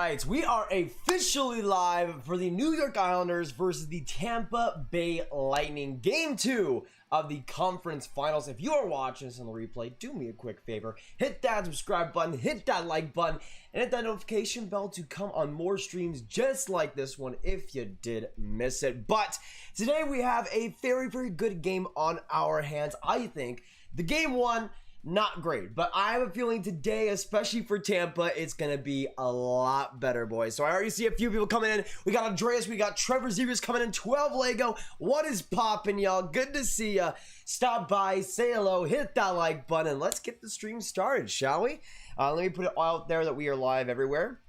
right, we are officially live for the New York Islanders versus the Tampa Bay Lightning. Game 2 of the conference finals. If you are watching this on the replay, do me a quick favor. Hit that subscribe button, hit that like button, and hit that notification bell to come on more streams just like this one if you did miss it. But today we have a very, very good game on our hands. I think the game 1, not great, but I have a feeling today, especially for Tampa, it's gonna be a lot better, boys. So I already see a few people coming in. We got Andreas, we got Trevor Zebras coming in, 12 Lego. What is poppin', y'all? Good to see ya. Stop by, say hello, hit that like button, and let's get the stream started, shall we? Let me put it out there that we are live everywhere,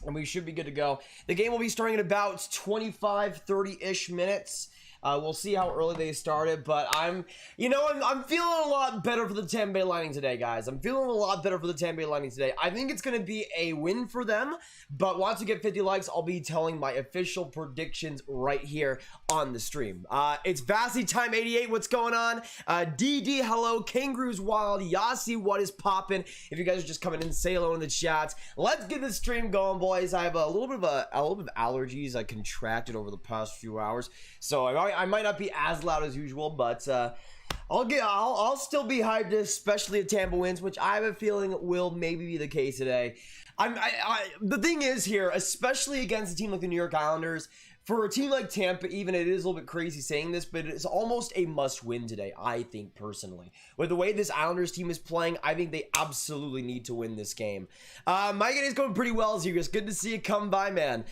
and we should be good to go. The game will be starting in about 25, 30-ish minutes. We'll see how early they started, but I'm feeling a lot better for the Tampa Bay Lightning today, guys. I'm feeling a lot better for the Tampa Bay Lightning today. I think it's going to be a win for them, but once we get 50 likes, I'll be telling my official predictions right here on the stream. It's Vassy Time 88. What's going on? DD, hello. Kangaroos Wild. Yasi, what is poppin'? If you guys are just coming in, say hello in the chat. Let's get the stream going, boys. I have a little bit of allergies I contracted over the past few hours, so I might not be as loud as usual, but I'll still be hyped, especially if Tampa wins, which I have a feeling will maybe be the case today. The thing is here, especially against a team like the New York Islanders, for a team like Tampa, even it is a little bit crazy saying this, but it's almost a must-win today, I think, personally. With the way this Islanders team is playing, I think they absolutely need to win this game. My game is going pretty well, Zebras. Good to see you come by, man.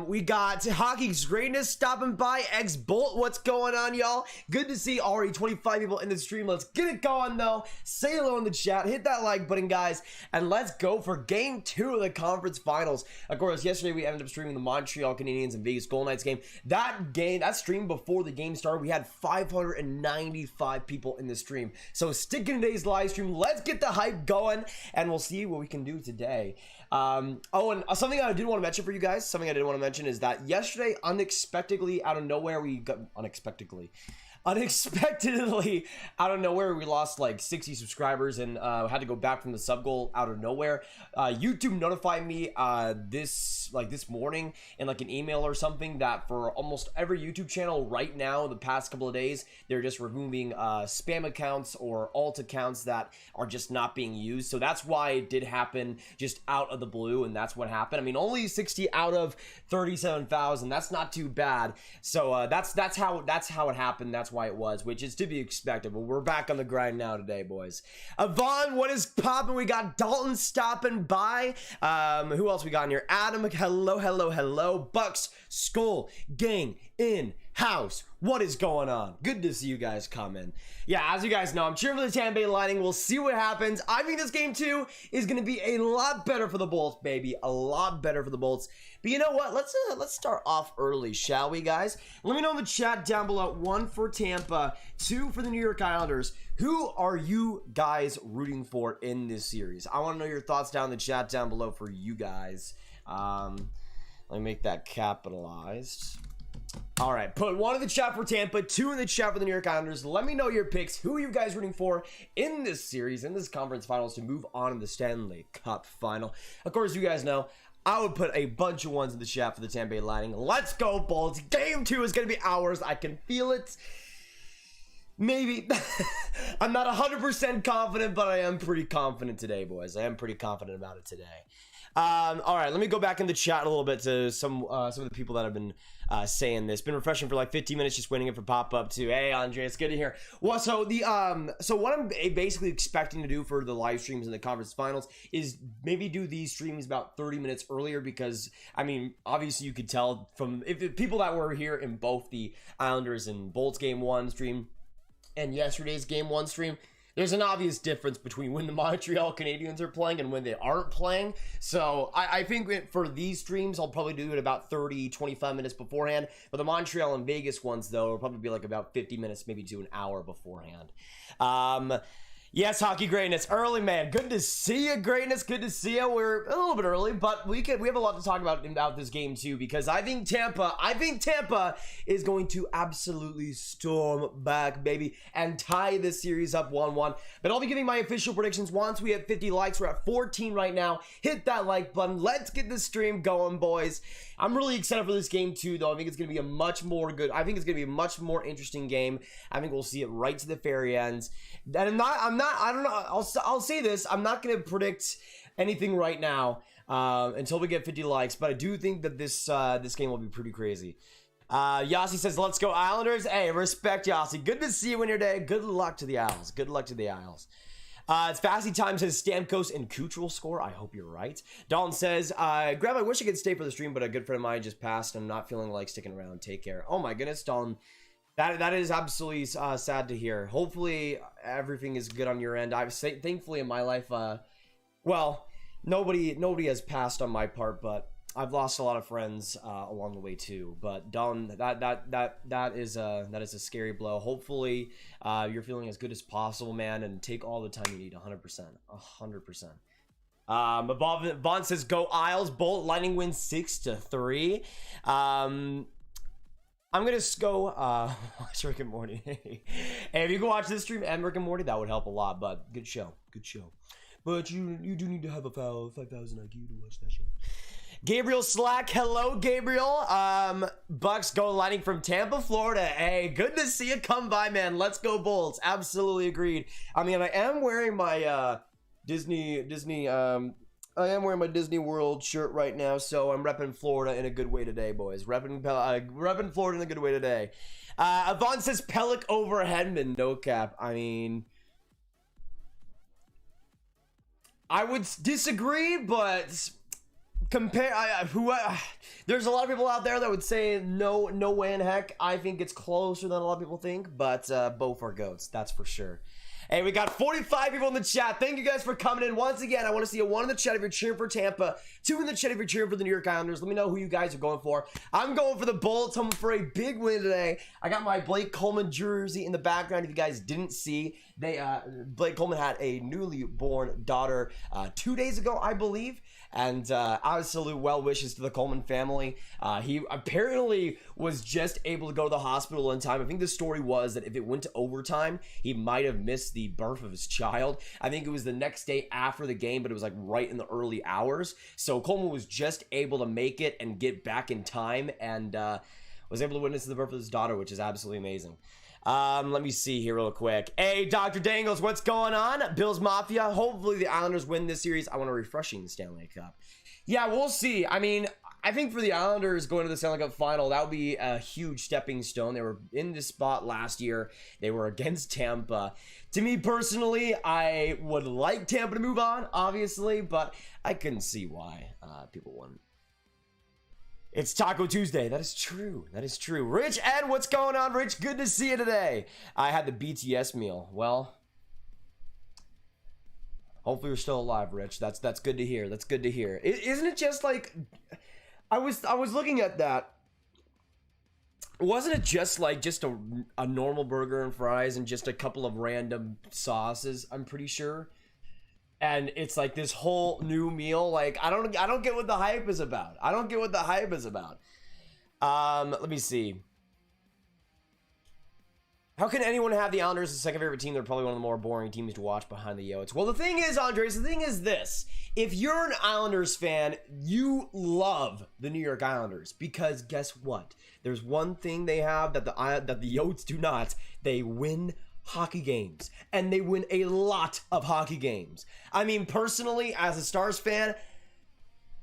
We got Hockey's Greatness stopping by. X-Bolt, what's going on, y'all? Good to see already 25 people in the stream. Let's get it going, though. Say hello in the chat. Hit that like button, guys. And let's go for Game 2 of the conference finals. Of course, yesterday we ended up streaming the Montreal Canadiens and Vegas Golden Knights game. That stream before the game started, we had 595 people in the stream. So stick in today's live stream. Let's get the hype going, and we'll see what we can do today. And something I did want to mention for you guys, is that yesterday, unexpectedly out of nowhere, unexpectedly out of nowhere, we lost like 60 subscribers and had to go back from the sub goal out of nowhere. YouTube notified me this morning in like an email or something that for almost every YouTube channel right now, the past couple of days, they're just removing spam accounts or alt accounts that are just not being used. So that's why it did happen just out of the blue, and that's what happened. I mean, only 60 out of 37,000. That's not too bad. So that's how it happened. That's why it was, which is to be expected, but we're back on the grind now today, boys. Vaughn, what is poppin'? We got Dalton stopping by. Who else we got in here? Adam, hello. Bucks, Skull, gang, in house. What is going on? Good to see you guys come in. Yeah, as you guys know, I'm cheering for the Tampa Bay Lightning. We'll see what happens. I think this game 2 is going to be a lot better for the Bolts, baby. A lot better for the Bolts. But you know what? Let's start off early, shall we, guys? Let me know in the chat down below. 1 for Tampa, 2 for the New York Islanders. Who are you guys rooting for in this series? I want to know your thoughts down in the chat down below for you guys. Let me make that capitalized. All right, put 1 in the chat for Tampa, 2 in the chat for the New York Islanders. Let me know your picks. Who are you guys rooting for in this series, in this conference finals, to move on to the Stanley Cup final? Of course, you guys know I would put a bunch of 1s in the chat for the Tampa Bay Lightning. Let's go, Bolts. Game 2 is going to be ours. I can feel it. Maybe. I'm not 100% confident, but I am pretty confident today, boys. I am pretty confident about it today. All right, let me go back in the chat a little bit to some of the people that have been saying this. Been refreshing for like 15 minutes, just waiting for pop-up to, hey, Andre, it's good to hear. Well, so what I'm basically expecting to do for the live streams in the conference finals is maybe do these streams about 30 minutes earlier, because, I mean, obviously you could tell from if people that were here in both the Islanders and Bolts game 1 stream and yesterday's game 1 stream, there's an obvious difference between when the Montreal Canadiens are playing and when they aren't playing. So I think for these streams, I'll probably do it about 30, 25 minutes beforehand. But the Montreal and Vegas ones, though, will probably be like about 50 minutes, maybe to an hour beforehand. Yes, hockey greatness. Early, man. Good to see you, greatness. Good to see you. We're a little bit early, but we have a lot to talk about this game too, because I think Tampa is going to absolutely storm back, baby, and tie this series up 1-1. But I'll be giving my official predictions once we hit 50 likes. We're at 14 right now. Hit that like button. Let's get this stream going, boys. I'm really excited for this game too, though. I think it's going to be a much more interesting game. I think we'll see it right to the very end. And I don't know. I'll say this. I'm not going to predict anything right now until we get 50 likes, but I do think that this game will be pretty crazy. Yossi says, let's go Islanders. Hey, respect, Yossi. Good to see you in your day. Good luck to the Isles. Good luck to the Isles. It's Fasty Time says Stamkos and Kuch will score. I hope you're right. Dalton says, Grab, I wish I could stay for the stream, but a good friend of mine just passed. I'm not feeling like sticking around. Take care. Oh my goodness, Dalton. That is absolutely sad to hear. Hopefully everything is good on your end. Thankfully in my life, well, nobody has passed on my part, but I've lost a lot of friends along the way too. But Don, that is a scary blow. Hopefully you're feeling as good as possible, man, and take all the time you need. 100%. Bond says go Isles. Bolt Lightning wins 6-3. I'm gonna go watch Rick and Morty. Hey, if you can watch this stream and Rick and Morty, that would help a lot. But good show. But you do need to have a 5,000 IQ to watch that show. Gabriel Slack, hello Gabriel. Bucks go Lightning from Tampa, Florida. Hey, good to see you come by, man. Let's go Bolts. Absolutely agreed. I mean, I am wearing my I am wearing my Disney World shirt right now, so I'm repping Florida in a good way today, boys. Repping Florida in a good way today. Yvonne says Pellick over Hedman, no cap. I mean, I would disagree, but there's a lot of people out there that would say no way in heck. I think it's closer than a lot of people think, but both are goats, that's for sure. Hey, we got 45 people in the chat. Thank you guys for coming in. Once again, I want to see a 1 in the chat if you're cheering for Tampa, 2 in the chat if you're cheering for the New York Islanders. Let me know who you guys are going for. I'm going for the Bolts. I'm for a big win today. I got my Blake Coleman jersey in the background. If you guys didn't see, Blake Coleman had a newly born daughter 2 days ago, I believe. And absolute well wishes to the Coleman family. He apparently was just able to go to the hospital in time. I think the story was that if it went to overtime, he might have missed the birth of his child. I think it was the next day after the game, but it was like right in the early hours. So Coleman was just able to make it and get back in time, and was able to witness the birth of his daughter, which is absolutely amazing. Let me see here real quick. Hey, Dr. Dangles, what's going on? Bills Mafia. Hopefully the Islanders win this series. I want a refreshing Stanley Cup. Yeah, we'll see. I mean, I think for the Islanders going to the Stanley Cup final, that would be a huge stepping stone. They were in this spot last year. They were against Tampa. To me personally, I would like Tampa to move on, obviously, but I couldn't see why people wouldn't. It's Taco Tuesday. That is true. That is true. Rich Ed, what's going on, Rich? Good to see you today. I had the BTS meal. Well, hopefully you're still alive, Rich. That's good to hear. That's good to hear. Isn't it just like I was looking at that. Wasn't it just like a normal burger and fries and just a couple of random sauces? I'm pretty sure. And it's like this whole new meal. Like I don't get what the hype is about. I don't get what the hype is about. Let me see. How can anyone have the Islanders as the second favorite team? They're probably one of the more boring teams to watch behind the Yotes. Well, the thing is, Andres, the thing is this. If you're an Islanders fan, you love the New York Islanders because guess what? There's one thing they have that the Yotes do not. They win hockey games, and they win a lot of hockey games. I mean, personally, as a Stars fan,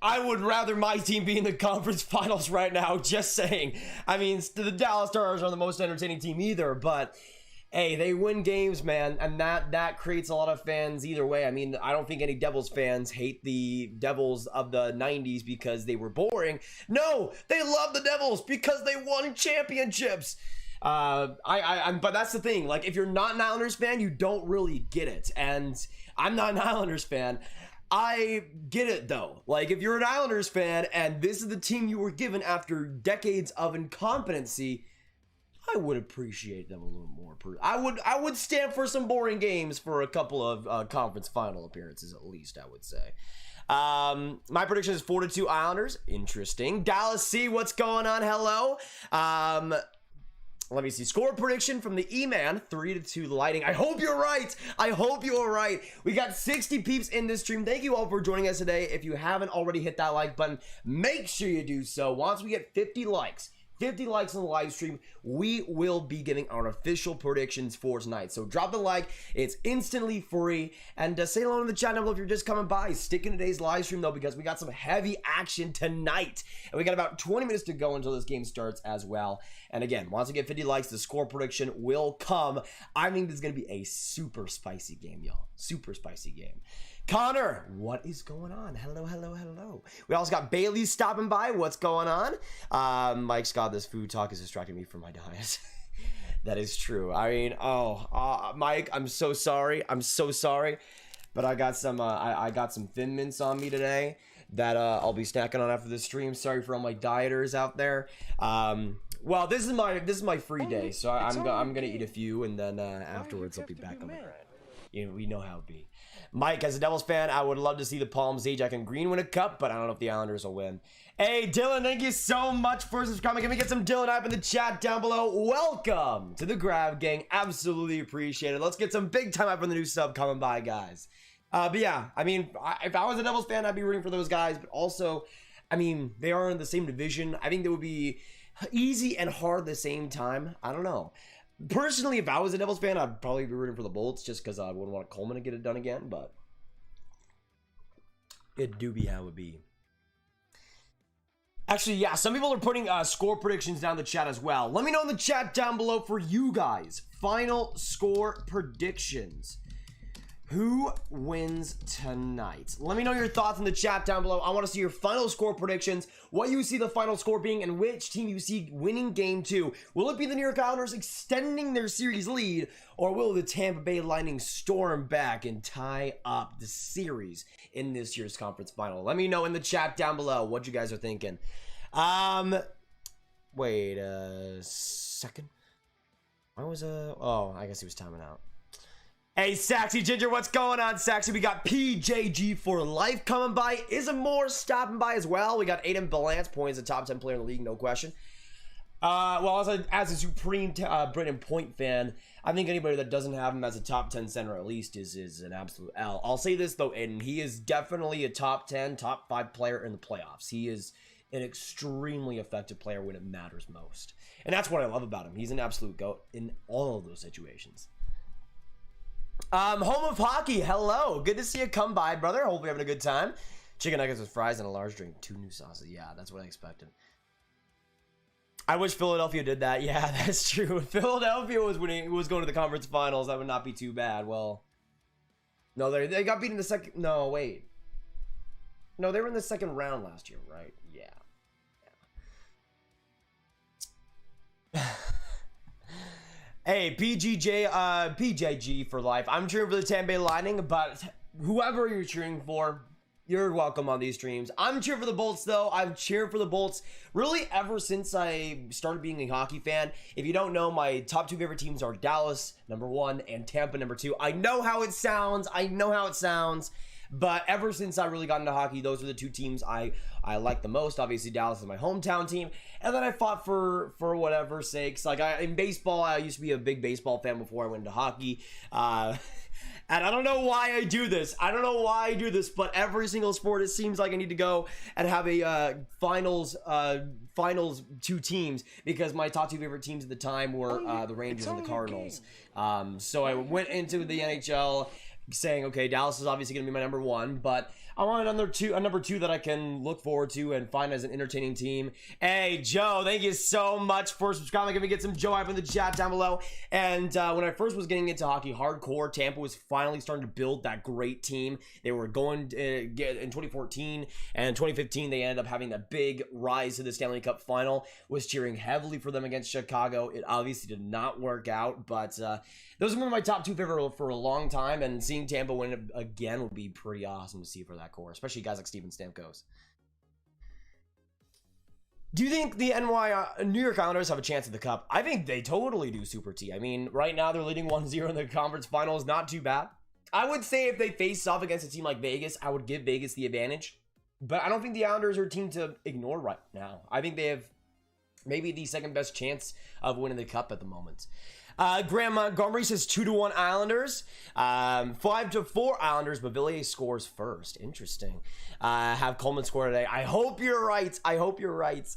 I would rather my team be in the conference finals right now, just saying. I mean, the Dallas Stars are the most entertaining team either, but hey, they win games, man, and that creates a lot of fans either way. I mean, I don't think any Devils fans hate the Devils of the 90s because they were boring. No, they love the Devils because they won championships. But that's the thing. Like, if you're not an Islanders fan, you don't really get it. And I'm not an Islanders fan. I get it, though. Like, if you're an Islanders fan and this is the team you were given after decades of incompetency, I would appreciate them a little more. I would stand for some boring games for a couple of conference final appearances at least, I would say. My prediction is 4-2 Islanders. Interesting. Dallas C, what's going on? Hello. Let me see. Score prediction from the E-Man, 3-2 Lightning. I hope you're right. I hope you're right. We got 60 peeps in this stream. Thank you all for joining us today. If you haven't already hit that like button, make sure you do so. Once we get 50 likes on the live stream, we will be getting our official predictions for tonight. So drop the like, it's instantly free, and say hello in the chat down below if you're just coming by. Stick in today's live stream though, because we got some heavy action tonight, and we got about 20 minutes to go until this game starts as well. And again, once we get 50 likes, the score prediction will come. I think this is going to be a super spicy game, y'all. Super spicy game. Connor, what is going on? Hello, hello, hello. We also got Bailey stopping by. What's going on? Mike Scott, this food talk is distracting me from my diet. That is true. I mean, Mike, I'm so sorry. I'm so sorry. But I got some I got some Thin Mints on me today that I'll be snacking on after this stream. Sorry for all my dieters out there. Well, this is my free day, so I'm gonna eat a few, and then afterwards I'll be back on it. You know, we know how it be. Mike, as a Devils fan, I would love to see the Palms, Zajac, and Green win a cup, but I don't know if the Islanders will win. Hey, Dylan, thank you so much for subscribing. Can we get some Dylan hype in the chat down below? Welcome to the Grav Gang. Absolutely appreciate it. Let's get some big time hype from the new sub coming by, guys. But yeah, I mean, if I was a Devils fan, I'd be rooting for those guys, but also, I mean, they are in the same division. I think they would be easy and hard at the same time. I don't know. Personally, if I was a Devils fan, I'd probably be rooting for the Bolts just because I wouldn't want Coleman to get it done again, but it do be how it be. Actually, yeah, some people are putting score predictions down in the chat as well. Let me know in the chat down below for you guys. Final score predictions. Who wins tonight? Let me know your thoughts in the chat down below. I want to see your final score predictions, what you see the final score being, and which team you see winning game 2. Will it be the New York Islanders extending their series lead, or will the Tampa Bay Lightning storm back and tie up the series in this year's conference final? Let me know in the chat down below what you guys are thinking. Wait a second. Why was oh, I guess he was timing out. Hey, Saxy Ginger, what's going on, Saxy? We got PJG for life coming by. Isn't more stopping by as well? We got Aiden Balance, points the top 10 player in the league, no question. Well, as a supreme Britain Point fan, I think anybody that doesn't have him as a top 10 center at least is an absolute L. I'll say this, though, Aiden, he is definitely a top 10, top 5 player in the playoffs. He is an extremely effective player when it matters most. And that's what I love about him. He's an absolute GOAT in all of those situations. Home of Hockey, hello. Good to see you come by, brother. Hope you're having a good time. Chicken nuggets with fries and a large drink. 2 new sauces. Yeah, that's what I expected. I wish Philadelphia did that. Yeah, that's true. If Philadelphia was going to the conference finals, that would not be too bad. Well, no, they got beat in the second. No, wait. No, they were in the second round last year, right? Yeah. Hey, PJG for life. I'm cheering for the Tampa Bay Lightning, but whoever you're cheering for, you're welcome on these streams. I'm cheering for the Bolts, though. I'm cheering for the Bolts really ever since I started being a hockey fan. If you don't know, my top 2 favorite teams are Dallas, #1, and Tampa, #2. I know how it sounds. But ever since I really got into hockey, those are the 2 teams I like the most. Obviously, Dallas is my hometown team. And then I fought for whatever sakes. Like, in baseball, I used to be a big baseball fan before I went into hockey. And I don't know why I do this. But every single sport, it seems like I need to go and have a finals 2 teams, because my top 2 favorite teams at the time were the Rangers and the Cardinals. So I went into the NHL saying, okay, Dallas is obviously going to be my #1, but I want a number two that I can look forward to and find as an entertaining team. Hey, Joe, thank you so much for subscribing. Let me get some Joe hype in the chat down below. And when I first was getting into hockey hardcore, Tampa was finally starting to build that great team. They were going to get in 2014 and 2015. They ended up having that big rise to the Stanley Cup final. Was cheering heavily for them against Chicago. It obviously did not work out, but those are one of my top 2 favorite for a long time, and seeing Tampa win it again would be pretty awesome to see for that core, especially guys like Steven Stamkos. Do you think the New York Islanders have a chance at the Cup? I think they totally do, Super T. I mean, right now they're leading 1-0 in the conference finals. Not too bad. I would say if they face off against a team like Vegas, I would give Vegas the advantage. But I don't think the Islanders are a team to ignore right now. I think they have maybe the second best chance of winning the Cup at the moment. Graham Montgomery says 2-1 Islanders. 5-4 Islanders, but Villiers scores first. Interesting. Have Coleman score today. I hope you're right. I hope you're right.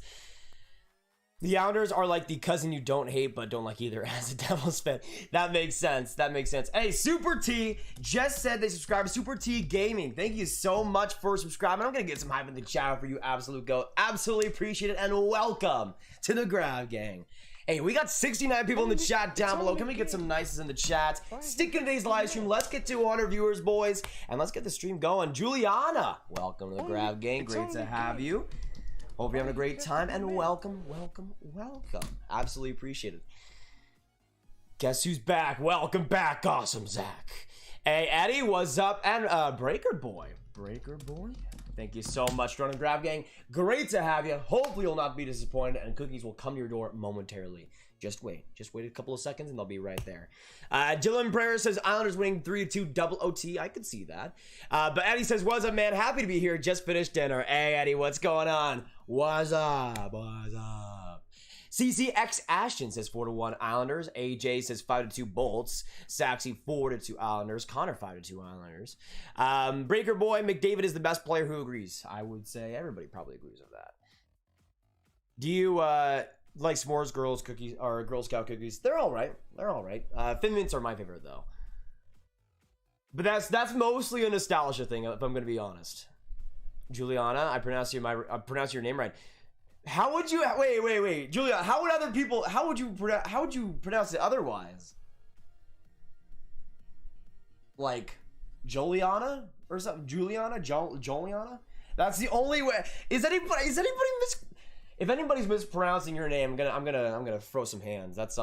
The Islanders are like the cousin you don't hate but don't like either as a Devils fan. That makes sense. That makes sense. Hey, Super T just said they subscribed. Super T Gaming, thank you so much for subscribing. I'm going to get some hype in the chat for you, absolute goat. Absolutely appreciate it, and welcome to the Grav Gang. Hey, we got 69 people in the chat down below. Can we get some nices in the chat? Stick in today's live stream. Let's get to 100 viewers, boys, and let's get the stream going. Juliana, welcome to the Grav Gang. Great to have you. Hope you're having a great time, and welcome, welcome, welcome. Absolutely appreciate it. Guess who's back? Welcome back, awesome Zach. Hey, Eddie, what's up? And Breaker Boy. Breaker Boy, thank you so much for joining Grav Gang. Great to have you. Hopefully you'll not be disappointed, and cookies will come to your door momentarily. Just wait a couple of seconds and they'll be right there. Dylan Prayer says Islanders winning 3-2 double OT. I could see that. But Eddie says, what's up, man? Happy to be here. Just finished dinner. Hey, Eddie, what's going on? What's up? What's up? CCX Ashton says 4-1 Islanders. AJ says 5-2 Bolts. Saxy 4-2 Islanders. Connor 5-2 Islanders. Breaker Boy McDavid is the best player. Who agrees? I would say everybody probably agrees with that. Do you like s'mores girls cookies or Girl Scout cookies? They're all right. They're all right. Thin Mints are my favorite though. But that's mostly a nostalgia thing, if I'm going to be honest. Juliana, I pronounce your name right. How would you wait, Juliana? How would you pronounce it otherwise? Like Juliana or something? Juliana? That's the only way. Is anybody if anybody's mispronouncing your name, I'm gonna throw some hands. That's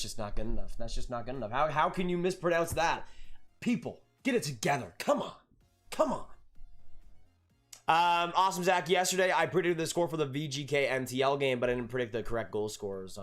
just not good enough. That's just not good enough. How can you mispronounce that? People, get it together. Come on. Awesome Zach. Yesterday I predicted the score for the VGK MTL game, but I didn't predict the correct goal scores.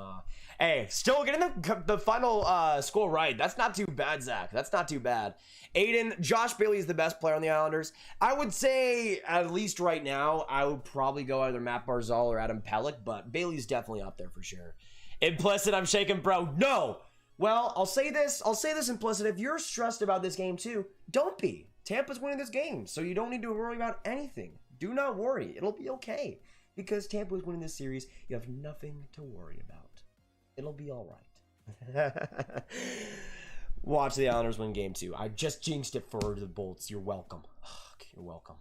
Hey, still getting the final score right. That's not too bad, Zach. That's not too bad. Aiden, Josh Bailey is the best player on the Islanders. I would say, at least right now, I would probably go either Matt Barzal or Adam Pelech, but Bailey's definitely up there for sure. Implicit, I'm shaking, bro. No. Well, I'll say this, Implicit. If you're stressed about this game too, don't be. Tampa's winning this game, so you don't need to worry about anything. Do not worry. It'll be okay. Because Tampa's winning this series, you have nothing to worry about. It'll be all right. Watch the Islanders win game 2. I just jinxed it for the Bolts. You're welcome. You're welcome.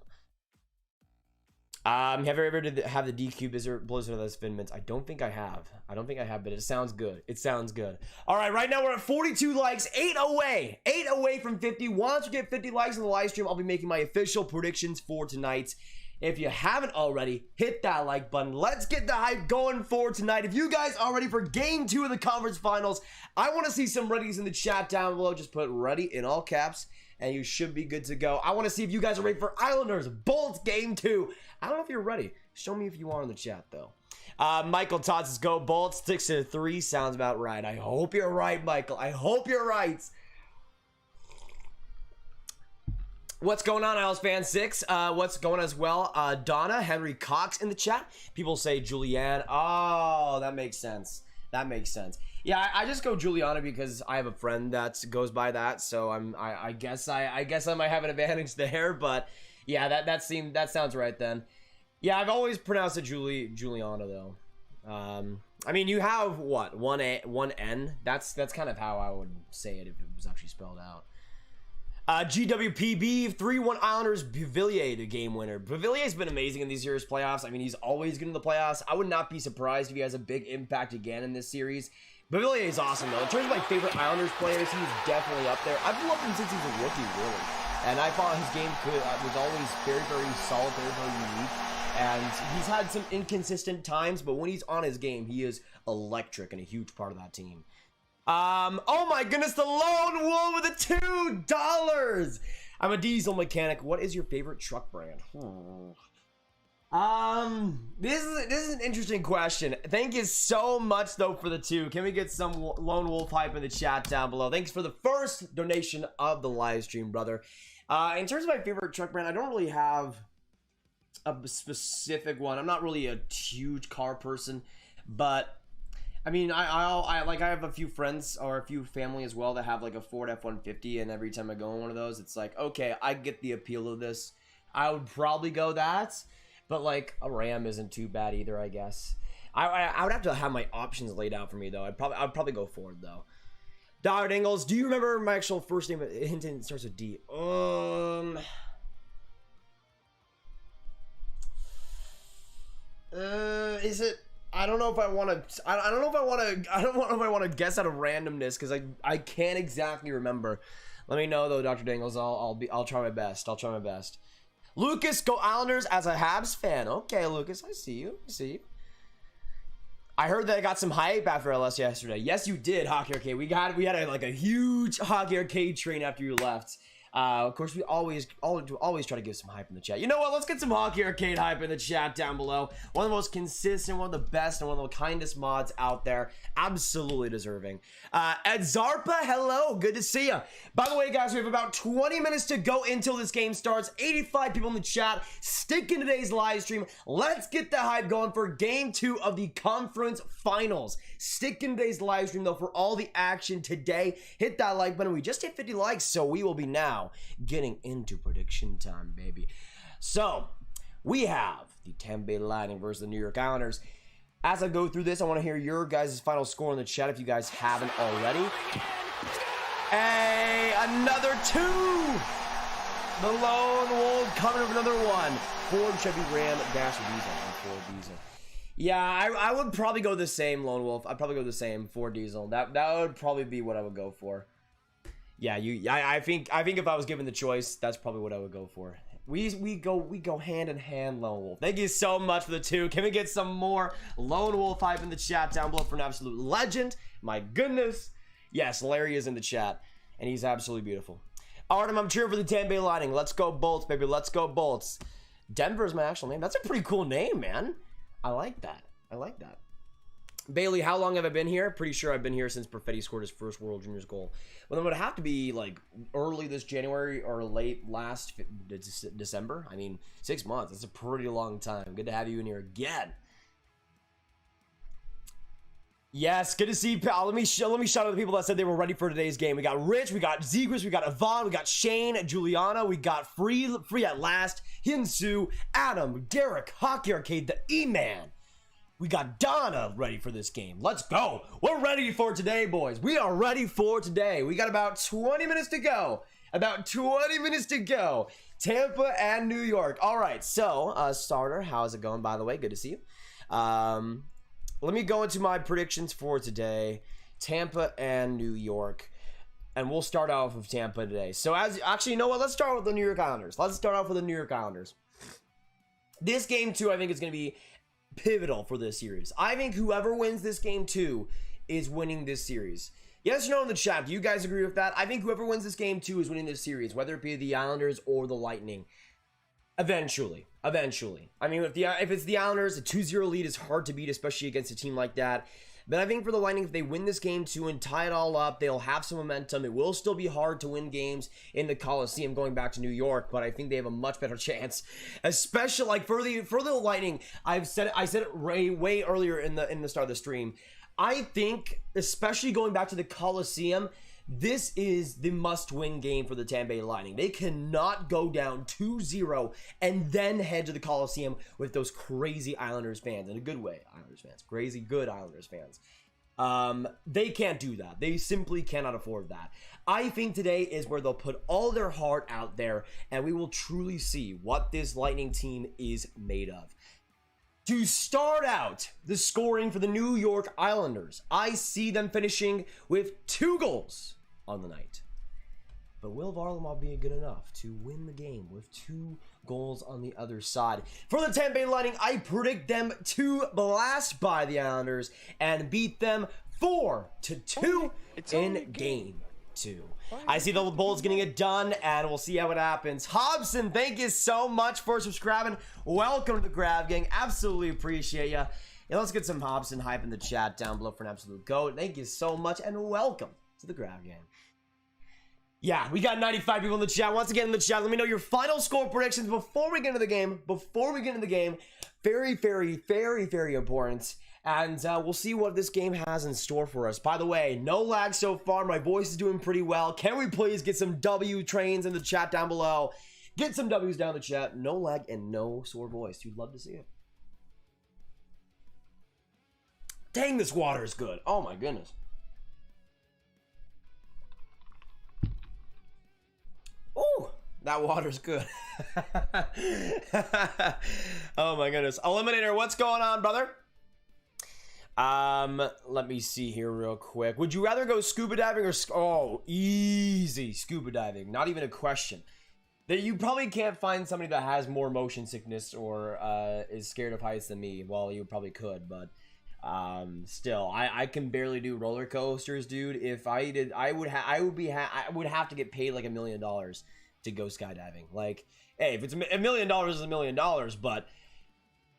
Have you ever have the DQ Blizzard of those Finmans? I don't think I have. But it sounds good. All right, right now we're at 42 likes, 8 away from 50. Once we get 50 likes on the live stream, I'll be making my official predictions for tonight. If you haven't already, hit that like button. Let's get the hype going for tonight. If you guys are ready for game 2 of the conference finals, I want to see some readies in the chat down below. Just put ready in all caps, and you should be good to go. I want to see if you guys are ready for Islanders Bolts game 2. I don't know if you're ready. Show me if you are in the chat, though. Michael Todd says, go Bolts. 6-3 sounds about right. I hope you're right, Michael. I hope you're right. What's going on, Isles fan 6? What's going on as well? Donna, Henry Cox in the chat. People say Julianne. Oh, that makes sense. Yeah, I just go Juliana because I have a friend that goes by that, so I guess I might have an advantage there, but yeah, that sounds right then. Yeah, I've always pronounced it Juliana though. I mean, you have what, one N? That's kind of how I would say it if it was actually spelled out. GWPB 3-1 Islanders. Beauvillier the game winner. Beauvillier's been amazing in these series playoffs. I mean, he's always good in the playoffs. I would not be surprised if he has a big impact again in this series. Beauvillier is awesome though. In terms of my favorite Islanders players, he's definitely up there. I've loved him since he's a rookie, really. And I thought his game was always very, very solid, very, very unique. And he's had some inconsistent times, but when he's on his game, he is electric and a huge part of that team. Oh my goodness, the lone wolf with the $2. I'm a diesel mechanic. What is your favorite truck brand? This is an interesting question. Thank you so much though for the 2. Can we get some Lone Wolf hype in the chat down below? Thanks for the first donation of the live stream, brother. In terms of my favorite truck brand, I don't really have a specific one. I'm not really a huge car person, but I mean, I have a few friends or a few family as well that have like a Ford F-150, and every time I go in one of those, it's like, okay, I get the appeal of this. I would probably go that. But, like, a Ram isn't too bad either, I guess. I would have to have my options laid out for me, though. I'd probably go Ford, though. Dr. Dingles, do you remember my actual first name? It starts with D. Is it? I don't know if I want to. I don't know if I want to. I don't know if I want to guess out of randomness because I can't exactly remember. Let me know though, Dr. Dingles. I'll try my best. I'll try my best. Lucas, go Islanders as a Habs fan. Okay, Lucas, I see you. I heard that I got some hype after I left yesterday. Yes, you did, Hockey Arcade. We had a huge Hockey Arcade train after you left. Of course, we always try to give some hype in the chat. You know what? Let's get some Hockey Arcade hype in the chat down below. One of the most consistent, one of the best, and one of the kindest mods out there. Absolutely deserving. Ed Zarpa, hello. Good to see you. By the way, guys, we have about 20 minutes to go until this game starts. 85 people in the chat. Stick in today's live stream. Let's get the hype going for Game 2 of the Conference Finals. Stick in today's live stream, though, for all the action today. Hit that like button. We just hit 50 likes, so we will be now getting into prediction time, baby. So, we have the Tampa Bay Lightning versus the New York Islanders. As I go through this, I want to hear your guys' final score in the chat if you guys haven't already. Hey, another 2! The Lone Wolf coming with another 1. Ford, Chevy, Ram, Dash, Diesel, and Ford Diesel. Yeah, I would probably go the same, Lone Wolf. I'd probably go the same, Ford Diesel. That would probably be what I would go for. Yeah, I think if I was given the choice, that's probably what I would go for. We go hand in hand, Lone Wolf. Thank you so much for the 2. Can we get some more Lone Wolf hype in the chat down below for an absolute legend? My goodness. Yes, Larry is in the chat, and he's absolutely beautiful. Artem, I'm cheering for the Tampa Bay Lightning. Let's go Bolts, baby. Let's go Bolts. Denver is my actual name. That's a pretty cool name, man. I like that. Bailey, how long have I been here? Pretty sure I've been here since Perfetti scored his first World Juniors goal. Well, then it would have to be like early this January or late last December. I mean, 6 months. That's a pretty long time. Good to have you in here again. Yes, good to see you, pal. Let me shout out the people that said they were ready for today's game. We got Rich, we got Zegris, we got Yvonne, we got Shane, Juliana, we got Free at Last, Hinsu, Adam, Derek, Hockey Arcade, the E-Man. We got Donna ready for this game. Let's go. We're ready for today, boys. We are ready for today. We got about 20 minutes to go. Tampa and New York. All right, so starter, how's it going, by the way? Good to see you. Let me go into my predictions for today. Tampa and New York. And we'll start off with Tampa today. So actually, you know what? Let's start with the New York Islanders. This game, too, I think is going to be pivotal for this series. I think whoever wins this game 2 is winning this series. Yes or no in the chat? Do you guys agree with that? I think whoever wins this game 2 is winning this series, whether it be the Islanders or the Lightning. Eventually. I mean, if it's the Islanders, a 2-0 lead is hard to beat, especially against a team like that. But I think for the Lightning, if they win this game 2 and tie it all up, they'll have some momentum. It will still be hard to win games in the Coliseum going back to New York, but I think they have a much better chance. Especially like for the Lightning, I said it way earlier in the start of the stream. I think, especially going back to the Coliseum, this is the must-win game for the Tampa Bay Lightning. They cannot go down 2-0 and then head to the Coliseum with those crazy Islanders fans. In a good way, Islanders fans. Crazy good Islanders fans. They can't do that. They simply cannot afford that. I think today is where they'll put all their heart out there, and we will truly see what this Lightning team is made of. To start out the scoring for the New York Islanders, I see them finishing with 2 goals on the night. But will Varlamov be good enough to win the game with 2 goals on the other side? For the Tampa Bay Lightning, I predict them to blast by the Islanders and beat them 4-2 in game 2. I see the Bulls getting it done, and we'll see how it happens. Hobson, thank you so much for subscribing. Welcome to the Grav Gang. Absolutely appreciate you. Yeah, let's get some Hobson hype in the chat down below for an absolute goat. Thank you so much, and welcome to the Grav Gang. Yeah, we got 95 people in the chat. Once again in the chat, let me know your final score predictions before we get into the game. Very, very, very, very important. And we'll see what this game has in store for us. By the way, no lag so far. My voice is doing pretty well. Can we please get some W trains in the chat down below? Get some W's down in the chat. No lag and no sore voice. You'd love to see it. Dang, this water is good. Oh my goodness. Ooh, that water's good. Oh my goodness. Eliminator, what's going on, brother? Let me see here real quick. Would you rather go scuba diving or easy scuba diving? Not even a question. That you probably can't find somebody that has more motion sickness or is scared of heights than me. Well, you probably could, but still, I can barely do roller coasters, dude. If I did, I would have to get paid like $1 million to go skydiving. Like, hey, if it's $1 million, it's $1 million, but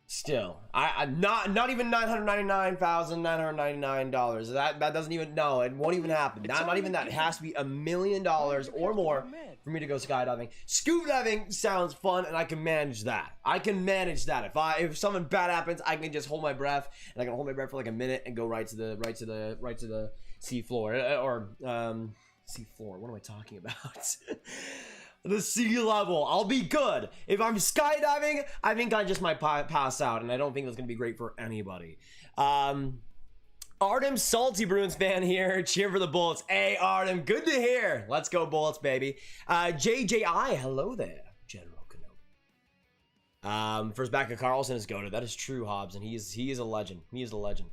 still, I'm not even $999,999. That doesn't even, no, it won't even happen. Not even that. It has to be $1 million or more for me to go skydiving. Scuba diving sounds fun, and I can manage that. If something bad happens, I can just hold my breath, and I can hold my breath for like a minute and go right to the sea floor or sea floor. What am I talking about? The sea level. I'll be good. If I'm skydiving, I think I just might pass out, and I don't think that's gonna be great for anybody. Artem, salty Bruins fan here. Cheer for the Bullets. Hey, Artem, good to hear. Let's go Bullets, baby. JJI, hello there, General Kenobi. First back of Carlson is goated. That is true, Hobbs, and he is a legend. He is a legend.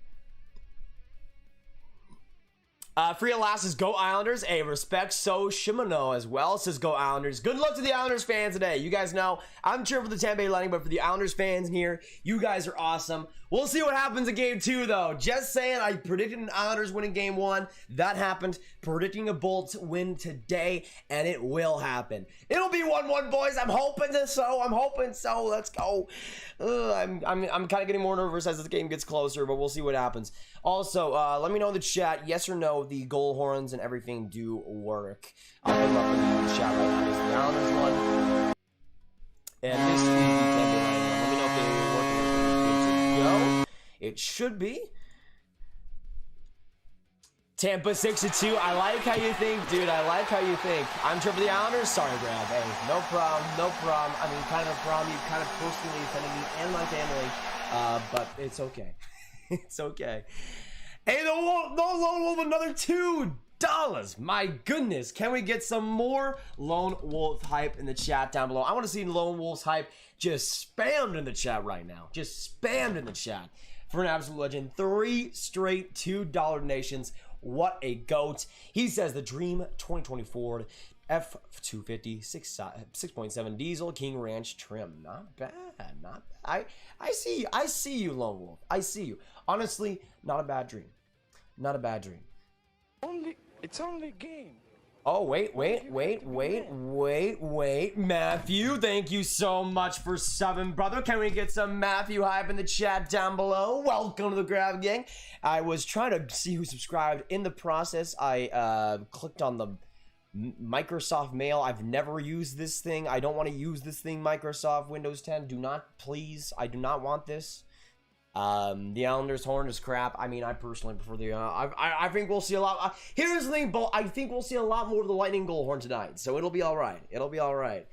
Free Alas says go Islanders. Hey, respect so Shimano as well says go Islanders. Good luck to the Islanders fans today. You guys know I'm cheering for the Tampa Bay Lightning, but for the Islanders fans here, you guys are awesome. We'll see what happens in game 2 though. Just saying, I predicted an Islanders winning game 1. That happened. Predicting a Bolts win today, and it will happen. It'll be 1-1, boys. I'm hoping so. Let's go. I'm kind of getting more nervous as the game gets closer, but we'll see what happens. Also, let me know in the chat, yes or no, the goal horns and everything do work. I'll put them up in the chat right now. This is the Islanders one. And this is the Tampa Bay Lightning one. Let me know if they work. Go. It should be. Tampa 6-2. I like how you think, dude. I like how you think. I'm cheering for the Islanders. Sorry, Grab. Hey, no problem. I mean, kind of a problem. You kind of personally offended me and my family. But it's okay. It's okay. Hey, the Lone Wolf, another $2. My goodness. Can we get some more Lone Wolf hype in the chat down below? I want to see Lone Wolf's hype just spammed in the chat right now. Just spammed in the chat for an absolute legend. 3 straight $2 donations. What a goat. He says the Dream 2024 F250 6.7 diesel King Ranch trim. Not bad. Not bad. I see you, Lone Wolf. I see you. Honestly, not a bad dream. Not a bad dream. It's only a game. Oh, wait. Matthew, thank you so much for subbing, brother. Can we get some Matthew hype in the chat down below? Welcome to the Grav Gang. I was trying to see who subscribed. In the process, I clicked on the Microsoft Mail. I've never used this thing. I don't want to use this thing, Microsoft Windows 10. Do not, please. I do not want this. The Islanders horn is crap. I mean, I personally prefer the I think we'll see a lot. Here's the thing, Bo. I think we'll see a lot more of the Lightning goal horn tonight, so it'll be all right. It'll be all right.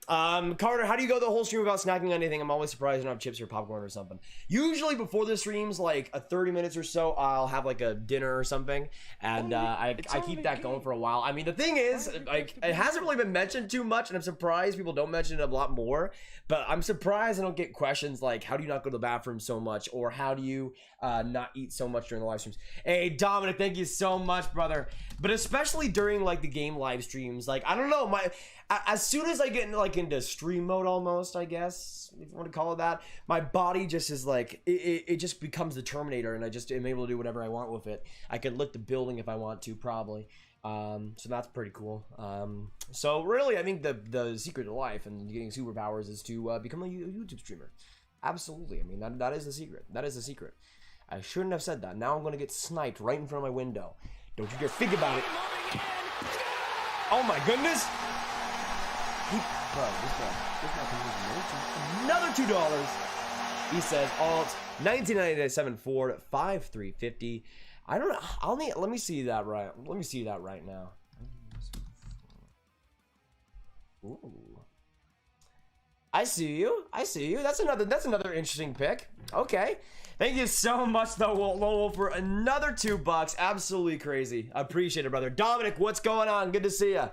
Carter, how do you go the whole stream without snacking on anything? I'm always surprised I don't have chips or popcorn or something. Usually before the streams, like a 30 minutes or so, I'll have like a dinner or something, and I keep that going for a while. I mean, the thing is, like, it hasn't really been mentioned too much, and I'm surprised people don't mention it a lot more. But I'm surprised I don't get questions like, how do you not go to the bathroom so much, or how do you not eat so much during the live streams? Hey, Dominic, thank you so much, brother. But especially during like the game live streams, like, I don't know, as soon as I get into stream mode almost, I guess, if you want to call it that, my body just is like, it just becomes the Terminator, and I just am able to do whatever I want with it. I could lick the building if I want to, probably. So that's pretty cool. So really, I think the secret to life and getting superpowers is to become a YouTube streamer. Absolutely. I mean, that is the secret. That is the secret. I shouldn't have said that. Now I'm going to get sniped right in front of my window. Don't you dare think about it. Oh my goodness. Bro, this guy another $2. He says alt 1997 Ford 5350. I don't know. Let me see that right. Let me see that right now. Ooh. I see you. I see you. That's another interesting pick. Okay. Thank you so much though, Lowell, for another $2. Absolutely crazy. I appreciate it, brother. Dominic, what's going on? Good to see you.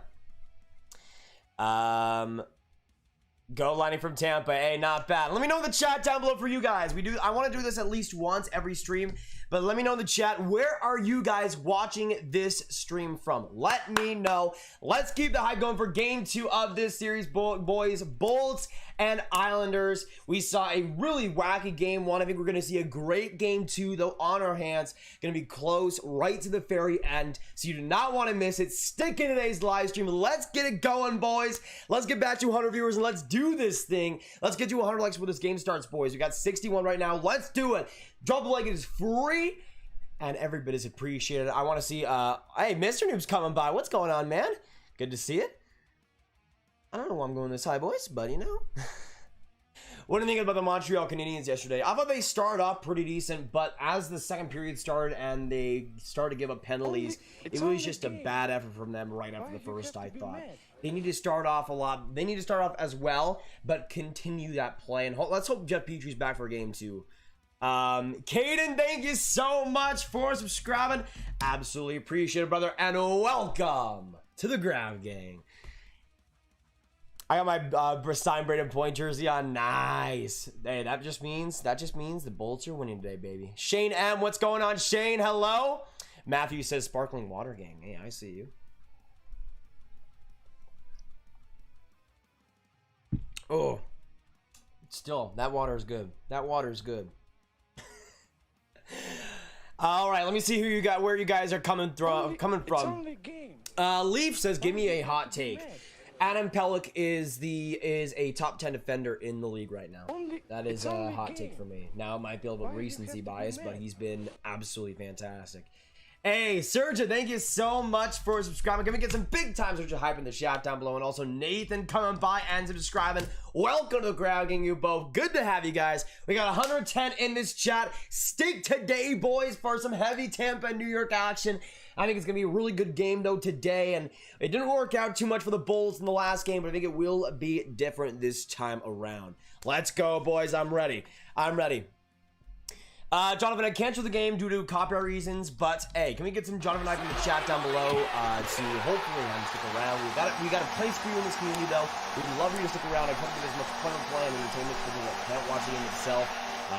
Go Lightning from Tampa. Hey, not bad. Let me know in the chat down below for you guys. I want to do this at least once every stream, but let me know in the chat, where are you guys watching this stream from? Let me know. Let's keep the hype going for game 2 of this series, boys. Bolts and Islanders. We saw a really wacky game 1. I think we're going to see a great game 2, though, on our hands. Going to be close right to the very end, so you do not want to miss it. Stick in today's live stream. Let's get it going, boys. Let's get back to 100 viewers, and let's do this thing. Let's get to 100 likes before this game starts, boys. We got 61 right now. Let's do it. Drop a like. It is free, and every bit is appreciated. I want to see, hey, Mr. Noob's coming by. What's going on, man? Good to see it. I don't know why I'm going this high, boys, but you know. What do you think about the Montreal Canadiens yesterday? I thought they started off pretty decent, but as the second period started and they started to give up penalties, it was just a bad effort from them right after the first, I thought. They need to start off a lot. They need to start off as well, but continue that play. And let's hope Jeff Petrie's back for game 2. Caden, thank you so much for subscribing. Absolutely appreciate it, brother. And welcome to the Ground Gang. I got my Stein Braden Point jersey on. Nice. Hey, that just means the Bolts are winning today, baby. Shane M, what's going on? Shane, hello. Matthew says sparkling water gang. Hey, I see you. Oh, still, that water is good. That water is good. All right, let me see who you got, where you guys are coming from. It's only game. Leaf says, give me a hot take. Adam Pelech is a top 10 defender in the league right now. That is a hot take for me. Now it might be a little bit recency bias, but he's been absolutely fantastic. Hey, Sergio, thank you so much for subscribing. Can we get some big time Sergio hype in the chat down below? And also Nathan coming by and subscribing. Welcome to the Ground Gang, you both. Good to have you guys. We got 110 in this chat. Stick today, boys, for some heavy Tampa and New York action. I think it's going to be a really good game, though, today. And it didn't work out too much for the Bulls in the last game, but I think it will be different this time around. Let's go, boys. I'm ready. I'm ready. Jonathan, I canceled the game due to copyright reasons, but hey, can we get some Jonathan Knife in the chat down below to hopefully stick around. We got a place for you in this community, though. We'd love for you to stick around. I hope you get as much fun and play and entertainment for people that can't watch the game itself.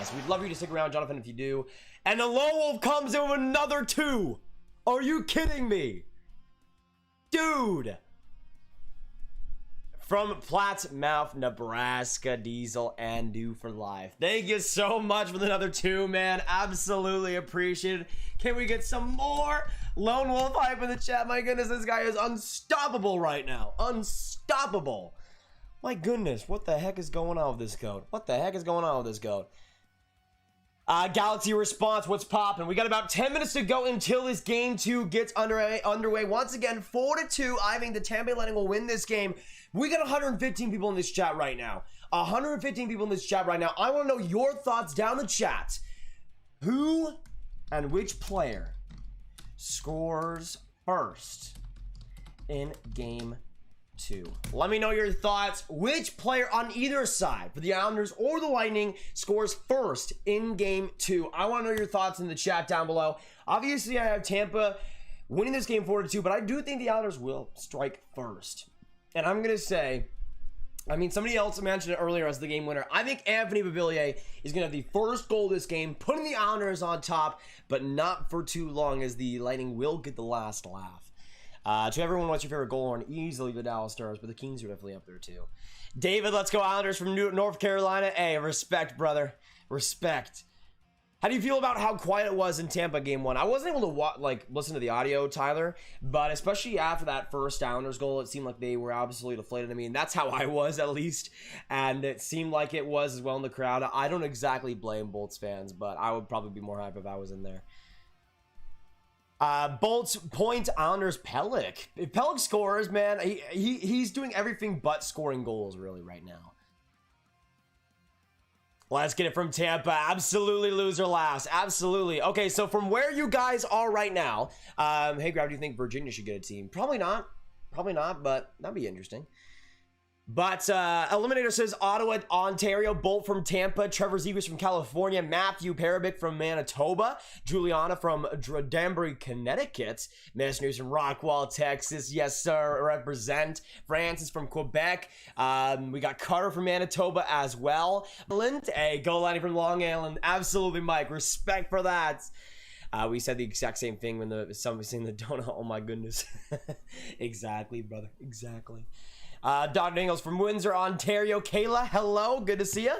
So we'd love for you to stick around, Jonathan, if you do. And the Lone Wolf comes in with another 2. Are you kidding me? Dude. From Plattsmouth, Nebraska, Diesel and Do for Life. Thank you so much for another 2, man. Absolutely appreciate it. Can we get some more Lone Wolf hype in the chat? My goodness, this guy is unstoppable right now. Unstoppable. My goodness, what the heck is going on with this goat? What the heck is going on with this goat? Galaxy Response, what's poppin'? We got about 10 minutes to go until this game 2 gets underway. Once again, 4-2. I think the Tampa Bay Lightning will win this game. We got 115 people in this chat right now. 115 people in this chat right now. I want to know your thoughts down the chat. Who and which player scores first in game 2? Let me know your thoughts. Which player on either side, for the Islanders or the Lightning, scores first in game 2? I want to know your thoughts in the chat down below. Obviously, I have Tampa winning this game 4-2, but I do think the Islanders will strike first. And I'm going to say, I mean, somebody else mentioned it earlier as the game winner. I think Anthony Beauvillier is going to have the first goal of this game, putting the Islanders on top, but not for too long, as the Lightning will get the last laugh. To everyone, what's your favorite goal? And easily the Dallas Stars, but the Kings are definitely up there too. David, let's go Islanders from North Carolina. Hey, respect, brother. Respect. How do you feel about how quiet it was in Tampa game 1? I wasn't able to listen to the audio, Tyler, but especially after that first Islanders goal, it seemed like they were absolutely deflated. I mean, that's how I was, at least, and it seemed like it was as well in the crowd. I don't exactly blame Bolts fans, but I would probably be more hype if I was in there. Bolts point Islanders Pellick. If Pellick scores, man, he's doing everything but scoring goals really right now. Let's get it from Tampa. Absolutely loser last. Absolutely. Okay, so from where you guys are right now, hey, Grav, do you think Virginia should get a team? Probably not. Probably not, but that'd be interesting. But Eliminator says Ottawa, Ontario, Bolt from Tampa, Trevor Zegers from California, Matthew Parabic from Manitoba, Juliana from Danbury, Connecticut, Miss News from Rockwall, Texas, yes sir, represent, Francis from Quebec, we got Carter from Manitoba as well, Lind, hey, go Lanny from Long Island, absolutely Mike, respect for that. We said the exact same thing when somebody seen the donut, oh my goodness. Exactly, brother, exactly. Dr. Daniels from Windsor, Ontario. Kayla, hello. Good to see you.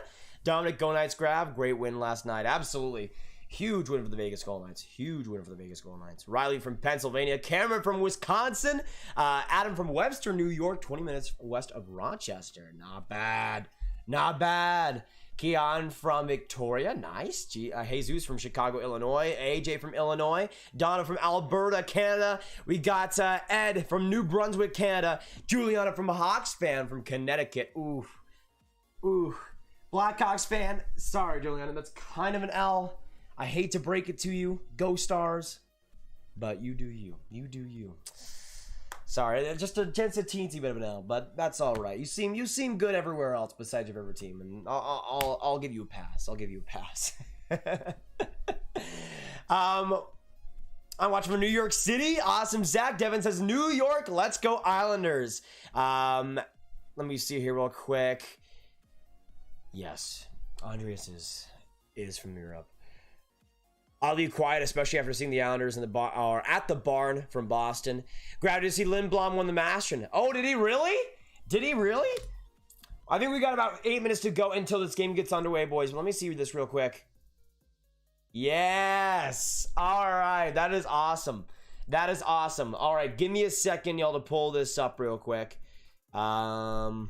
Dominic, go Knights grab. Great win last night. Absolutely. Huge win for the Vegas Golden Knights. Huge win for the Vegas Golden Knights. Riley from Pennsylvania. Cameron from Wisconsin. Adam from Webster, New York. 20 minutes west of Rochester. Not bad. Not bad. Keon from Victoria, nice. Jesus from Chicago, Illinois. AJ from Illinois. Donna from Alberta, Canada. We got Ed from New Brunswick, Canada. Juliana from Hawks fan from Connecticut. Ooh. Ooh. Blackhawks fan. Sorry, Juliana, that's kind of an L. I hate to break it to you. Go Stars. But you do you. You do you. Sorry, just a teensy bit of an L, but that's all right. You seem good everywhere else besides your favorite team, and I'll give you a pass. I'll give you a pass. I'm watching from New York City. Awesome, Zach Devin says New York. Let's go Islanders. Let me see here real quick. Yes, Andreas is from Europe. I'll be quiet, especially after seeing the Islanders in the or at the barn from Boston. Glad to see Lindblom won the Mastron. Oh, did he really? Did he really? I think we got about 8 minutes to go until this game gets underway, boys. But let me see this real quick. Yes. All right. That is awesome. That is awesome. All right. Give me a second, y'all, to pull this up real quick. All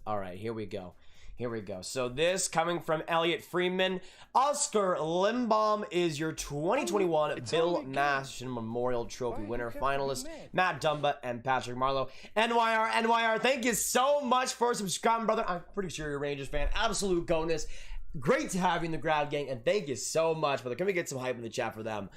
right. Here we go. Here we go. So this coming from Elliot Freeman. Oscar Lindblom is your 2021 Bill Mastron Memorial Trophy winner. Finalist Matt Dumba and Patrick Marleau. NYR, thank you so much for subscribing, brother. I'm pretty sure you're a Rangers fan. Absolute gonus. Great to have you in the Grad Gang, and thank you so much, brother. Can we get some hype in the chat for them?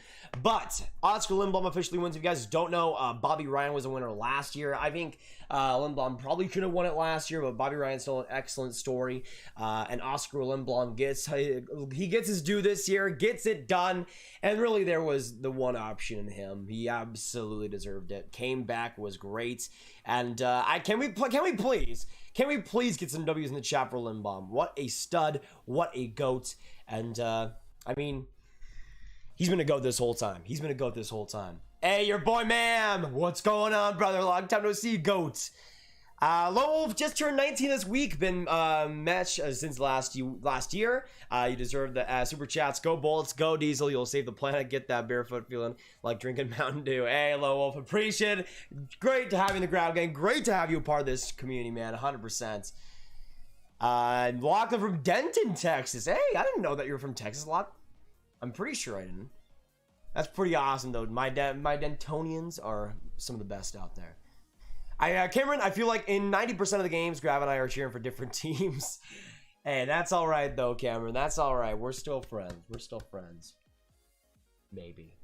But Oscar Lindblom officially wins. If you guys don't know, Bobby Ryan was a winner last year. I think Lindblom probably could have won it last year, but Bobby Ryan's still an excellent story. And Oscar Lindblom gets his due this year, gets it done, and really there was the one option in him. He absolutely deserved it. Came back, was great, and can we please get some W's in the chat for Lindblom? What a stud, what a goat, and I mean, he's been a goat this whole time. He's been a goat this whole time. Hey, your boy, ma'am. What's going on, brother? Long time no see, goat. Lone Wolf just turned 19 this week. Been match since last year. You deserve the super chats. Go Bolts, go Diesel. You'll save the planet. Get that barefoot feeling like drinking Mountain Dew. Hey, Lone Wolf, appreciate it. Great to have you in the crowd, gang. Great to have you a part of this community, man. 100%. Lachlan from Denton, Texas. Hey, I didn't know that you were from Texas, Lachlan. I'm pretty sure I didn't. That's pretty awesome, though. My Dentonians are some of the best out there. Cameron, I feel like in 90% of the games, Grav and I are cheering for different teams. Hey, that's all right, though, Cameron. That's all right. We're still friends. We're still friends. Maybe.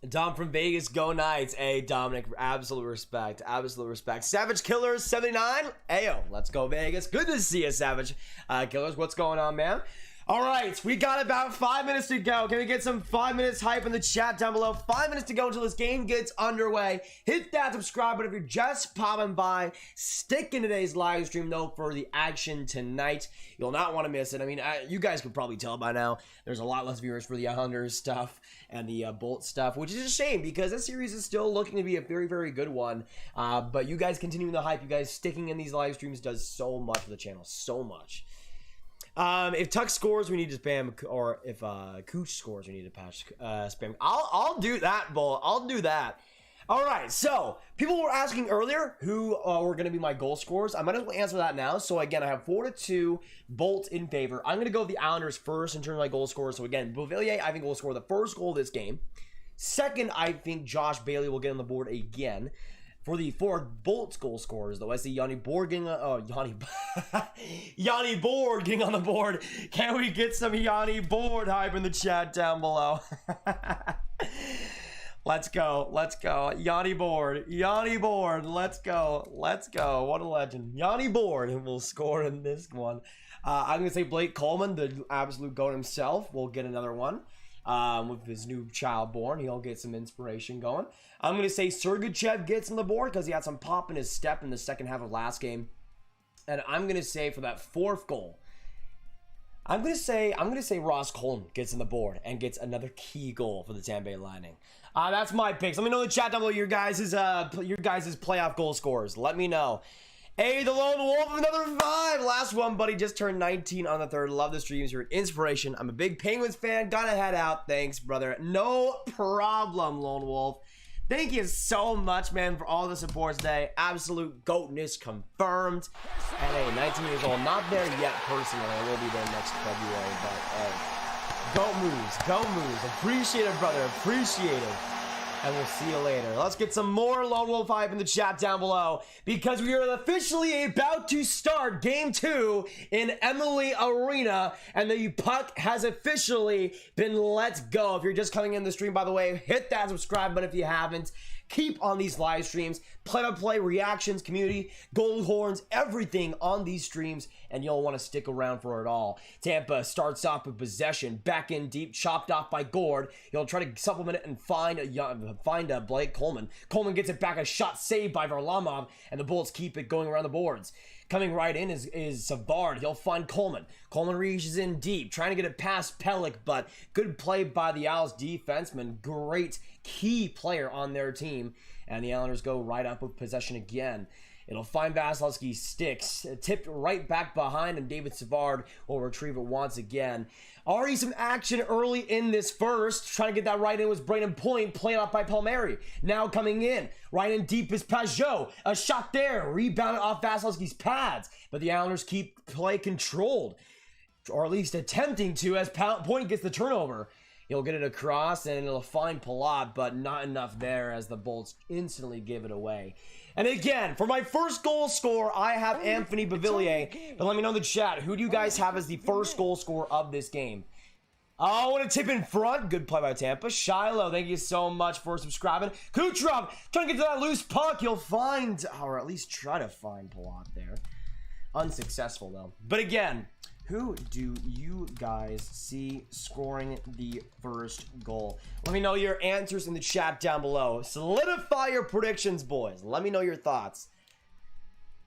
Dom from Vegas, go Knights. Hey, Dominic, absolute respect. Absolute respect. Savage Killers 79. Ayo, let's go Vegas. Good to see you, Savage Killers. What's going on, man? All right, we got about 5 minutes to go. Can we get some 5 minutes hype in the chat down below? 5 minutes to go until this game gets underway. Hit that subscribe button if you're just popping by. Stick in today's live stream, though, for the action tonight. You'll not want to miss it. I mean, you guys could probably tell by now. There's a lot less viewers for the Islanders stuff and the Bolt stuff, which is a shame because this series is still looking to be a very, very good one. But you guys continuing the hype, you guys sticking in these live streams does so much for the channel, so much. If Tuck scores, we need to spam, or if Cooch scores, we need to patch spam. I'll do that, Bull. I'll do that. All right, so people were asking earlier who were going to be my goal scorers. I might as well answer that now. So again, I have 4-2 Bolt in favor. I'm going to go with the Islanders first in terms of my goal scorers. So again, Beauvillier, I think, will score the first goal of this game. Second, I think Josh Bailey will get on the board again. For the 4 Bolts goal scorers, though, I see Yanni Board getting Yanni Board getting on the board. Can we get some Yanni Board hype in the chat down below? Let's go. Let's go. Yanni Board. Yanni Board. Let's go. Let's go. What a legend. Yanni Board will score in this one. I'm going to say Blake Coleman, the absolute GOAT himself, will get another one. With his new child born, he'll get some inspiration going. I'm going to say Sergachev gets on the board because he had some pop in his step in the second half of last game. And I'm going to say for that 4th goal, I'm going to say Ross Colton gets on the board and gets another key goal for the Tampa Bay Lightning. That's my picks. Let me know in the chat down below your guys' playoff goal scorers. Let me know. Hey, the Lone Wolf, another 5. Last one, buddy. Just turned 19 on the 3rd. Love the streams. You're an inspiration. I'm a big Penguins fan. Gotta head out. Thanks, brother. No problem, Lone Wolf. Thank you so much, man, for all the support today. Absolute GOATness confirmed. And hey, 19 years old. Not there yet, personally. I will be there next February. But hey, GOAT moves. GOAT moves. Appreciate it, brother. Appreciate it. And we'll see you later. Let's get some more Lone Wolf hype in the chat down below because we are officially about to start Game 2 in Emily Arena, and the puck has officially been let go. If you're just coming in the stream, by the way, hit that subscribe button if you haven't. Keep on these live streams, play-by-play reactions, community, gold horns, everything on these streams, and you'll want to stick around for it all. Tampa starts off with possession, back in deep, chopped off by Gord. He'll try to supplement it and find Blake Coleman. Coleman gets it back, a shot saved by Varlamov, and the Bullets keep it going around the boards. Coming right in is Savard. He'll find Coleman. Coleman reaches in deep, trying to get it past Pellick, but good play by the Owls defenseman. Great key player on their team. And the Islanders go right up with possession again. It'll find Vasilevsky, sticks, tipped right back behind, and David Savard will retrieve it once again. Already some action early in this first. Trying to get that right in was Braden Point, played off by Palmieri. Now coming in, right in deep is Pajot. A shot there, rebounded off Vasilevsky's pads. But the Islanders keep play controlled, or at least attempting to, as Point gets the turnover. He'll get it across, and it'll find Palat, but not enough there as the Bolts instantly give it away. And again, for my first goal scorer, I have Anthony Beauvillier. But let me know in the chat, who do you guys have as the first goal scorer of this game? Oh, what a tip in front. Good play by Tampa. Shiloh, thank you so much for subscribing. Kucherov, trying to get to that loose puck. He'll find, or at least try to find Palat there. Unsuccessful, though. But again, who do you guys see scoring the first goal? Let me know your answers in the chat down below. Solidify your predictions, boys. Let me know your thoughts.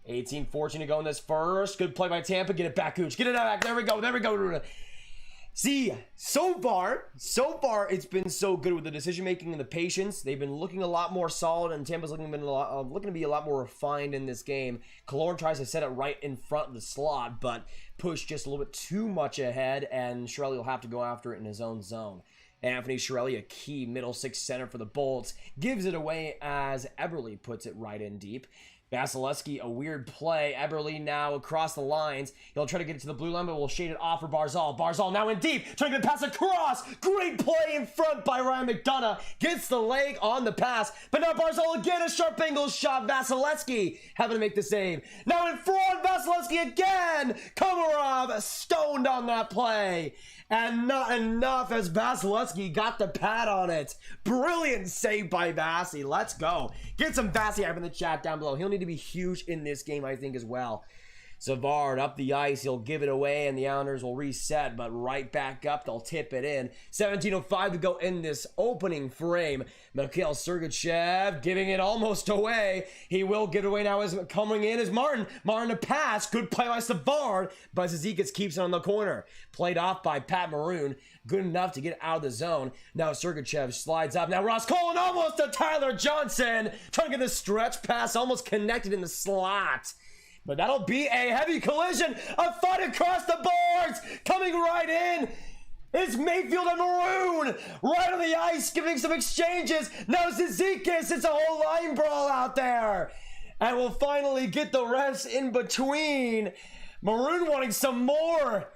18-14 to go in this first. Good play by Tampa. Get it back, Cooch. Get it back. There we go. There we go. See, so far, it's been so good with the decision-making and the patience. They've been looking a lot more solid, and Tampa's looking to be a lot more refined in this game. Killorn tries to set it right in front of the slot, but pushed just a little bit too much ahead, and Chiarelli will have to go after it in his own zone. Anthony Chiarelli, a key middle six center for the Bolts, gives it away as Eberle puts it right in deep. Vasilevsky, a weird play. Eberle now across the lines. He'll try to get it to the blue line, but will shade it off for Barzal. Barzal now in deep, trying to get a pass across. Great play in front by Ryan McDonough. Gets the leg on the pass, but now Barzal again, a sharp angle shot. Vasilevsky having to make the save. Now in front, Vasilevsky again. Komarov stoned on that play. And not enough as Vasilevsky got the pad on it. Brilliant save by Vasi. Let's go. Get some Vasi up in the chat down below. He'll need to be huge in this game, I think, as well. Savard up the ice. He'll give it away, and the Islanders will reset, but right back up. They'll tip it in. 17:05 to go in this opening frame. Mikhail Sergachev giving it almost away. He will give it away now as coming in is Martin. Martin a pass. Good play by Savard, but Zizekas keeps it on the corner. Played off by Pat Maroon. Good enough to get out of the zone. Now Sergachev slides up. Now Ross Colin almost to Tyler Johnson. Trying to get the stretch pass almost connected in the slot. But that'll be a heavy collision. A fight across the boards. Coming right in. It's Mayfield and Maroon. Right on the ice giving some exchanges. Now Zizekas. It's a whole line brawl out there. And we'll finally get the refs in between. Maroon wanting some more.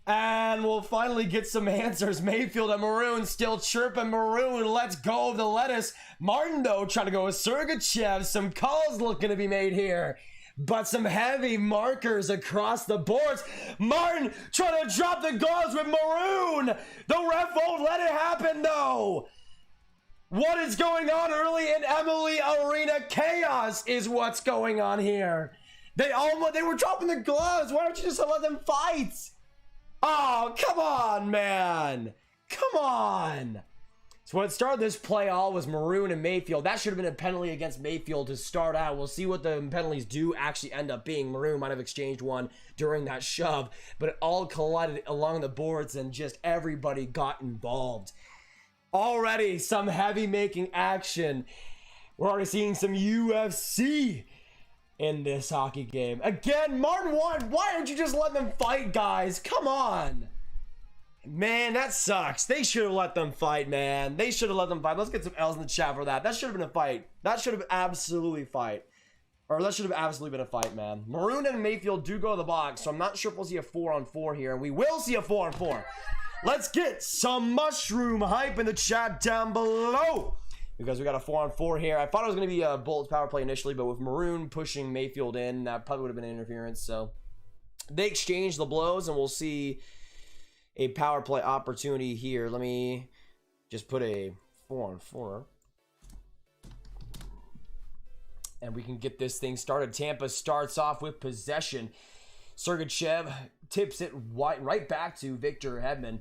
And we'll finally get some answers. Mayfield and Maroon still chirping. Maroon lets go of the lettuce. Martin, though, trying to go with Sergachev. Some calls looking to be made here. But some heavy markers across the boards. Martin trying to drop the gloves with Maroon. The ref won't let it happen, though. What is going on early in Emily Arena? Chaos is what's going on here. They were dropping the gloves. Why don't you just let them fight? Oh, come on, man. Come on. So what started this play all was Maroon and Mayfield. That should have been a penalty against Mayfield to start out. We'll see what the penalties do actually end up being. Maroon might have exchanged one during that shove, but it all collided along the boards and just everybody got involved. Already some heavy making action. We're already seeing some UFC in this hockey game. Again, Martin won. Why don't you just let them fight, guys? Come on. Man, that sucks. They should have let them fight, man. They should have let them fight. Let's get some L's in the chat for that. That should have been a fight. That should have absolutely fight. Or that should have absolutely been a fight, man. Maroon and Mayfield do go to the box, so I'm not sure if we'll see a 4-on-4 here. And we will see a 4-on-4. Let's get some mushroom hype in the chat down below. Because we got a 4-on-4 here. I thought it was going to be a Bullets power play initially, but with Maroon pushing Mayfield in, that probably would have been an interference. So they exchange the blows, and we'll see a power play opportunity here. Let me just put a 4-on-4. And we can get this thing started. Tampa starts off with possession. Sergachev tips it right back to Victor Hedman.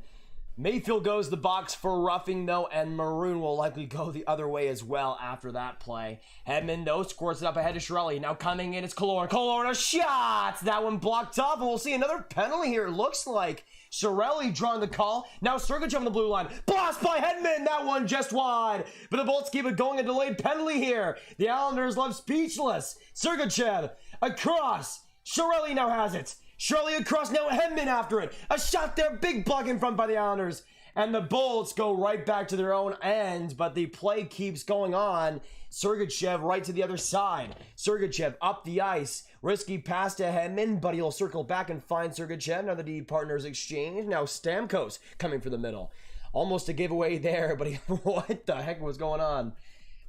Mayfield goes the box for roughing, though, and Maroon will likely go the other way as well after that play. Hedman, though, squirts it up ahead of Chiarelli. Now coming in, it's Killorn. Killorn, a shot! That one blocked off, and we'll see another penalty here, it looks like. Chiarelli drawing the call. Now Sergachev on the blue line. Blast by Hedman! That one just wide. But the Bolts keep it going, a delayed penalty here. The Islanders left speechless. Sergachev across. Chiarelli now has it. Chiarelli across, now Hedman after it. A shot there, big block in front by the Islanders. And the Bolts go right back to their own end, but the play keeps going on. Sergachev right to the other side. Sergachev up the ice. Risky pass to Hedman, but he'll circle back and find Sergachev. Now the D partners exchange. Now Stamkos coming for the middle. Almost a giveaway there, but what the heck was going on?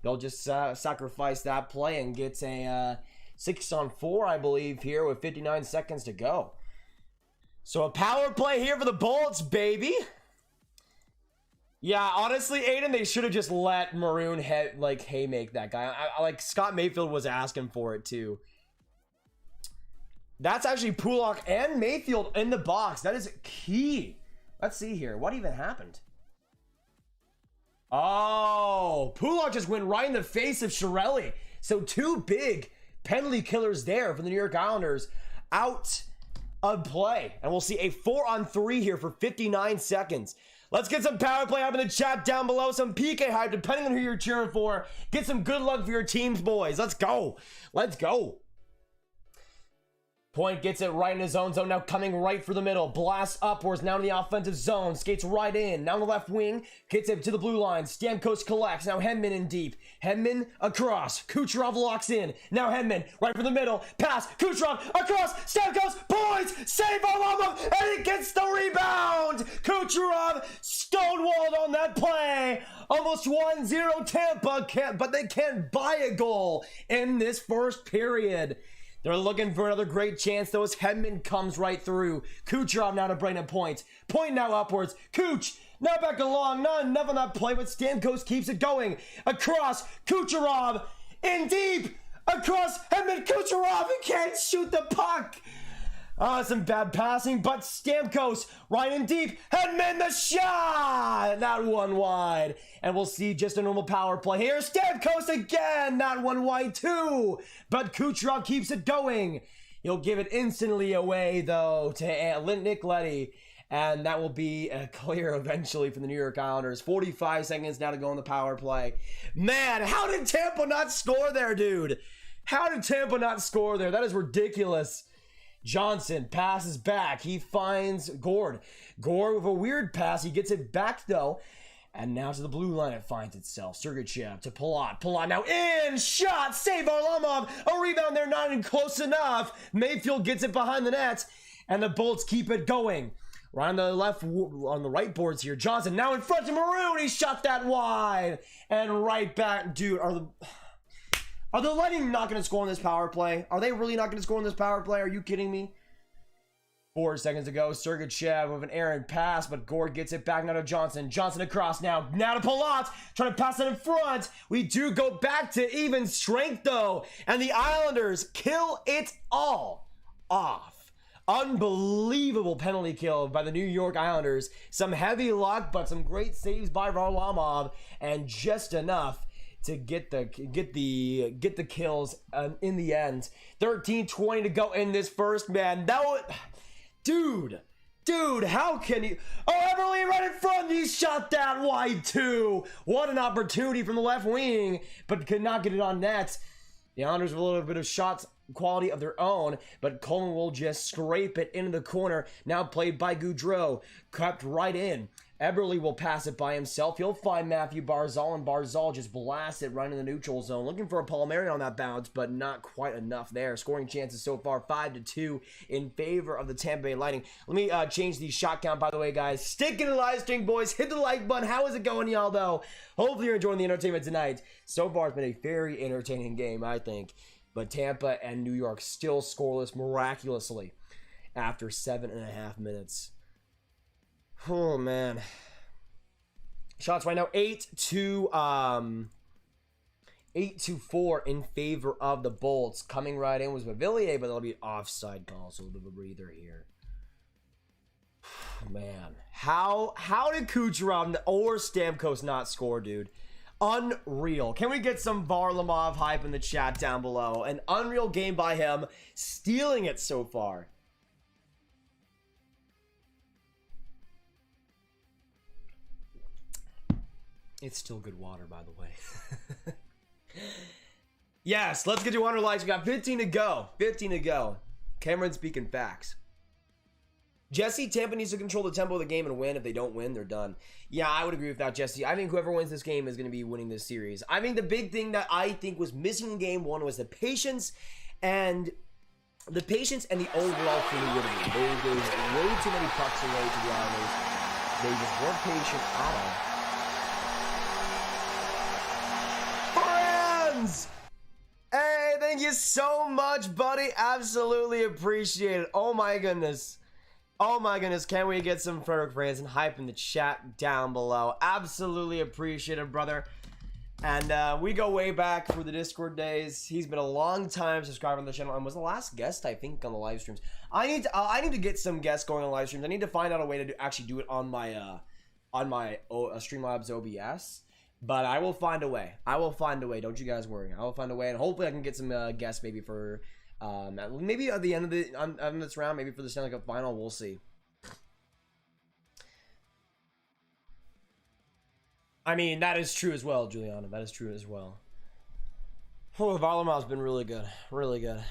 They'll just sacrifice that play and get a 6-on-4, I believe, here with 59 seconds to go. So a power play here for the Bolts, baby. Yeah, honestly, Aiden, they should have just let Maroon make that guy. I like Scott Mayfield was asking for it too. That's actually Pulock and Mayfield in the box. That is key. Let's see here. What even happened? Oh, Pulock just went right in the face of Chiarelli. So two big penalty killers there for the New York Islanders out of play. And we'll see a 4-on-3 here for 59 seconds. Let's get some power play up in the chat down below. Some PK hype, depending on who you're cheering for. Get some good luck for your teams, boys. Let's go. Let's go. Point gets it right in his own zone. Now coming right for the middle. Blast upwards. Now in the offensive zone. Skates right in. Now on the left wing. Gets it to the blue line. Stamkos collects. Now Hedman in deep. Hedman across. Kucherov locks in. Now Hedman right for the middle. Pass. Kucherov across. Stamkos. Points. Save Varlamov. And he gets the rebound. Kucherov stonewalled on that play. Almost 1-0 Tampa. But they can't buy a goal in this first period. They're looking for another great chance, though, as Hedman comes right through. Kucherov now to bring a point. Point now upwards. Kuch now back along. Not enough on that play, but Stamkos keeps it going. Across. Kucherov in deep. Across Hedman. Kucherov. He can't shoot the puck. Some bad passing, but Stamkos right in deep. Hedman the shot! That one wide. And we'll see just a normal power play here. Stamkos again! That one wide too! But Kucherov keeps it going. He'll give it instantly away, though, to Nick Leddy. And that will be clear eventually for the New York Islanders. 45 seconds now to go on the power play. Man, how did Tampa not score there, dude? How did Tampa not score there? That is ridiculous. Johnson passes back. He finds Gord. Gord with a weird pass. He gets it back, though. And now to the blue line, it finds itself. Sergachev to Palat. Palat now in. Shot. Save Varlamov. A rebound there, not even close enough. Mayfield gets it behind the net. And the Bolts keep it going. Right on the right boards here. Johnson now in front of Maroon. He shot that wide. And right back. Dude, are the Lightning not going to score on this power play? Are they really not going to score on this power play? Are you kidding me? 4 seconds to go. Sergachev with an errant pass, but Gord gets it back now to Johnson. Johnson across now. Now to Palat. Trying to pass it in front. We do go back to even strength, though. And the Islanders kill it all off. Unbelievable penalty kill by the New York Islanders. Some heavy luck, but some great saves by Varlamov. And just enough to get the kills in the end. 13:20 to go in this first, man. That was, dude, how can you? Oh, Eberle right in front. He shot that wide too. What an opportunity from the left wing, but could not get it on net. The Islanders with a little bit of shots quality of their own, but Coleman will just scrape it into the corner. Now played by Gaudreau, crept right in. Eberle will pass it by himself. He'll find Matthew Barzal, and Barzal just blasts it right in the neutral zone. Looking for a Palmieri on that bounce, but not quite enough there. Scoring chances so far, 5-2 in favor of the Tampa Bay Lightning. Let me change the shot count, by the way, guys. Stick in the live stream, boys. Hit the like button. How is it going, y'all, though? Hopefully you're enjoying the entertainment tonight. So far, it's been a very entertaining game, I think. But Tampa and New York still scoreless miraculously after 7.5 minutes. Oh, man. Shots right now, 8-4 in favor of the Bolts. Coming right in was Villiers, but that'll be an offside call, so a little bit of a breather here. Man, how did Kucherov or Stamkos not score, dude? Unreal. Can we get some Varlamov hype in the chat down below? An unreal game by him, stealing it so far. It's still good water, by the way. Yes, let's get to water likes. We got 15 to go. 15 to go. Cameron speaking facts. Jesse, Tampa needs to control the tempo of the game and win. If they don't win, they're done. Yeah, I would agree with that, Jesse. I think whoever wins this game is going to be winning this series. I think the big thing that I think was missing in game one was the patience and the overall fluidity. They gave way too many pucks away to the Islanders. They just weren't patient at all. Friends! Hey, thank you so much, buddy. Absolutely appreciate it. Oh my goodness. Oh my goodness, can we get some Frederick Franson hype in the chat down below? Absolutely appreciate it, brother. And we go way back for the Discord days. He's been a long time subscriber on the channel and was the last guest, I think, on the live streams. I need to get some guests going on live streams. I need to find out a way to actually do it on my Streamlabs OBS. But I will find a way. I will find a way. Don't you guys worry. I will find a way, and hopefully I can get some guests maybe for maybe at the end of this round, maybe for the Stanley Cup final. We'll see. I mean, that is true as well, Juliana. That is true as well. Oh, Varlamov's been really good. Really good.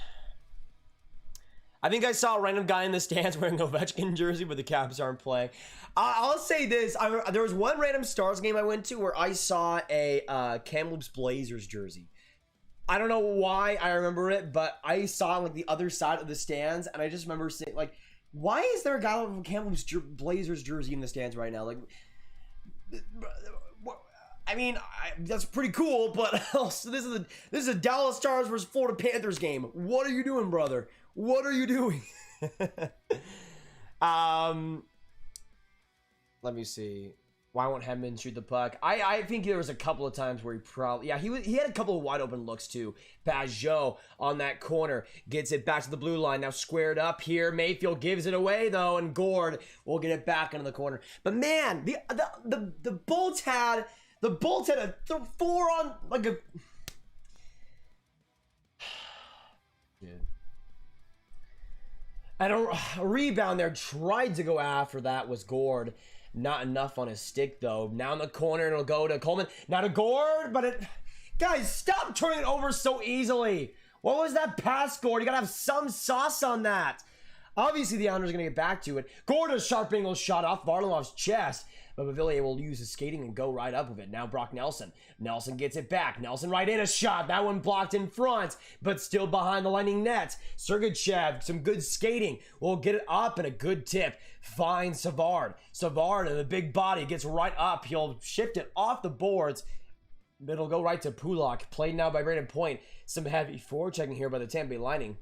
I think I saw a random guy in the stands wearing an Ovechkin jersey, but the Caps aren't playing. I'll say this. There was one random Stars game I went to where I saw a Kamloops Blazers jersey. I don't know why I remember it, but I saw like the other side of the stands, and I just remember saying, like, why is there a guy with a Kamloops Blazers jersey in the stands right now? Like, I mean, that's pretty cool, but also this is a Dallas Stars versus Florida Panthers game. What are you doing, brother? What are you doing? Let me see. Why won't Hedman shoot the puck? I think there was a couple of times where he probably... Yeah, he had a couple of wide open looks too. Pajot on that corner. Gets it back to the blue line. Now squared up here. Mayfield gives it away though. And Gord will get it back into the corner. But man, the Bolts had... The Bolts had a 4 on... Like a... Dude. And a rebound there. Tried to go after that was Gord. Not enough on his stick, though. Now in the corner, it'll go to Coleman. Now to Gord, but it... Guys, stop turning it over so easily. What was that pass, Gord? You gotta have some sauce on that. Obviously, the Islanders are gonna get back to it. Gord, a sharp angle shot off Varlamov's chest. But Bavillier will use his skating and go right up with it. Now Brock Nelson. Nelson gets it back. Nelson right in a shot. That one blocked in front, but still behind the Lightning net. Sergachev, some good skating. Will get it up and a good tip. Finds Savard. Savard and the big body gets right up. He'll shift it off the boards. It'll go right to Pulak. Played now by Brayden Point. Some heavy forechecking here by the Tampa Bay Lightning.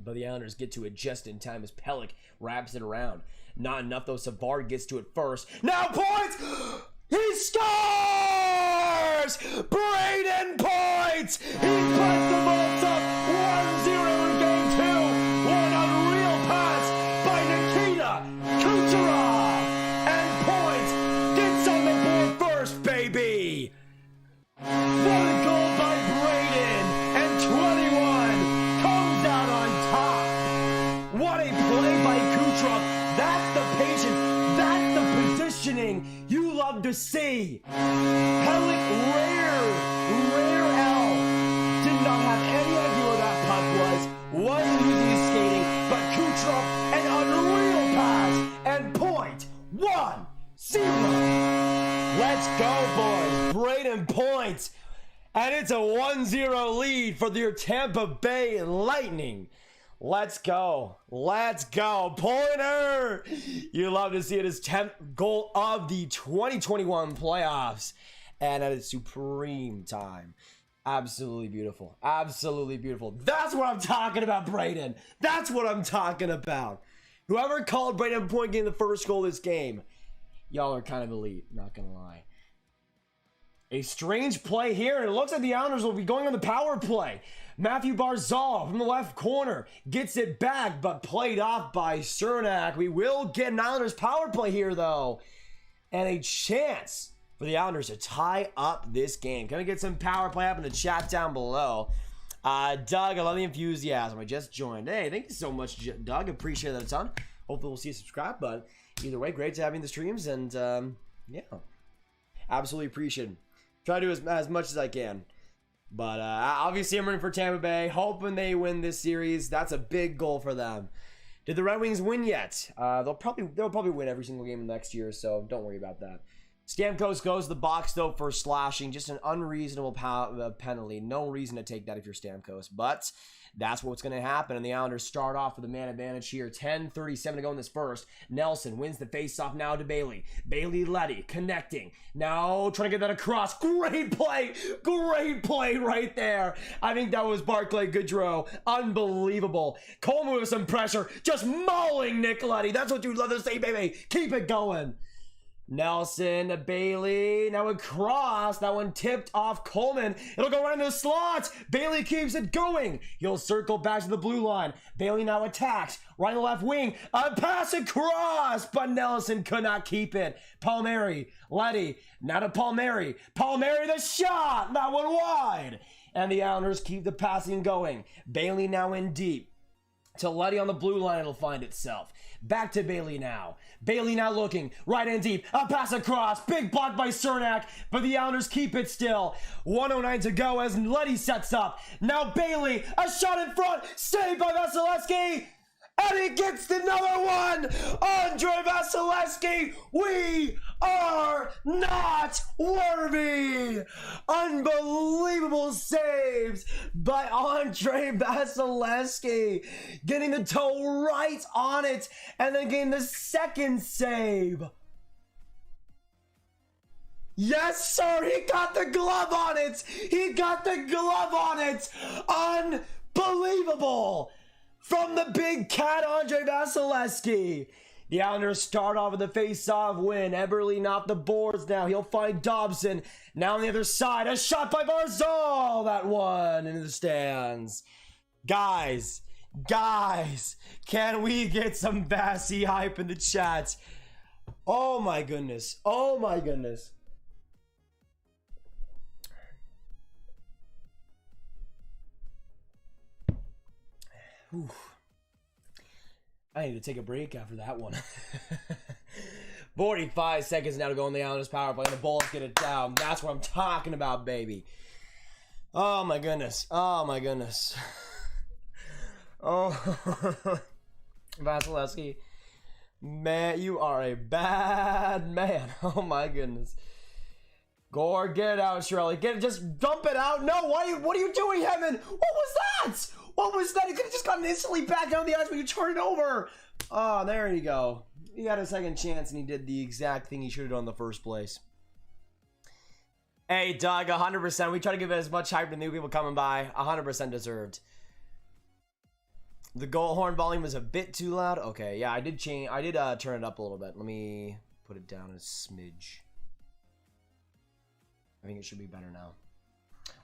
But the Islanders get to it just in time as Pelech wraps it around. Not enough though. Savard gets to it first. Now points! He scores! Brayden Point! He puts the Bolts up 1-0 in game 2. What an unreal pass by Nikita Kucherov! And Point gets on the board first, baby! What a goal by Brayden! And 21 comes out on top! What a play by Kucherov! That's the patience. That's the positioning you love to see. Pelech, rare L. Did not have any idea where that puck was. Wasn't using his skating, but Kucherov, an unreal pass. And Point, 1-0. Let's go, boys. Brayden Point. And it's a 1-0 lead for your Tampa Bay Lightning. Let's go. Let's go. Pointer! You love to see it as 10th goal of the 2021 playoffs. And at its supreme time. Absolutely beautiful. Absolutely beautiful. That's what I'm talking about, Brayden. That's what I'm talking about. Whoever called Brayden Point getting the first goal of this game, y'all are kind of elite, not gonna lie. A strange play here, and it looks like the Islanders will be going on the power play. Matthew Barzal from the left corner gets it back, but played off by Cernak. We will get an Islanders power play here, though. And a chance for the Islanders to tie up this game. Gonna get some power play up in the chat down below. Doug, I love the enthusiasm. I just joined. Hey, thank you so much, Doug. Appreciate that a ton. Hopefully we'll see a subscribe button. Either way, great to have you in the streams, and yeah, absolutely appreciate it. Try to do as much as I can. But obviously I'm rooting for Tampa Bay, hoping they win this series. That's a big goal for them. Did the Red Wings win yet? They'll probably win every single game next year, so don't worry about that. Stamkos goes to the box though for slashing, just an unreasonable penalty. No reason to take that if you're Stamkos, but that's what's going to happen. And the Islanders start off with a man advantage here. 10:37 to go in this first. Nelson wins the faceoff now to Bailey. Bailey Letty connecting. Now trying to get that across. Great play. Great play right there. I think that was Barclay Goodrow. Unbelievable. Coleman with some pressure. Just mauling Nick Letty. That's what you love to say, baby. Keep it going. Nelson to Bailey. Now across. That one tipped off Coleman. It'll go right into the slot. Bailey keeps it going. He'll circle back to the blue line. Bailey now attacks. Right in the left wing. A pass across. But Nelson could not keep it. Palmieri. Letty. Now to Palmieri. Palmieri the shot. That one wide. And the Islanders keep the passing going. Bailey now in deep. To Letty on the blue line. It'll find itself. Back to Bailey now. Bailey now looking right in deep. A pass across. Big block by Cernak. But the Islanders keep it still. 1:09 to go as Letty sets up. Now Bailey. A shot in front. Saved by Vasilevsky. And he gets another one. Andre Vasilevsky. We are not worthy. Unbelievable saves by Andre Vasilevsky. Getting the toe right on it. And then getting the second save. Yes, sir. He got the glove on it. He got the glove on it. Unbelievable. From the big cat, Andre Vasilevsky. The Islanders start off with a face-off win. Eberle off the boards now. He'll find Dobson. Now on the other side, a shot by Barzal. That one into the stands. Guys, can we get some Bassy hype in the chat? Oh my goodness. Oh my goodness. Whew. I need to take a break after that one. 45 seconds now to go on the Islanders power play, and the Bulls get it down. That's what I'm talking about, baby. Oh my goodness. Oh my goodness. Oh, Vasilevsky, man, you are a bad man. Oh my goodness. Gore, get it out, Shirley. Get it, just dump it out. No, what are you doing, Hedman? What was that? What was that? You could have just gotten instantly back down the ice when you turn it over. Oh, there you go. He had a second chance, and he did the exact thing he should have done in the first place. Hey, Doug, 100%. We try to give it as much hype to new people coming by. 100% deserved. The goal horn volume was a bit too loud. Okay, yeah, I did turn it up a little bit. Let me put it down a smidge. I think it should be better now.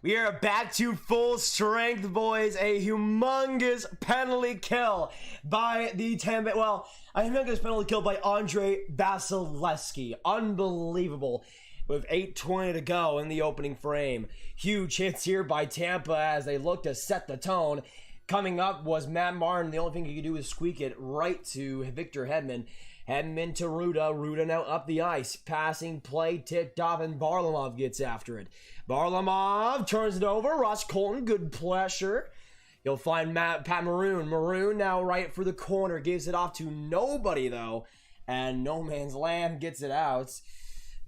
We are back to full strength, boys. A humongous penalty kill by the Tampa. Well, a humongous penalty kill by Andre Vasilevsky. Unbelievable. With 8:20 to go in the opening frame. Huge hits here by Tampa as they look to set the tone. Coming up was Matt Martin. The only thing he could do is squeak it right to Victor Hedman. Hedman to Ruda. Ruda now up the ice. Passing play tipped off, and Varlamov gets after it. Varlamov turns it over. Ross Colton, good pressure. You'll find Pat Maroon. Maroon now right for the corner. Gives it off to nobody, though. And no man's land gets it out.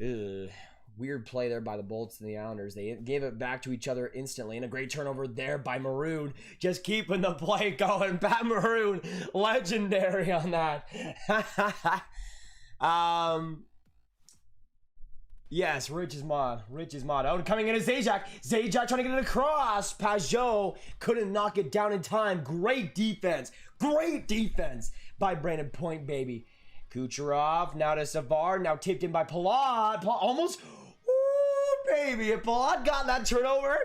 Ugh. Weird play there by the Bolts and the Islanders. They gave it back to each other instantly. And a great turnover there by Maroon. Just keeping the play going. Pat Maroon, legendary on that. Yes, Rich is mod. Oh, coming in is Zajac. Zajac trying to get it across. Pajot couldn't knock it down in time. Great defense by Brandon Point, baby. Kucherov, now to Savard. Now tipped in by Palat. Almost... baby, if Palat got that turnover,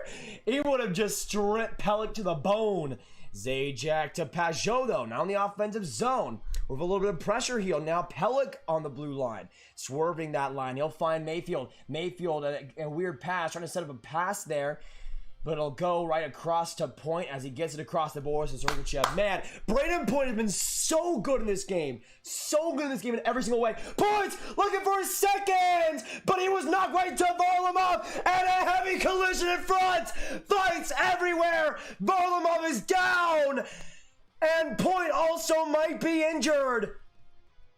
he would have just stripped Pelech to the bone. Zajac to Pajot, though, now in the offensive zone. With a little bit of pressure here. Now Pelech on the blue line. Swerving that line. He'll find Mayfield. Mayfield, a weird pass. Trying to set up a pass there. But it'll go right across to Point as he gets it across the boards to Sergachev. Man, Brayden Point has been so good in this game. So good in this game in every single way. Points looking for a second, but he was knocked right to Varlamov, and a heavy collision in front. Fights everywhere. Varlamov is down, and Point also might be injured.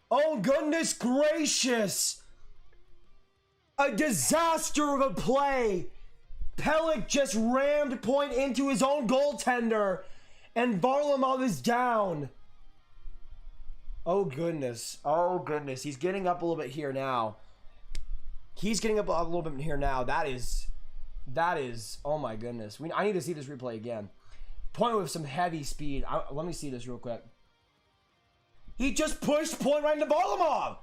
Oh, goodness gracious. A disaster of a play. Pelech just rammed Point into his own goaltender, and Varlamov is down. Oh goodness. He's getting up a little bit here now. That is, oh my goodness. I need to see this replay again. Point with some heavy speed. Let me see this real quick. He just pushed Point right into Varlamov.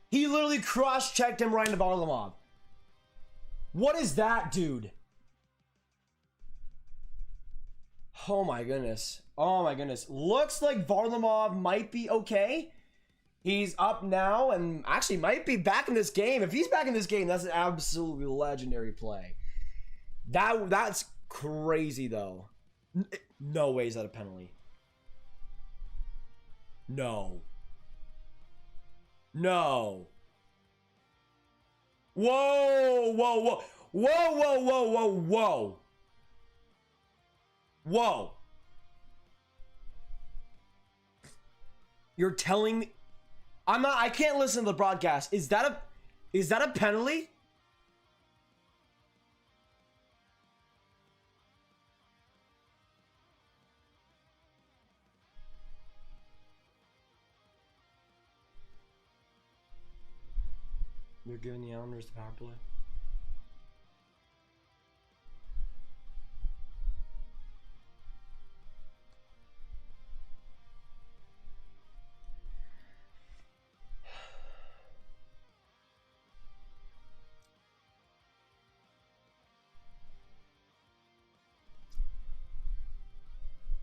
He literally cross-checked him right into Varlamov. What is that, dude? Oh my goodness. Looks like Varlamov might be okay. He's up now and actually might be back in this game. If he's back in this game, that's an absolutely legendary play. That's crazy, though. No way is that a penalty. No. Whoa. You're telling me I can't listen to the broadcast. Is that a penalty? They're giving the Islanders the power play.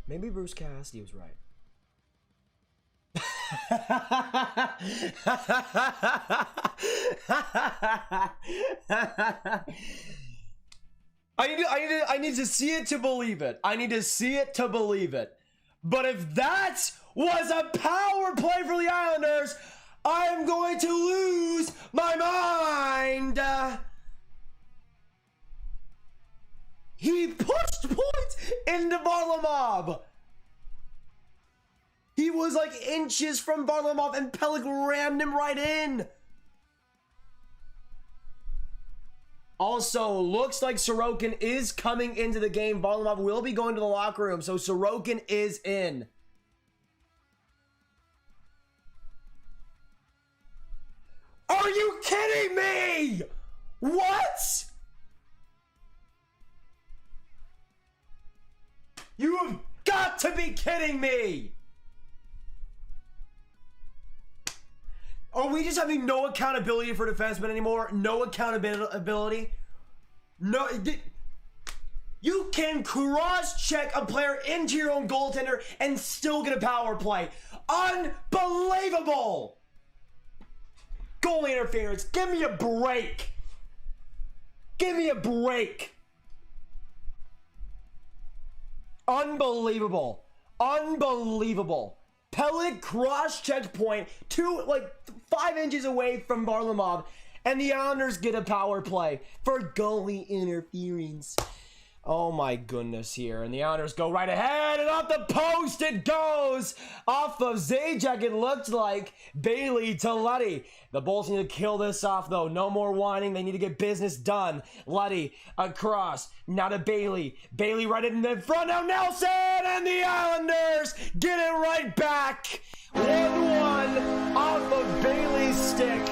Maybe Bruce Cassidy was right. I need to see it to believe it. I need to see it to believe it. But if that was a power play for the Islanders, I am going to lose my mind. He pushed points into Varlamov. He was like inches from Varlamov and Pelech rammed him right in. Also, looks like Sorokin is coming into the game. Varlamov will be going to the locker room, so Sorokin is in. Are you kidding me? What? You have got to be kidding me. Are we just having no accountability for defensemen anymore? No accountability? No. You can cross-check a player into your own goaltender and still get a power play. Unbelievable! Goalie interference. Give me a break. Give me a break. Unbelievable. Unbelievable. Pelech cross-checked point 5 inches away from Varlamov, and the Islanders get a power play for goalie interference. Oh my goodness here. And the Islanders go right ahead, and off the post it goes. Off of Zajac, it looked like. Bailey to Luddy. The Bulls need to kill this off, though. No more whining. They need to get business done. Luddy across. Now to Bailey. Bailey right in the front. Now Nelson, and the Islanders get it right back. 1-1 off of Bailey's stick.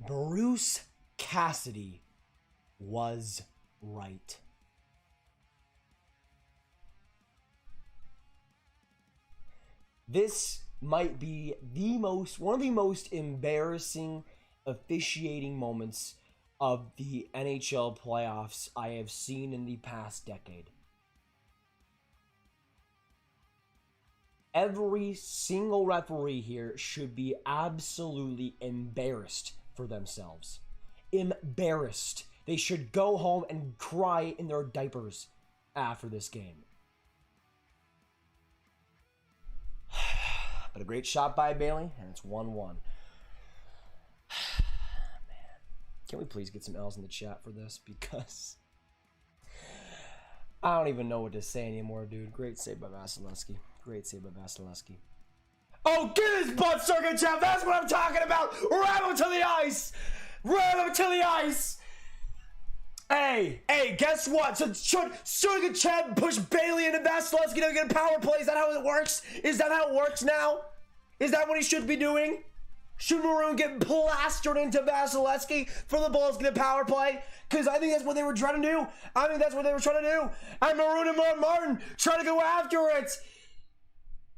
Bruce Cassidy was right. This might be one of the most embarrassing officiating moments of the NHL playoffs I have seen in the past decade. Every single referee here should be absolutely embarrassed for themselves. Embarrassed. They should go home and cry in their diapers after this game. But a great shot by Bailey, and it's 1-1. Man, can we please get some L's in the chat for this? Because I don't even know what to say anymore, dude. Great save by Vasilevsky. Great save by Vasilevsky. Oh, get his butt, Sergachev! That's what I'm talking about! Ram him to the ice! Ram him to the ice! Hey, guess what? So should Sergachev push Bailey into Vasilevsky to get a power play? Is that how it works? Is that how it works now? Is that what he should be doing? Should Maroon get plastered into Vasilevsky for the Bulls to get a power play? Because I think that's what they were trying to do. And Maroon and Martin trying to go after it.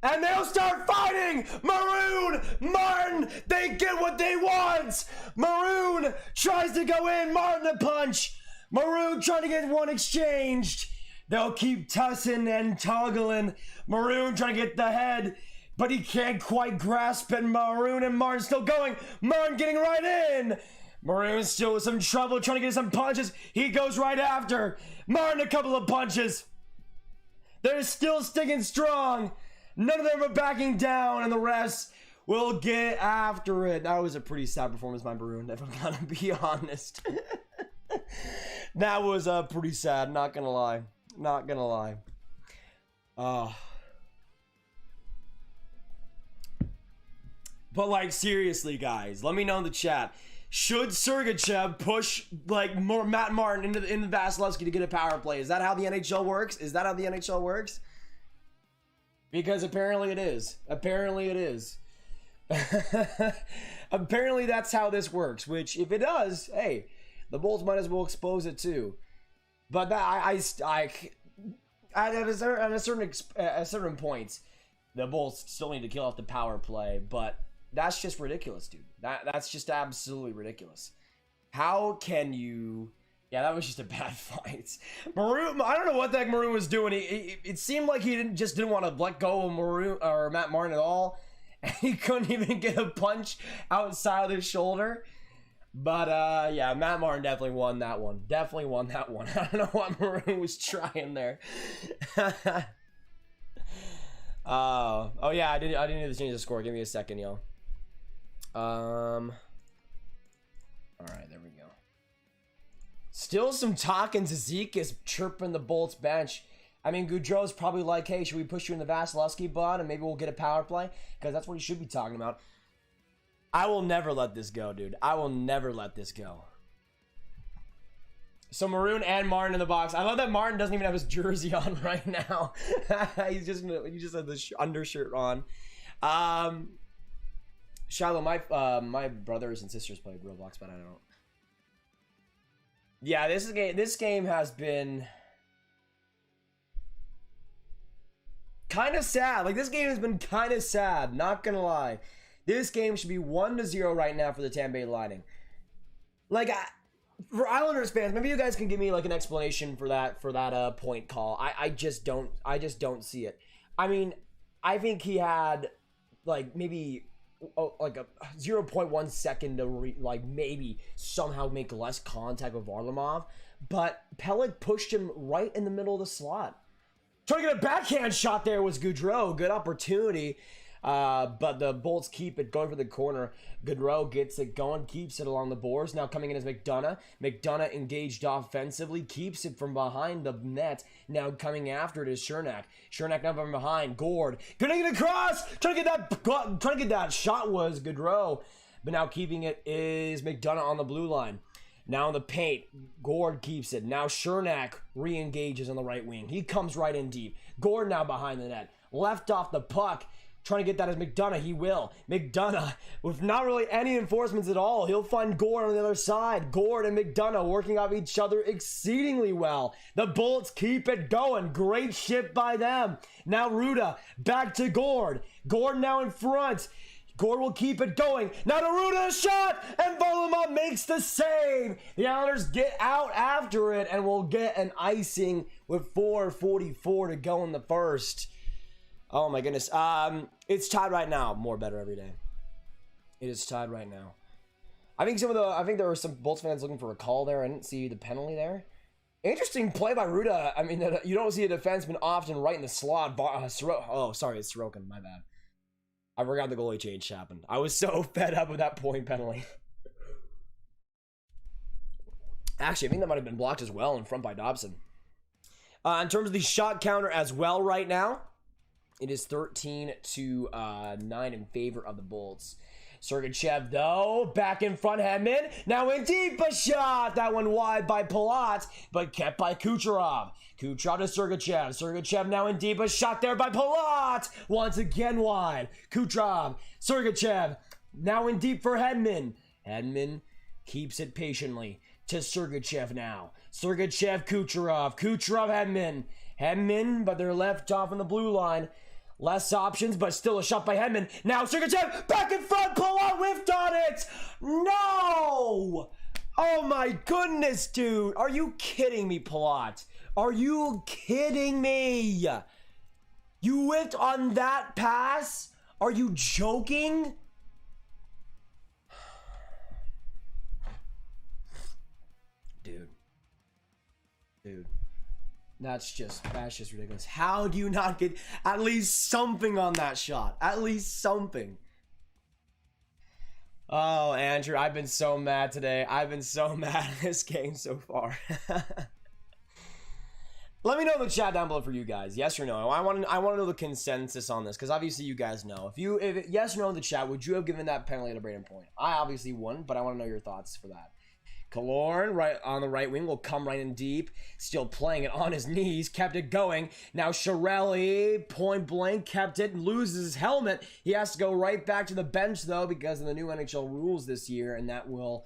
And they'll start fighting! Maroon! Martin! They get what they want! Maroon tries to go in, Martin a punch! Maroon trying to get one exchanged. They'll keep tussing and toggling. Maroon trying to get the head, but he can't quite grasp it. Maroon and Martin still going. Martin getting right in. Maroon still with some trouble trying to get some punches. He goes right after. Martin a couple of punches. They're still sticking strong. None of them are backing down, and the rest will get after it. That was a pretty sad performance by Maroon, if I'm gonna be honest. That was pretty sad, not gonna lie. Not gonna lie. But like, seriously, guys, let me know in the chat. Should Sergachev push like more Matt Martin into Vasilevsky to get a power play? Is that how the NHL works? Is that how the NHL works? Because apparently it is. Apparently it is. Apparently that's how this works. Which, if it does, hey, the Bulls might as well expose it too. But that at a certain point, the Bulls still need to kill off the power play, but that's just ridiculous, dude. That's just absolutely ridiculous. How can you? Yeah, that was just a bad fight. Maroon, I don't know what the heck Maroon was doing. It seemed like he didn't want to let go of Maroon or Matt Martin at all. And he couldn't even get a punch outside of his shoulder. But yeah, Matt Martin definitely won that one. Definitely won that one. I don't know what Maroon was trying there. Oh yeah, I didn't need to change the score. Give me a second, yo. All right, there we go. Still some talking to Zeke is chirping the Bolts bench. I mean, Goudreau's probably like, hey, should we push you in the Vasilevsky bud and maybe we'll get a power play? Because that's what he should be talking about. I will never let this go, dude. I will never let this go. So Maroon and Martin in the box. I love that Martin doesn't even have his jersey on right now. he just has the undershirt on. Shiloh, my brothers and sisters play Roblox, but I don't. Yeah, this game has been kind of sad. Like, this game has been kind of sad, not gonna lie. This game should be 1-0 right now for the Tampa Bay Lightning. Like, for Islanders fans, maybe you guys can give me like an explanation for that point call. I just don't see it. I mean, I think he had like maybe like a 0.1 second to like maybe somehow make less contact with Varlamov, but Pelech pushed him right in the middle of the slot. Trying to get a backhand shot there was Goudreau. Good opportunity. But the Bolts keep it going for the corner. Goudreau gets it going, keeps it along the boards. Now coming in is McDonough. McDonough engaged offensively, keeps it from behind the net. Now coming after it is Cernak. Cernak now from behind. Gord gonna get across. Trying to get that shot was Goudreau. But now keeping it is McDonough on the blue line. Now in the paint, Gord keeps it. Now Cernak re-engages on the right wing. He comes right in deep. Gord now behind the net. Left off the puck. Trying to get that as McDonough. He will. McDonough, with not really any enforcements at all, he'll find Gord on the other side. Gord and McDonough working off each other exceedingly well. The Bullets keep it going. Great shit by them. Now Ruda, back to Gord. Gord now in front. Gord will keep it going. Now to Ruda, a shot, and Varlamov makes the save. The Islanders get out after it and will get an icing with 4:44 to go in the first. Oh my goodness. It's tied right now. More better every day. It is tied right now. I think there were some Bolts fans looking for a call there. I didn't see the penalty there. Interesting play by Ruda. I mean, you don't see a defenseman often right in the slot. Oh, sorry, it's Sorokin. My bad. I forgot the goalie change happened. I was so fed up with that point penalty. Actually, I think that might have been blocked as well in front by Dobson. In terms of the shot counter as well right now, it is 13-9 in favor of the Bolts. Sergachev, though, back in front, Hedman. Now in deep, a shot. That one wide by Palat, but kept by Kucherov. Kucherov to Sergachev. Sergachev now in deep, a shot there by Palat. Once again wide. Kucherov, Sergachev, now in deep for Hedman. Hedman keeps it patiently to Sergachev now. Sergachev, Kucherov. Kucherov, Hedman. Hedman, but they're left off on the blue line. Less options, but still a shot by Hedman. Now Sergachev back in front. Palat whiffed on it. No! Oh my goodness, dude. Are you kidding me, Palat? Are you kidding me? You whiffed on that pass? Are you joking? Dude. That's just ridiculous. How do you not get at least something on that shot? At least something. Oh, Andrew, I've been so mad today. I've been so mad at this game so far. Let me know in the chat down below for you guys. Yes or no? I want to know the consensus on this, because obviously you guys know. If yes or no in the chat, would you have given that penalty at a Braden point? I obviously wouldn't, but I want to know your thoughts for that. Killorn, right on the right wing, will come right in deep. Still playing it on his knees. Kept it going. Now Chiarelli, point blank, kept it. Loses his helmet. He has to go right back to the bench, though, because of the new NHL rules this year. And that will...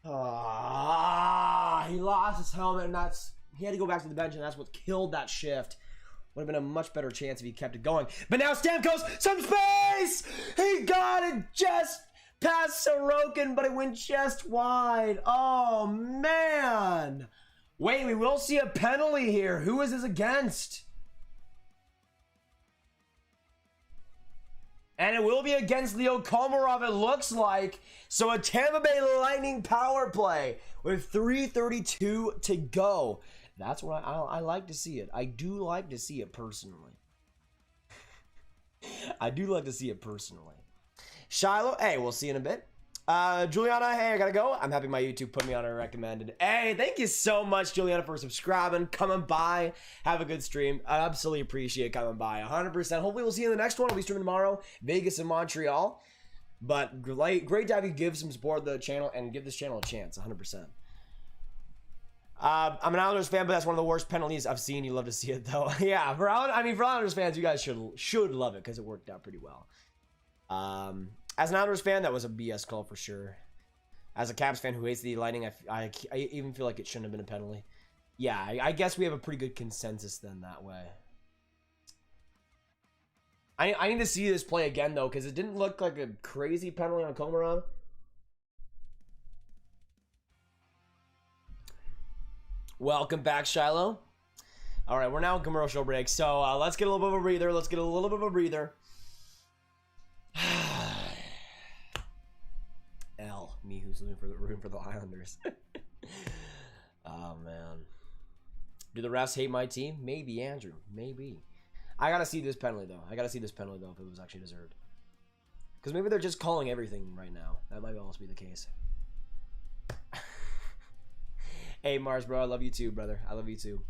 he lost his helmet, and he had to go back to the bench, and that's what killed that shift. Would have been a much better chance if he kept it going. But now Stamkos, some space! He got it just past Sorokin, but it went just wide. Oh, man. Wait, we will see a penalty here. Who is this against? And it will be against Leo Komarov, it looks like. So a Tampa Bay Lightning power play with 3:32 to go. That's what I like to see it. I do like to see it personally. I do like to see it personally. Shiloh, hey, we'll see you in a bit. Juliana, hey, I gotta go. I'm happy my YouTube put me on a recommended. Hey, thank you so much, Juliana, for subscribing, coming by. Have a good stream. I absolutely appreciate coming by. 100%. Hopefully, we'll see you in the next one. I'll be streaming tomorrow, Vegas and Montreal. But great to have you give some support to the channel and give this channel a chance. 100%. I'm an Islanders fan, but that's one of the worst penalties I've seen. You love to see it, though. Yeah, for Islanders fans, you guys should love it because it worked out pretty well. As an Islanders fan, that was a BS call for sure. As a Caps fan who hates the Lightning, I even feel like it shouldn't have been a penalty. Yeah, I guess we have a pretty good consensus then that way. I need to see this play again, though, because it didn't look like a crazy penalty on Komarov. Welcome back, Shiloh. All right, we're now in commercial break, so let's get a little bit of a breather. Let's get a little bit of a breather. L, me who's looking for the room for the Islanders. Oh, man. Do the refs hate my team? Maybe, Andrew. Maybe. I gotta see this penalty, though. I gotta see this penalty, though, if it was actually deserved. Because maybe they're just calling everything right now. That might also be the case. Hey, Mars, bro. I love you too, brother. I love you too.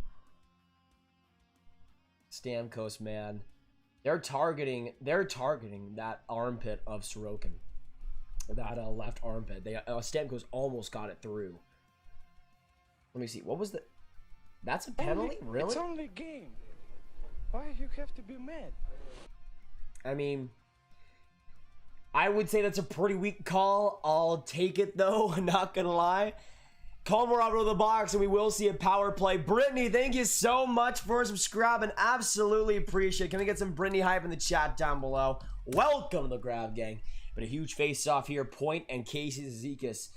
Stamkos, man. They're targeting that armpit of Sorokin. That left armpit. Stamkos almost got it through. Let me see. What was the... That's a penalty? Really? It's only a game. Why you have to be mad? I mean, I would say that's a pretty weak call. I'll take it, though. Not gonna lie. Komarov to the box, and we will see a power play. Brittany, thank you so much for subscribing. Absolutely appreciate it. Can we get some Brittany hype in the chat down below? Welcome to the Grav Gang. But a huge face-off here. Point and Casey Zizekas.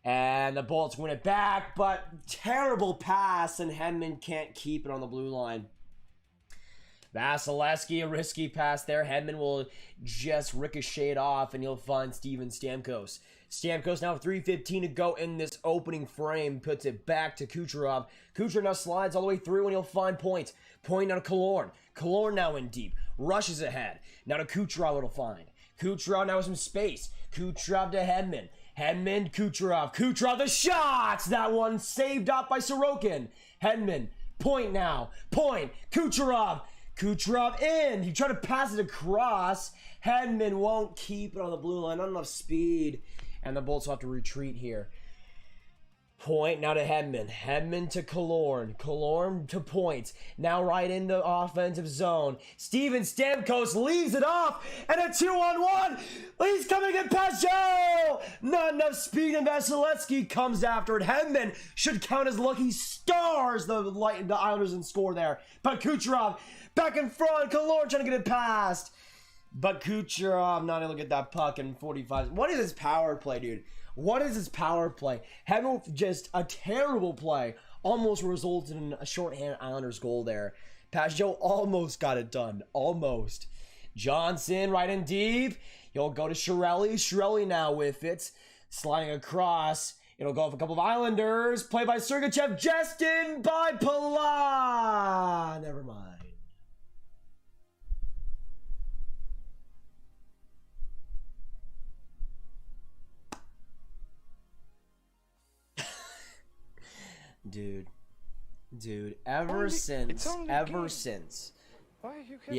And the Bolts win it back, but terrible pass, and Hedman can't keep it on the blue line. Vasilevsky, a risky pass there. Hedman will just ricochet it off, and you'll find Steven Stamkos. Stamkos now 3:15 to go in this opening frame. Puts it back to Kucherov. Kucherov now slides all the way through, and you'll find Point. Point now to Killorn. Killorn now in deep. Rushes ahead. Now to Kucherov it'll find. Kucherov now with some space. Kucherov to Hedman. Hedman, Kucherov. Kucherov, the shots! That one saved up by Sorokin. Hedman. Point now. Point. Kucherov. Kucherov in. He tried to pass it across. Hedman won't keep it on the blue line. Not enough speed. And the Bolts will have to retreat here. Point now to Hedman. Hedman to Killorn. Killorn to Point. Now right in the offensive zone. Steven Stamkos leaves it off. And a 2-on-1. He's coming in past Joe. Not enough speed, and Vasilevsky comes after it. Hedman should count as lucky stars. The Islanders and score there. But Kucherov back in front. Killorn trying to get it past. But Kucherov not able to get that puck in 45. What is this power play, dude? What is this power play? Hedman with just a terrible play. Almost resulted in a shorthand Islanders goal there. Pajot almost got it done. Almost. Johnson right in deep. He'll go to Chiarelli. Chiarelli now with it. Sliding across. It'll go off a couple of Islanders. Play by Sergachev. Just in by Pala. Never mind. Dude, ever since the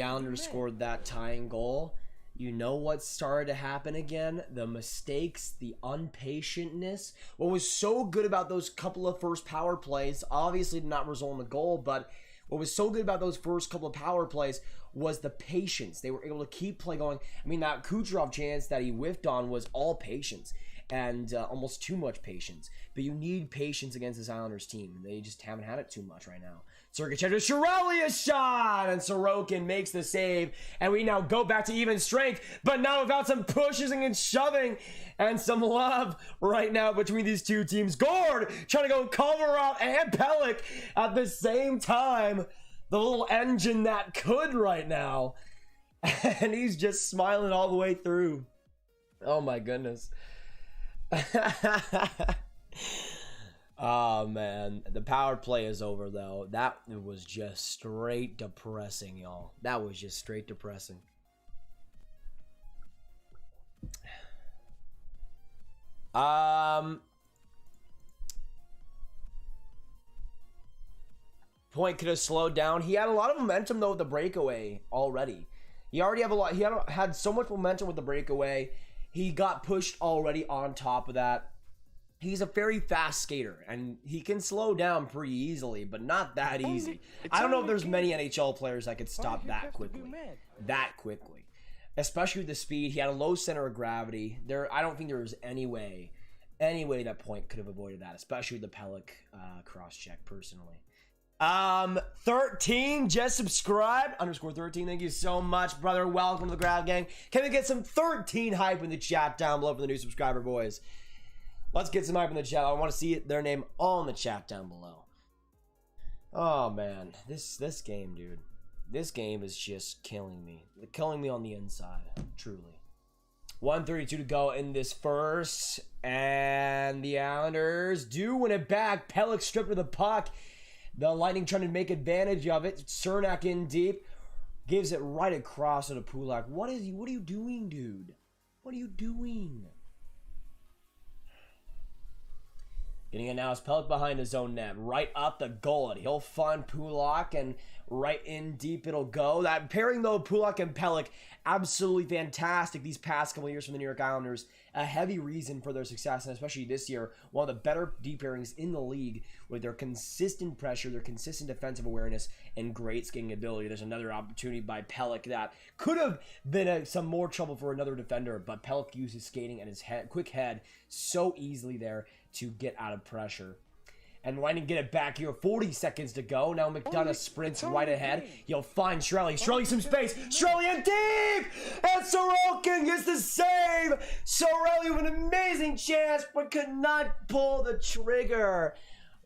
Islanders scored that tying goal, you know what started to happen again? The mistakes, the impatientness. What was so good about those couple of first power plays, obviously did not result in a goal, but what was so good about those first couple of power plays was the patience. They were able to keep play going. I mean, that Kucherov chance that he whiffed on was all patience. and almost too much patience. But you need patience against this Islanders team. They just haven't had it too much right now. Sergachev to Chiarelli, a shot, and Sorokin makes the save, and we now go back to even strength, but now without some pushing and shoving and some love right now between these two teams. Gord trying to go Komarov and Pelech at the same time. The little engine that could right now, and he's just smiling all the way through. Oh my goodness. Oh man, the power play is over though. That was just straight depressing, y'all. That was just straight depressing. Point could have slowed down. He had a lot of momentum though with the breakaway already. He had so much momentum with the breakaway. He got pushed already on top of that. He's a very fast skater, and he can slow down pretty easily, but not that easy. I don't know if there's many NHL players that could stop that quickly. That quickly. Especially with the speed. He had a low center of gravity. I don't think there was any way that Point could have avoided that, especially with the Pelech cross-check, personally. 13 just subscribed _13. Thank you so much, brother. Welcome to the Grav Gang. Can we get some 13 hype in the chat down below for the new subscriber boys? Let's get some hype in the chat. I want to see their name all in the chat down below. Oh man, this game, dude. This game is just killing me. Killing me on the inside, truly. 1:32 to go in this first, and the Islanders do win it back. Pelech stripped of the puck. The Lightning trying to make advantage of it. Cernak in deep. Gives it right across to the Pulock. What are you doing, dude? What are you doing? Getting it now is Pelech behind his own net. Right up the goal. And he'll find Pulock, and right in deep it'll go. That pairing, though, Pulock and Pelech, absolutely fantastic these past couple of years from the New York Islanders. A heavy reason for their success, and especially this year, one of the better deep pairings in the league with their consistent pressure, their consistent defensive awareness, and great skating ability. There's another opportunity by Pelech that could have been some more trouble for another defender, but Pelech used his skating and his quick head so easily there to get out of pressure. And Lightning get it back here. 40 seconds to go. Now McDonough sprints right ahead. He'll find Chiarelli. Chiarelli some space. Chiarelli in deep! And Sorokin gets the save! Chiarelli with an amazing chance, but could not pull the trigger.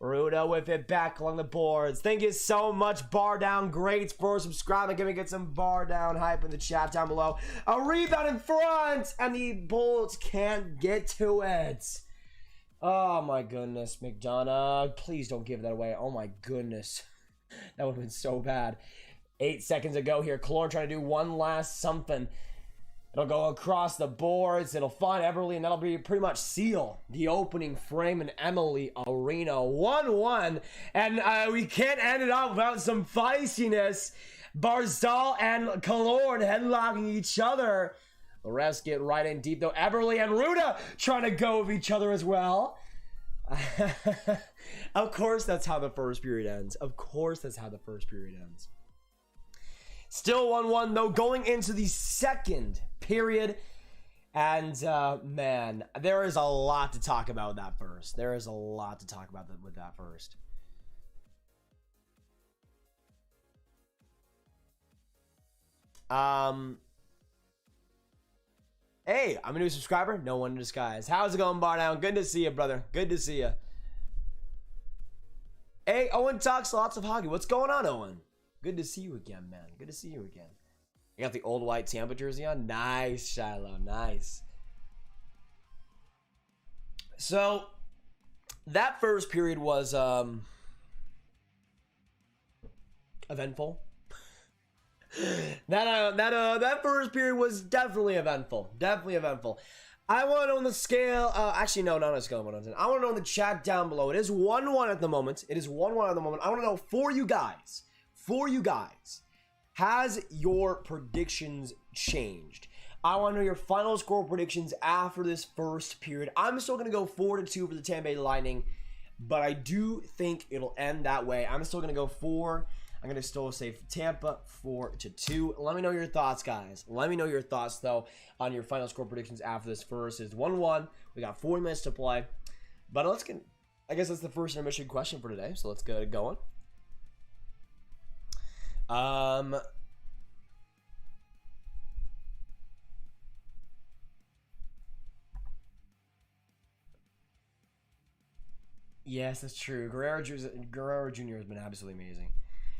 Ruda with it back along the boards. Thank you so much, Bar Down Greats, for subscribing. Can we get some Bar Down hype in the chat down below? A rebound in front, and the Bulls can't get to it. Oh my goodness, McDonough. Please don't give that away. Oh my goodness. That would have been so bad. 8 seconds to go here. Killorn trying to do one last something. It'll go across the boards. It'll find Everly, and that'll be pretty much seal the opening frame in Emily Arena. 1-1. And we can't end it up without some feistiness. Barzal and Killorn headlocking each other. The refs get right in deep, though. Everly and Ruda trying to go with each other as well. Of course, that's how the first period ends. Of course, that's how the first period ends. Still 1-1, though, going into the second period. And, man, there is a lot to talk about with that first. There is a lot to talk about with that first. Hey, I'm a new subscriber. No one in disguise. How's it going, Bar Down? Good to see you, brother. Good to see you. Hey, Owen talks lots of hockey. What's going on, Owen? Good to see you again, man. Good to see you again. You got the old white Tampa jersey on? Nice, Shiloh. Nice. So, that first period was eventful. That first period was definitely eventful. Definitely eventful. I want to know on the scale. Actually, no, not on the scale of 1 to 10. I want to know in the chat down below. It is 1-1 at the moment. It is 1-1 at the moment. I want to know for you guys. Has your predictions changed? I want to know your final score predictions after this first period. I'm still going to go 4-2 for the Tampa Bay Lightning, but I do think it'll end that way. I'm still going to go 4. I'm going to still say Tampa 4-2. Let me know your thoughts, guys. Let me know your thoughts, though, on your final score predictions after this first. Is 1-1 We got 40 minutes to play. But let's get, I guess that's the first intermission question for today. So let's get it going. Yes, that's true. Guerrero Jr. has been absolutely amazing.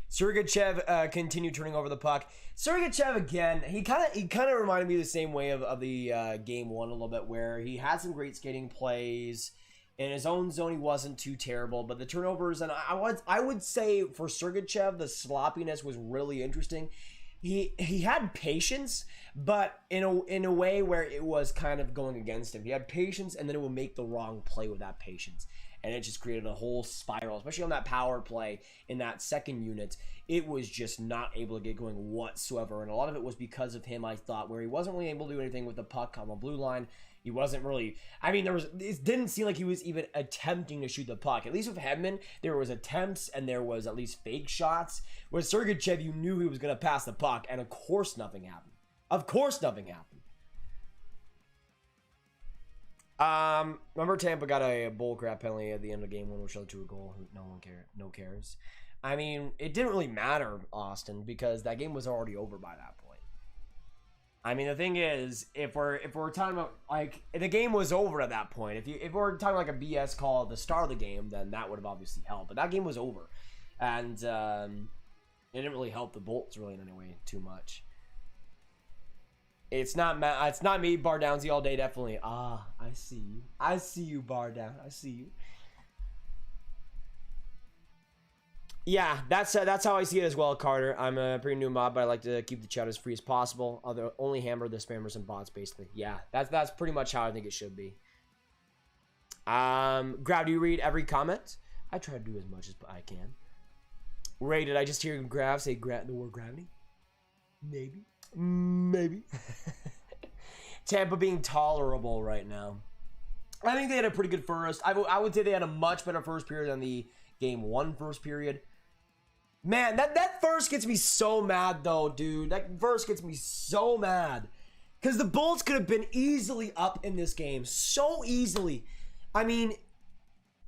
Sergachev continued turning over the puck. Sergachev again. He kind of reminded me of the same way of the game one a little bit, where he had some great skating plays in his own zone. He wasn't too terrible, but the turnovers, and I would say for Sergachev, the sloppiness was really interesting. He had patience, but in a way where it was kind of going against him. He had patience, and then it would make the wrong play with that patience. And it just created a whole spiral, especially on that power play in that second unit. It was just not able to get going whatsoever. And a lot of it was because of him, I thought, where he wasn't really able to do anything with the puck on the blue line. He wasn't really, I mean, it didn't seem like he was even attempting to shoot the puck. At least with Hedman, there was attempts and there was at least fake shots. With Sergachev, you knew he was going to pass the puck, and of course nothing happened. Of course nothing happened. Remember Tampa got a bull crap penalty at the end of game one, which led to a goal. No cares. I mean, it didn't really matter, Austin, because that game was already over by that point. I mean, the thing is, if we're talking about, like, if the game was over at that point, if we're talking like a BS call at the start of the game, then that would have obviously helped. But that game was over, and it didn't really help the Bolts really in any way too much. It's not me, Bar Downsy all day, definitely. I see you. I see you, Bar Down. I see you. Yeah, that's how I see it as well, Carter. I'm a pretty new mob, but I like to keep the chat as free as possible. I'll only hammer the spammers and bots, basically. Yeah, that's pretty much how I think it should be. Grav, do you read every comment? I try to do as much as I can. Ray, did I just hear Grav say the word gravity? Maybe. Tampa being tolerable right now. I think they had a pretty good first. I would say they had a much better first period than the game one first period. Man, that first gets me so mad though, dude. That first gets me so mad. Because the Bulls could have been easily up in this game. So easily. I mean,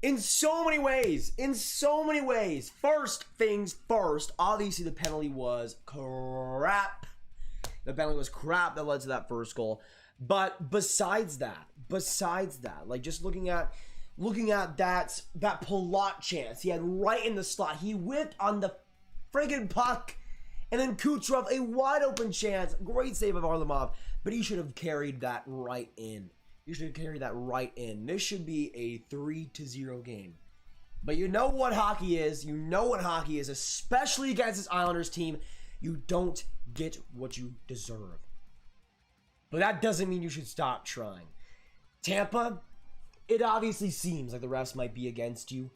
in so many ways. In so many ways. First things first. Obviously, the penalty was crap. The penalty was crap that led to that first goal. But besides that, like just looking at that Palat chance he had right in the slot. He whipped on the friggin' puck. And then Kucherov, a wide open chance. Great save of Varlamov. But he should have carried that right in. You should have carried that right in. This should be a 3-0 game. But you know what hockey is. You know what hockey is, especially against this Islanders team. You don't get what you deserve. But that doesn't mean you should stop trying. Tampa, it obviously seems like the refs might be against you.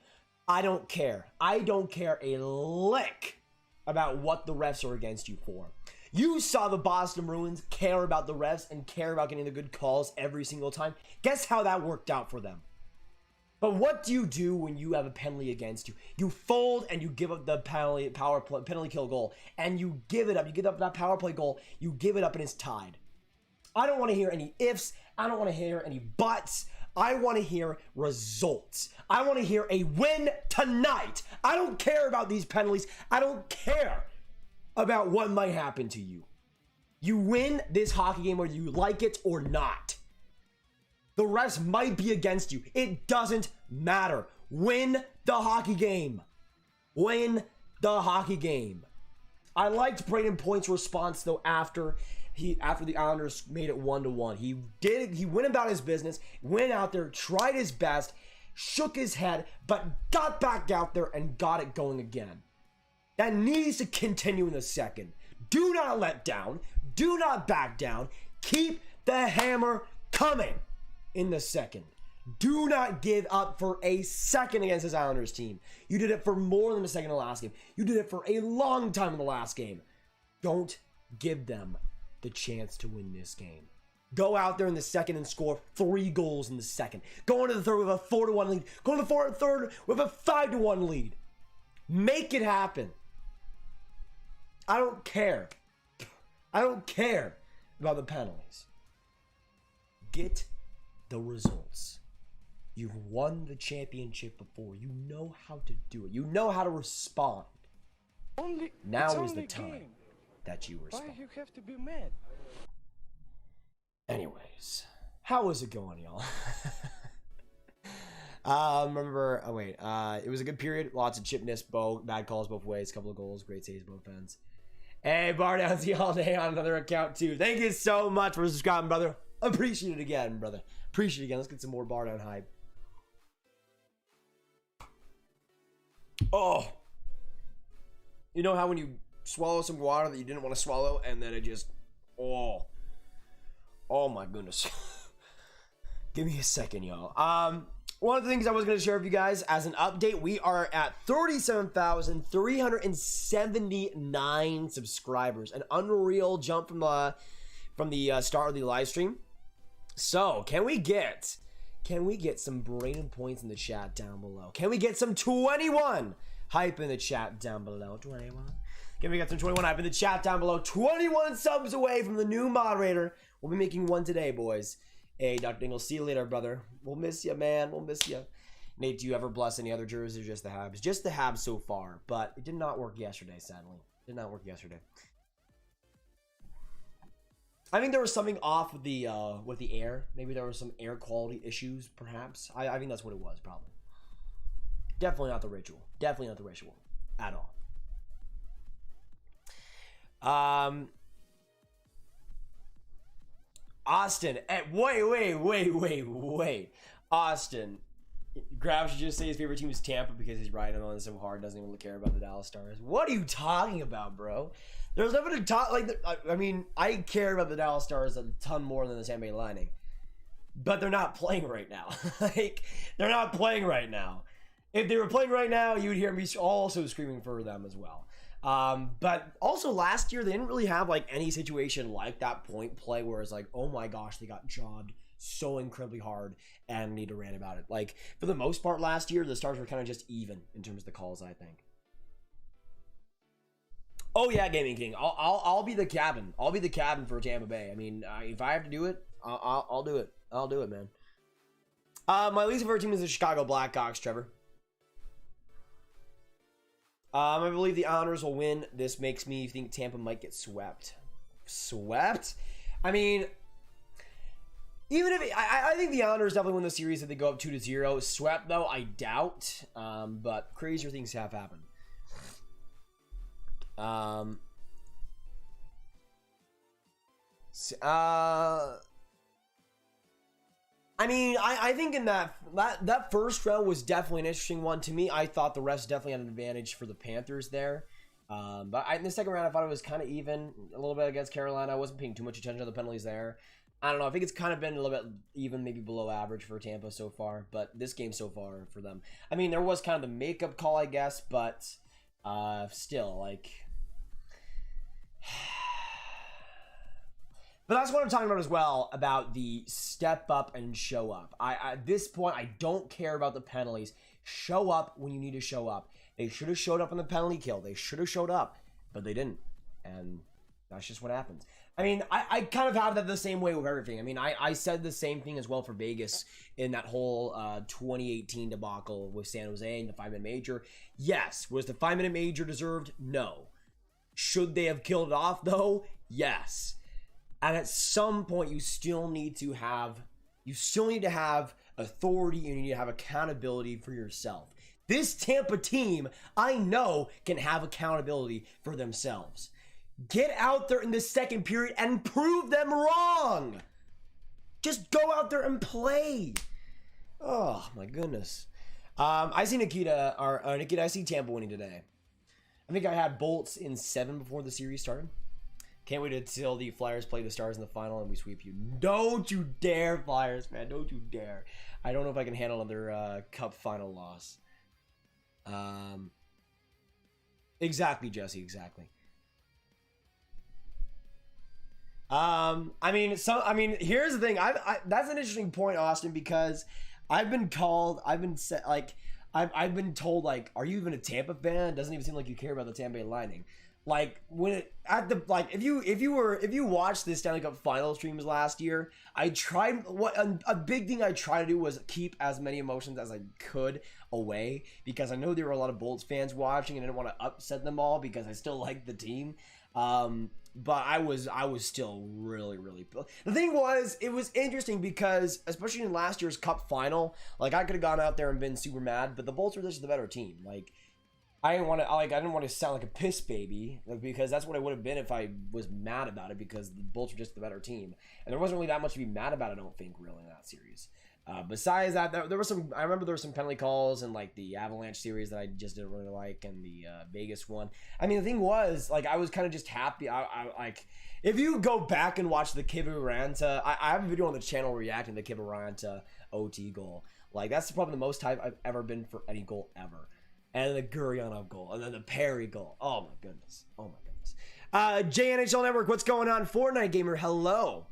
I don't care. I don't care a lick about what the refs are against you for. You saw the Boston Bruins care about the refs and care about getting the good calls every single time. Guess how that worked out for them? But what do you do when you have a penalty against you? You fold and you give up the penalty kill goal. And you give it up. You give up that power play goal. You give it up and it's tied. I don't want to hear any ifs. I don't want to hear any buts. I want to hear results. I want to hear a win tonight. I don't care about these penalties. I don't care about what might happen to you. You win this hockey game whether you like it or not. The refs might be against you. It doesn't matter. Win the hockey game. Win the hockey game. I liked Braden Point's response though after the Islanders made it 1-1. He went about his business, went out there, tried his best, shook his head, but got back out there and got it going again. That needs to continue in the second. Do not let down. Do not back down. Keep the hammer coming in the second. Do not give up for a second against this Islanders team. You did it for more than a second in the last game. You did it for a long time in the last game. Don't give them the chance to win this game. Go out there in the second and score 3 goals in the second. Go into the third with a 4-1 lead. Go into the third with a 5-1 lead. Make it happen. I don't care. I don't care about the penalties. Get the results. You've won the championship before. You know how to do it. You know how to respond. Now is the time that you respond. Why you have to be mad? Anyways, how is it going, y'all? It was a good period. Lots of chip, miss, bad calls both ways. Couple of goals, great saves both ends. Hey, bar down, see all day on another account too. Thank you so much for subscribing, brother. Appreciate it again, brother. Appreciate it again. Let's get some more bar down hype. Oh, you know how when you swallow some water that you didn't want to swallow, and then it just, oh my goodness. Give me a second, y'all. One of the things I was going to share with you guys as an update, we are at 37,379 subscribers. An unreal jump from the start of the live stream. So, can we get some Braden points in the chat down below? Can we get some 21 hype in the chat down below? 21. Can we get some 21 hype in the chat down below? 21 subs away from the new moderator. We'll be making one today, boys. Hey, Dr. Dingle, see you later, brother. We'll miss you, man. We'll miss you. Nate, do you ever bless any other jerseys or just the Habs? Just the Habs so far, but it did not work yesterday, sadly. Did not work yesterday. I think there was something off with the air. Maybe there were some air quality issues, perhaps. I think that's what it was, probably. Definitely not the ritual. Definitely not the ritual at all. Austin, wait. Austin, Grav should just say his favorite team is Tampa because he's riding on it so hard, doesn't even care about the Dallas Stars. What are you talking about, bro? There's nothing to talk, I mean, I care about the Dallas Stars a ton more than the Tampa Bay Lightning. But they're not playing right now. They're not playing right now. If they were playing right now, you would hear me also screaming for them as well. But also last year, they didn't really have any situation like that point play where it's like, oh my gosh, they got jobbed so incredibly hard and need to rant about it. For the most part last year, the Stars were kind of just even in terms of the calls, I think. Oh yeah, Gaming King, I'll be the cabin. I'll be the cabin for Tampa Bay. I mean, if I have to do it, I'll do it. I'll do it, man. My least favorite team is the Chicago Blackhawks, Trevor. I believe the Islanders will win. This makes me think Tampa might get swept. Swept? I mean, even if I think the Islanders definitely win the series if they go up 2-0. Swept though, I doubt. But crazier things have happened. I mean, I think in that first round was definitely an interesting one to me. I thought the refs definitely had an advantage for the Panthers there. But in the second round, I thought it was kind of even a little bit against Carolina. I wasn't paying too much attention to the penalties there. I don't know. I think it's kind of been a little bit even, maybe below average for Tampa so far. But this game so far for them. I mean, there was kind of the makeup call, I guess. But still, But that's what I'm talking about as well, about the step up and show up. At this point, I don't care about the penalties. Show up when you need to show up. They should have showed up on the penalty kill. They should have showed up, but they didn't. And that's just what happens. I mean, I kind of have that the same way with everything. I mean, I said the same thing as well for Vegas in that whole 2018 debacle with San Jose and the 5-minute major. Yes. Was the 5-minute major deserved? No. Should they have killed it off, though? Yes. And at some point, you still need to have authority, and you need to have accountability for yourself. This Tampa team, I know, can have accountability for themselves. Get out there in the second period and prove them wrong. Just go out there and play. Oh, my goodness. I see Nikita, I see Tampa winning today. I think I had Bolts in 7 before the series started. Can't wait until the Flyers play the Stars in the final and we sweep you. Don't you dare, Flyers, man. Don't you dare. I don't know if I can handle another Cup final loss. Exactly, Jesse. Exactly. I mean, here's the thing. That's an interesting point, Austin, because I've been told, are you even a Tampa fan? It doesn't even seem like you care about the Tampa Bay Lightning. Like when it, at the like if you watched the Stanley Cup final streams last year, I tried a big thing I tried to do was keep as many emotions as I could away, because I know there were a lot of Bolts fans watching and I didn't want to upset them all because I still liked the team. But I was still really the thing was, it was interesting because especially in last year's Cup final, like I could have gone out there and been super mad, but the Bolts were just the better team. Like I didn't want to sound like a piss baby, because that's what I would have been if I was mad about it, because the Bolts were just the better team, and there wasn't really that much to be mad about, I don't think, really, in that series. Besides that, there was some. I remember there were some penalty calls in like the Avalanche series that I just didn't really like, and the Vegas one. I mean, the thing was, like, I was kind of just happy. I like, if you go back and watch the Kiviranta, I have a video on the channel reacting to the Kiviranta OT goal. Like, that's probably the most hype I've ever been for any goal ever. And the Gurianov goal, and then the Perry goal. Oh my goodness. Oh my goodness. JNHL Network, what's going on? Fortnite Gamer, hello.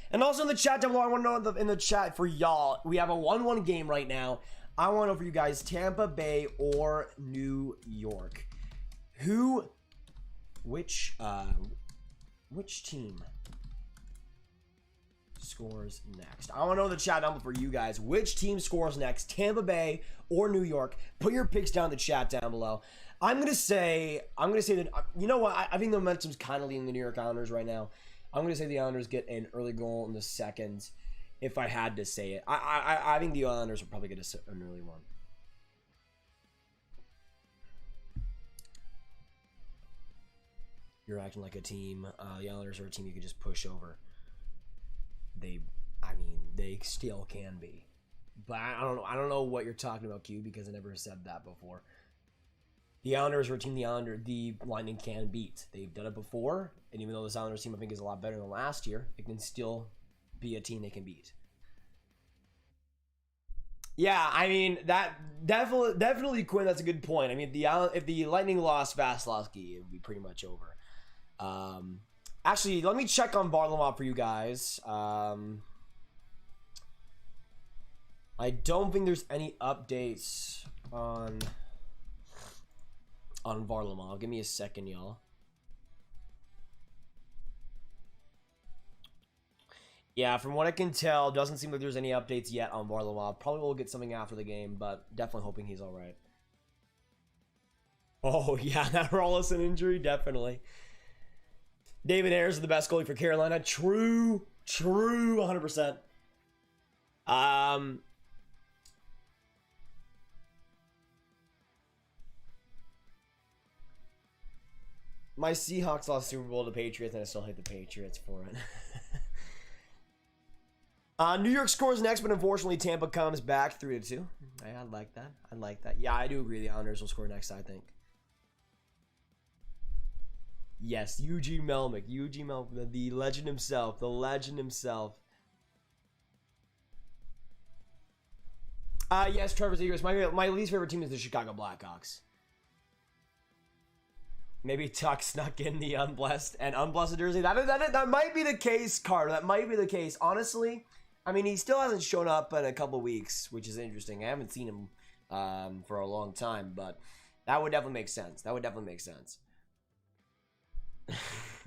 And also in the chat down below, I want to know in the chat for y'all, we have a 1-1 game right now. I want to know for you guys, Tampa Bay or New York. Which team scores next? I want to know in the chat down below for you guys, which team scores next, Tampa Bay or New York? Put your picks down in the chat down below. I'm gonna say that, you know what, I think the momentum's kind of leading the New York Islanders right now. I'm gonna say the Islanders get an early goal in the second, if I had to say it. I think the Islanders will probably get an early one. You're acting like a team. The Islanders are a team you can just push over. They still can be, but I don't know what you're talking about, Q, because I never said that before. The Islanders are a team the Lightning can beat. They've done it before, and even though this Islanders team I think is a lot better than last year, it can still be a team they can beat. Yeah, I mean, that definitely, Quinn, that's a good point. I mean, if the Lightning lost Vasilevsky, it would be pretty much over. Actually, let me check on Varlamov for you guys. I don't think there's any updates on Varlamov. Give me a second, y'all. Yeah, from what I can tell, doesn't seem like there's any updates yet on Varlamov. Probably will get something after the game, but definitely hoping he's all right. Oh, yeah, that Rollison injury, definitely. David Ayers is the best goalie for Carolina. True, 100%. My Seahawks lost Super Bowl to the Patriots, and I still hate the Patriots for it. New York scores next, but unfortunately Tampa comes back 3-2. I like that. I like that. Yeah, I do agree. The Islanders will score next, I think. Yes, Eugene Melnick. Eugene Melnick, the legend himself. The legend himself. Yes, Trevor Zegers. My least favorite team is the Chicago Blackhawks. Maybe Tuck snuck in the unblessed jersey. That might be the case, Carter. That might be the case. Honestly, I mean, he still hasn't shown up in a couple weeks, which is interesting. I haven't seen him for a long time, but that would definitely make sense. That would definitely make sense.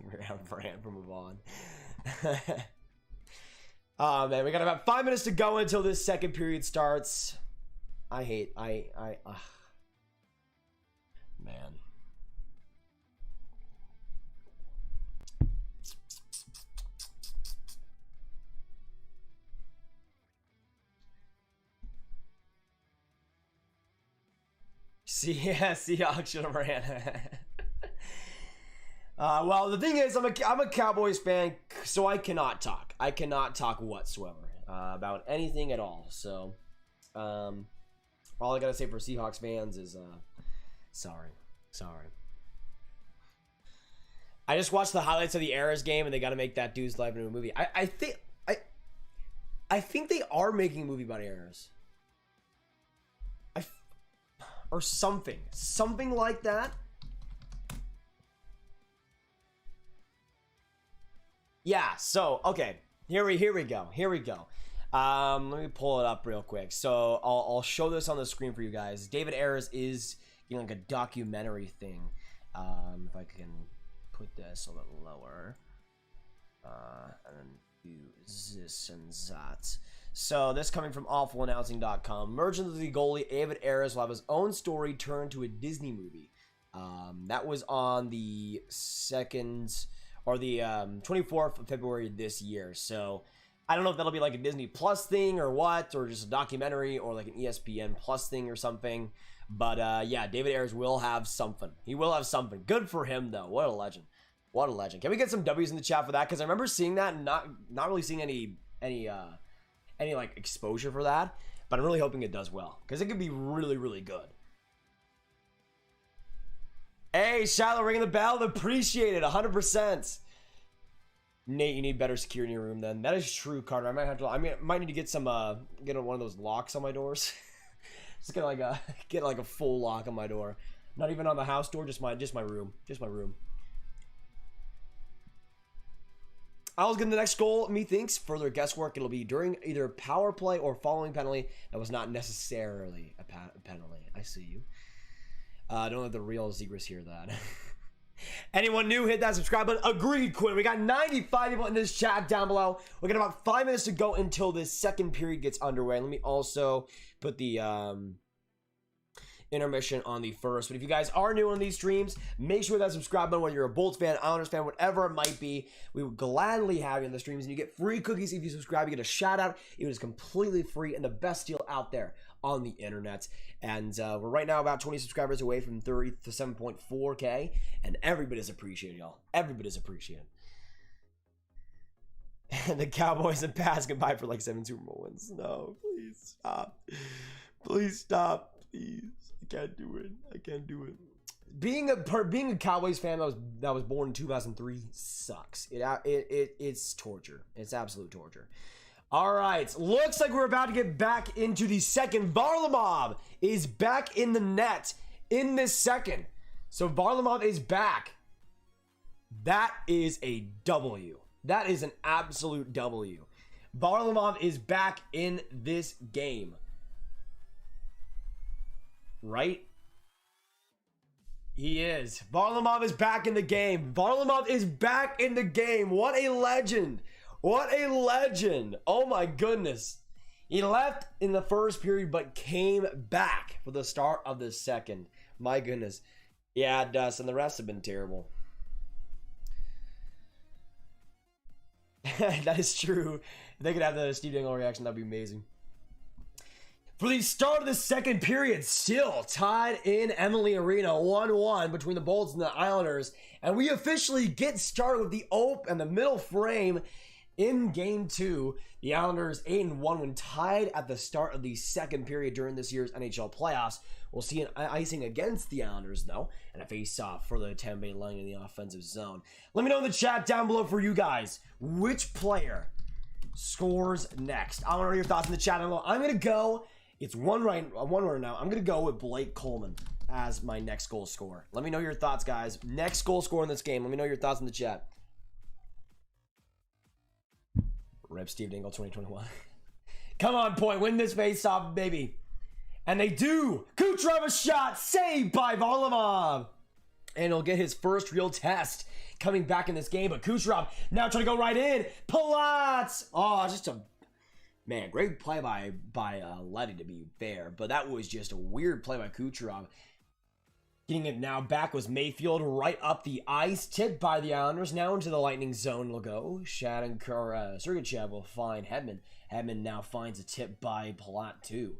We're gonna have Brand move on. Oh man, we got about 5 minutes to go until this second period starts. Man. Seahawks should have ran. Well, the thing is, I'm a Cowboys fan, so I cannot talk. I cannot talk whatsoever about anything at all. So, all I gotta say for Seahawks fans is, sorry. I just watched the highlights of the Eras game, and they got to make that dude's life into a movie. I think they are making a movie about Eras. Or something like that. Yeah, so okay, here we go. Let me pull it up real quick. So I'll show this on the screen for you guys. David Ayers is like a documentary thing, If I can put this a little lower, and then do this and that. So this coming from awfulannouncing.com. Emergence of the goalie David Ayres will have his own story turned to a Disney movie. That was on the 2nd or the 24th of February this year. So I don't know if that'll be like a Disney Plus thing or what, or just a documentary or like an ESPN Plus thing or something. But yeah, David Ayres will have something. He will have something. Good for him though. What a legend. What a legend. Can we get some W's in the chat for that? Because I remember seeing that and not really seeing any like exposure for that. But I'm really hoping it does well, because it could be really, really good. Hey, Shiloh, ringing the bell. Appreciate it. 100%. Nate, you need better security in your room then. That is true, Carter. I might need to get some get one of those locks on my doors. Just get like a full lock on my door. Not even on the house door, just my room. Just my room. I was getting the next goal, methinks. Further guesswork. It'll be during either power play or following penalty. That was not necessarily a penalty. I see you. Don't let the real Zegras hear that. Anyone new, hit that subscribe button. Agreed, Quinn. We got 95 people in this chat down below. We got about 5 minutes to go until this second period gets underway. Let me also put the intermission on the first. But if you guys are new on these streams, make sure that subscribe button, whether you're a Bolts fan, Islanders fan, whatever it might be. We would gladly have you in the streams, and you get free cookies if you subscribe. You get a shout out. It is completely free and the best deal out there on the internet. And we're right now about 20 subscribers away from 37.4K, and everybody's appreciated, y'all. Everybody's appreciated. And the Cowboys and Pats can buy for like 7 Super Bowl wins. No, please stop. Please stop. Please. I can't do it. I can't do it. Being a Cowboys fan that was born in 2003 sucks. It's torture. It's absolute torture. All right, looks like we're about to get back into the second. Varlamov is back in the net in this second. So Varlamov is back. That is a W. That is an absolute W. Varlamov is back in this game. Right? He is. Varlamov is back in the game. Varlamov is back in the game. What a legend. What a legend. Oh my goodness. He left in the first period but came back for the start of the second. My goodness. Yeah, Dustin, the refs have been terrible. That is true. If they could have the Steve Dangle reaction, that'd be amazing. For the start of the second period, still tied in Emily Arena, 1-1 between the Bolts and the Islanders. And we officially get started with the open and the middle frame in Game 2. The Islanders 8-1 when tied at the start of the second period during this year's NHL playoffs. We'll see an icing against the Islanders, though, and a face-off for the Tampa Bay Lightning in the offensive zone. Let me know in the chat down below for you guys, which player scores next? I want to know your thoughts in the chat down below. I'm going to go... It's one runner now. I'm going to go with Blake Coleman as my next goal scorer. Let me know your thoughts, guys. Next goal scorer in this game. Let me know your thoughts in the chat. Rip Steve Dangle 2021. Come on, Point. Win this face-off, baby. And they do. Kucherov a shot. Saved by Varlamov. And he'll get his first real test coming back in this game. But Kucherov now trying to go right in. Palatz. Oh, just a... Man, great play by Letty, to be fair, but that was just a weird play by Kucherov. Getting it now back was Mayfield right up the ice, tipped by the Islanders. Now into the Lightning zone will go. Sergachev will find Hedman. Hedman now finds a tip by Palat too.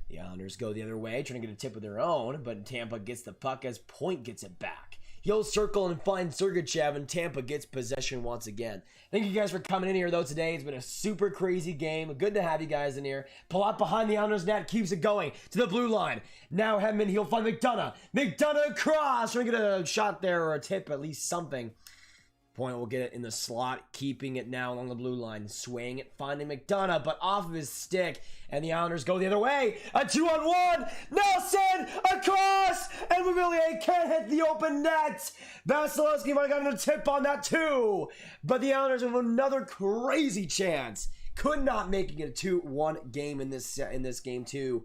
The Islanders go the other way, trying to get a tip of their own, but Tampa gets the puck as Point gets it back. He'll circle and find Sergachev, and Tampa gets possession once again. Thank you guys for coming in here, though, today. It's been a super crazy game. Good to have you guys in here. Palat behind the Islanders net keeps it going to the blue line. Now Hedman, he'll find McDonough. McDonough across. Trying to get a shot there or a tip, at least something. Point will get it in the slot, keeping it now along the blue line, swaying it, finding McDonough, but off of his stick, and the Islanders go the other way. A 2-on-1, Nelson across, and Mavillier can't hit the open net. Vasilevsky might have gotten a tip on that too, but the Islanders have another crazy chance. Could not make it a 2-1 game in this game too.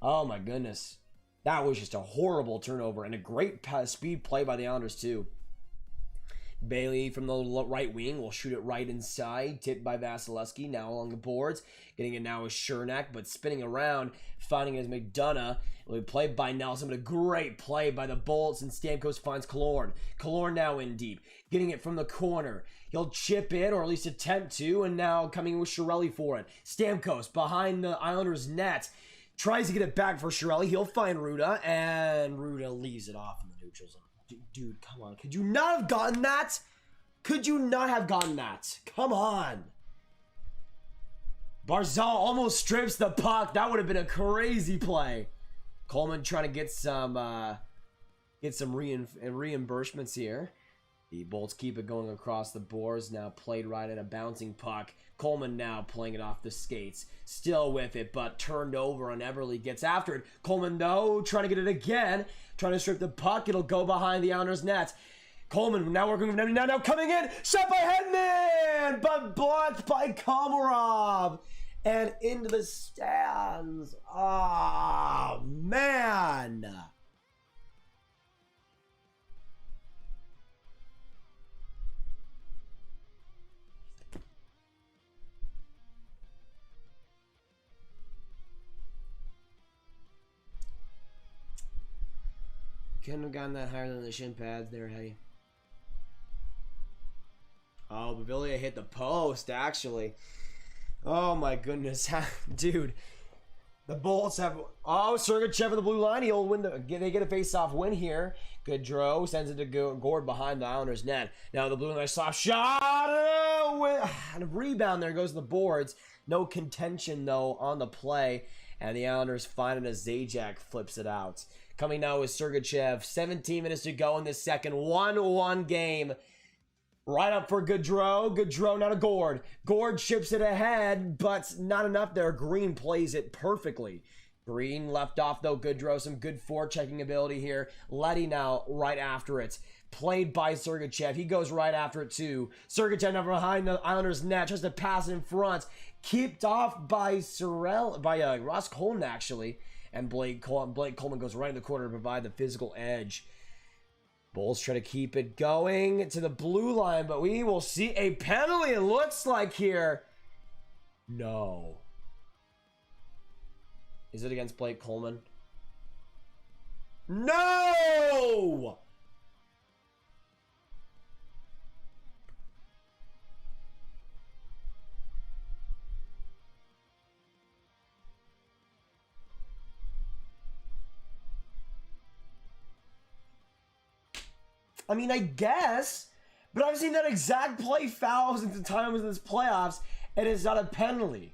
Oh my goodness. That was just a horrible turnover and a great speed play by the Islanders too. Bailey from the right wing will shoot it right inside. Tipped by Vasilevsky. Now along the boards. Getting it now with Chernak, but spinning around. Finding it as McDonough. It'll be played by Nelson, but a great play by the Bolts. And Stamkos finds Killorn. Killorn now in deep. Getting it from the corner. He'll chip it, or at least attempt to. And now coming in with Chiarelli for it. Stamkos behind the Islanders' net. Tries to get it back for Chiarelli. He'll find Ruda. And Ruda leaves it off in the neutral zone. Dude, come on. Could you not have gotten that? Could you not have gotten that? Come on. Barzal almost strips the puck. That would have been a crazy play. Coleman trying to get some reimbursements here. The Bolts keep it going across the boards. Now played right at a bouncing puck. Coleman now playing it off the skates. Still with it, but turned over and Everly gets after it. Coleman, though, trying to get it again. Trying to strip the puck. It'll go behind the Islanders' net. Coleman now working with Nebby. Now coming in. Shot by Hedman, but blocked by Komarov. And into the stands. Oh, man. Couldn't have gotten that higher than the shin pads there, hey. Oh, Bavillia hit the post, actually. Oh, my goodness. Dude. The Bolts have... Oh, Sergachev of the blue line. He'll win they get a face-off win here. Gaudreau sends it to Gord behind the Islanders' net. Now the blue line soft shot. And a rebound there goes to the boards. No contention, though, on the play. And the Islanders find it as Zajac flips it out. Coming now with Sergachev. 17 minutes to go in this second. 1-1 game. Right up for Gaudreau. Gaudreau now to Gord. Gord chips it ahead, but not enough there. Green plays it perfectly. Green left off, though. Gaudreau, some good forechecking ability here. Letty now right after it. Played by Sergachev. He goes right after it, too. Sergachev now behind the Islanders' net. Tries to pass it in front. Kept off by Ross Coleman, actually. And Blake Coleman goes right in the corner to provide the physical edge. Bulls try to keep it going to the blue line, but we will see a penalty, it looks like here. No. Is it against Blake Coleman? No! I mean, I guess, but I've seen that exact play thousands of times in this playoffs, and it's not a penalty.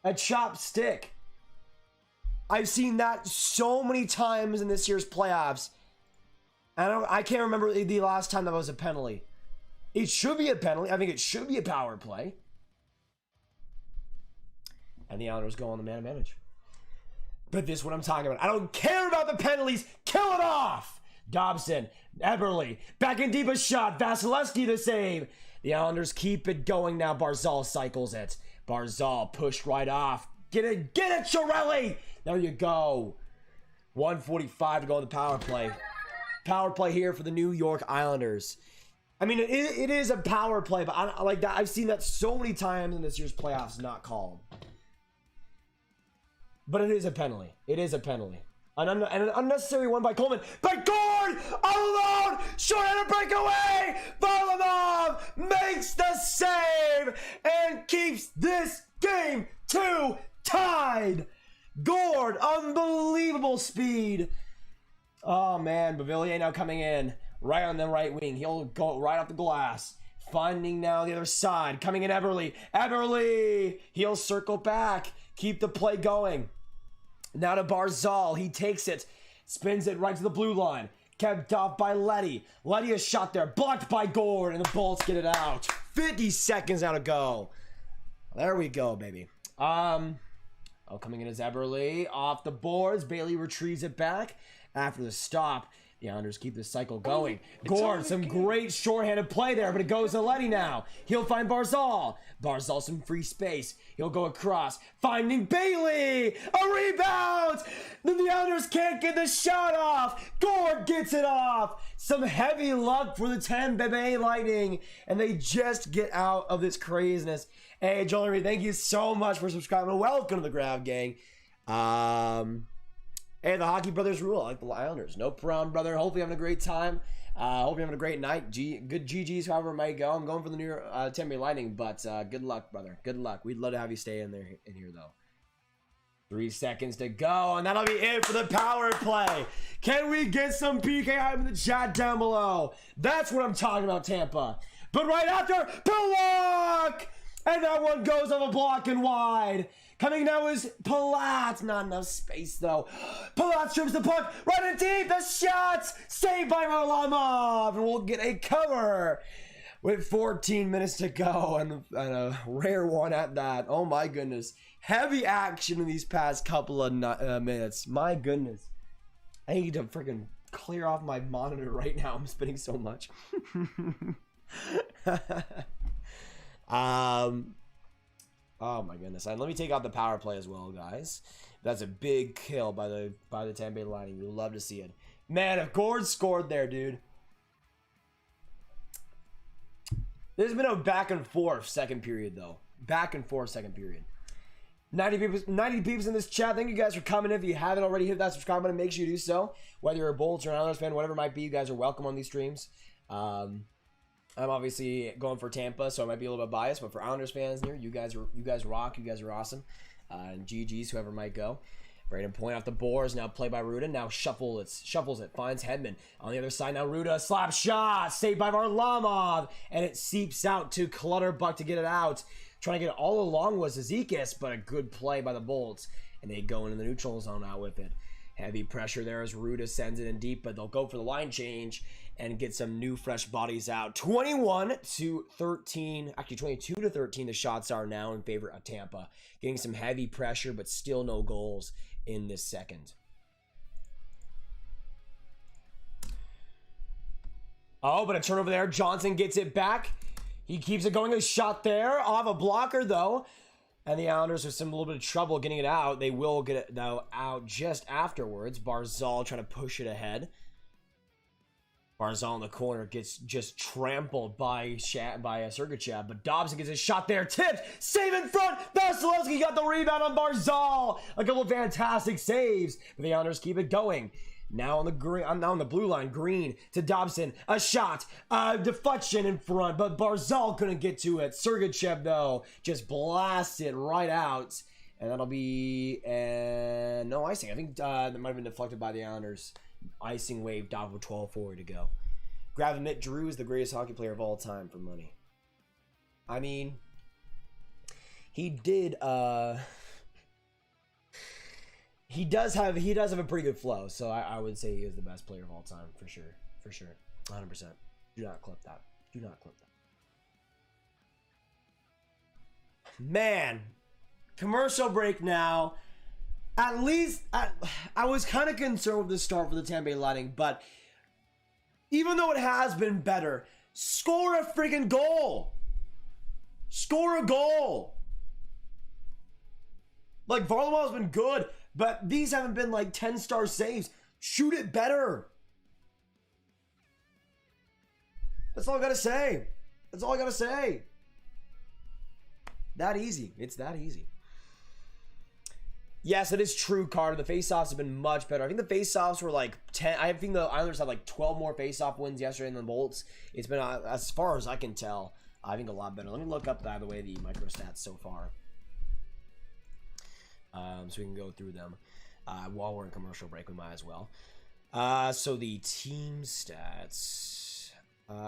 A chopped stick. I've seen that so many times in this year's playoffs. I can't remember the last time that was a penalty. It should be a penalty. I think it should be a power play. And the Islanders go on the man advantage. But this is what I'm talking about. I don't care about the penalties. Kill it off! Dobson, Eberle, back in deep, a shot. Vasilevsky the save. The Islanders keep it going now. Barzal cycles it. Barzal pushed right off. Get it, Chiarelli! There you go. 1:45 to go on the power play. Power play here for the New York Islanders. I mean, it is a power play, but I like that. I've seen that so many times in this year's playoffs, not called. But it is a penalty. It is a penalty. An unnecessary one by Coleman. But Gord, all alone, short-handed breakaway. Varlamov makes the save and keeps this game 2 tied. Gord, unbelievable speed. Oh man, Bavillier now coming in right on the right wing. He'll go right off the glass. Finding now the other side. Coming in Eberle. Eberle, he'll circle back. Keep the play going. Now to Barzal. He takes it. Spins it right to the blue line. Kept off by Letty. Letty is shot there. Blocked by Gord. And the Bolts get it out. 50 seconds now to go. There we go, baby. Coming in is Eberle. Off the boards. Bailey retrieves it back. After the stop, The Islanders keep this cycle going. Gord, some great shorthanded play there, but it goes to Letty now. He'll find Barzal. Barzal some free space. He'll go across, finding Bailey. A rebound. Then the Islanders can't get the shot off. Gord gets it off. Some heavy luck for the Tampa Bay Lightning, and they just get out of this craziness. Hey, Joel Henry, thank you so much for subscribing. Welcome to the Grav Gang. Hey, the Hockey Brothers rule. I like the Islanders. No problem, brother. Hopefully you're having a great time. Hope you're having a great night. Good GGs, however it might go. I'm going for the New York Tampa Bay Lightning, but good luck, brother. Good luck. We'd love to have you stay in here, though. 3 seconds to go, and that'll be it for the power play. Can we get some PK hype in the chat down below? That's what I'm talking about, Tampa. But right after, block! And that one goes off a block and wide. Coming now is Palat. Not enough space, though. Palat strips the puck right in deep. The shots saved by Varlamov. And we'll get a cover with 14 minutes to go. And a rare one at that. Oh, my goodness. Heavy action in these past couple of minutes. My goodness. I need to freaking clear off my monitor right now. I'm spinning so much. Oh my goodness. And let me take out the power play as well, guys. That's a big kill by the Tampa Bay Lightning. You'll love to see it. Man, if Gord scored there, dude. There's been a back and forth second period, though. Back and forth second period. 90 people in this chat. Thank you guys for coming. If you haven't already hit that subscribe button, make sure you do so. Whether you're a Bolts or an Islanders fan, whatever it might be, you guys are welcome on these streams. I'm obviously going for Tampa, so I might be a little bit biased, but for Islanders fans here, you guys rock. You guys are awesome. And GGs, whoever might go. Braden point off the boards, now play by Ruda. Now shuffles it, finds Hedman. On the other side, now Ruda, slap shot, saved by Varlamov, and it seeps out to Clutterbuck to get it out. Trying to get it all along was Ezekis, but a good play by the Bolts, and they go into the neutral zone out with it. Heavy pressure there as Ruda sends it in deep, but they'll go for the line change and get some new fresh bodies out. 21-13, actually 22-13 the shots are now in favor of Tampa. Getting some heavy pressure, but still no goals in this second. Oh, but a turnover there. Johnson gets it back. He keeps it going. A shot there off a blocker, though. And the Islanders have some little bit of trouble getting it out. They will get it though out just afterwards. Barzal trying to push it ahead. Barzal in the corner gets just trampled by Sergachev, but Dobson gets his shot there, tipped, save in front. Vasilevsky got the rebound on Barzal. A couple of fantastic saves, but the Islanders keep it going. Now on the green, now on the blue line, Green to Dobson, a shot, deflection in front, but Barzal couldn't get to it. Sergachev though just blasted right out, and that'll be no icing. I think that might have been deflected by the Islanders. Icing waved off with 12:40 to go. Graviteh Drew is the greatest hockey player of all time for money. I mean, he did. He does have a pretty good flow, so I would say he is the best player of all time for sure, 100%. Do not clip that. Do not clip that. Man, commercial break now. At least, I was kind of concerned with the start for the Tampa Bay Lightning, but even though it has been better, score a freaking goal. Score a goal. Like, Varlamov's been good, but these haven't been like 10-star saves. Shoot it better. That's all I gotta say. That's all I gotta say. That easy. It's that easy. Yes, it is true, Carter. The faceoffs have been much better. I think the faceoffs were like 10. I think the Islanders had like 12 more faceoff wins yesterday than the Bolts. It's been, as far as I can tell, I think a lot better. Let me look up, by the way, the micro stats so far. So we can go through them while we're in commercial break. We might as well. So the team stats.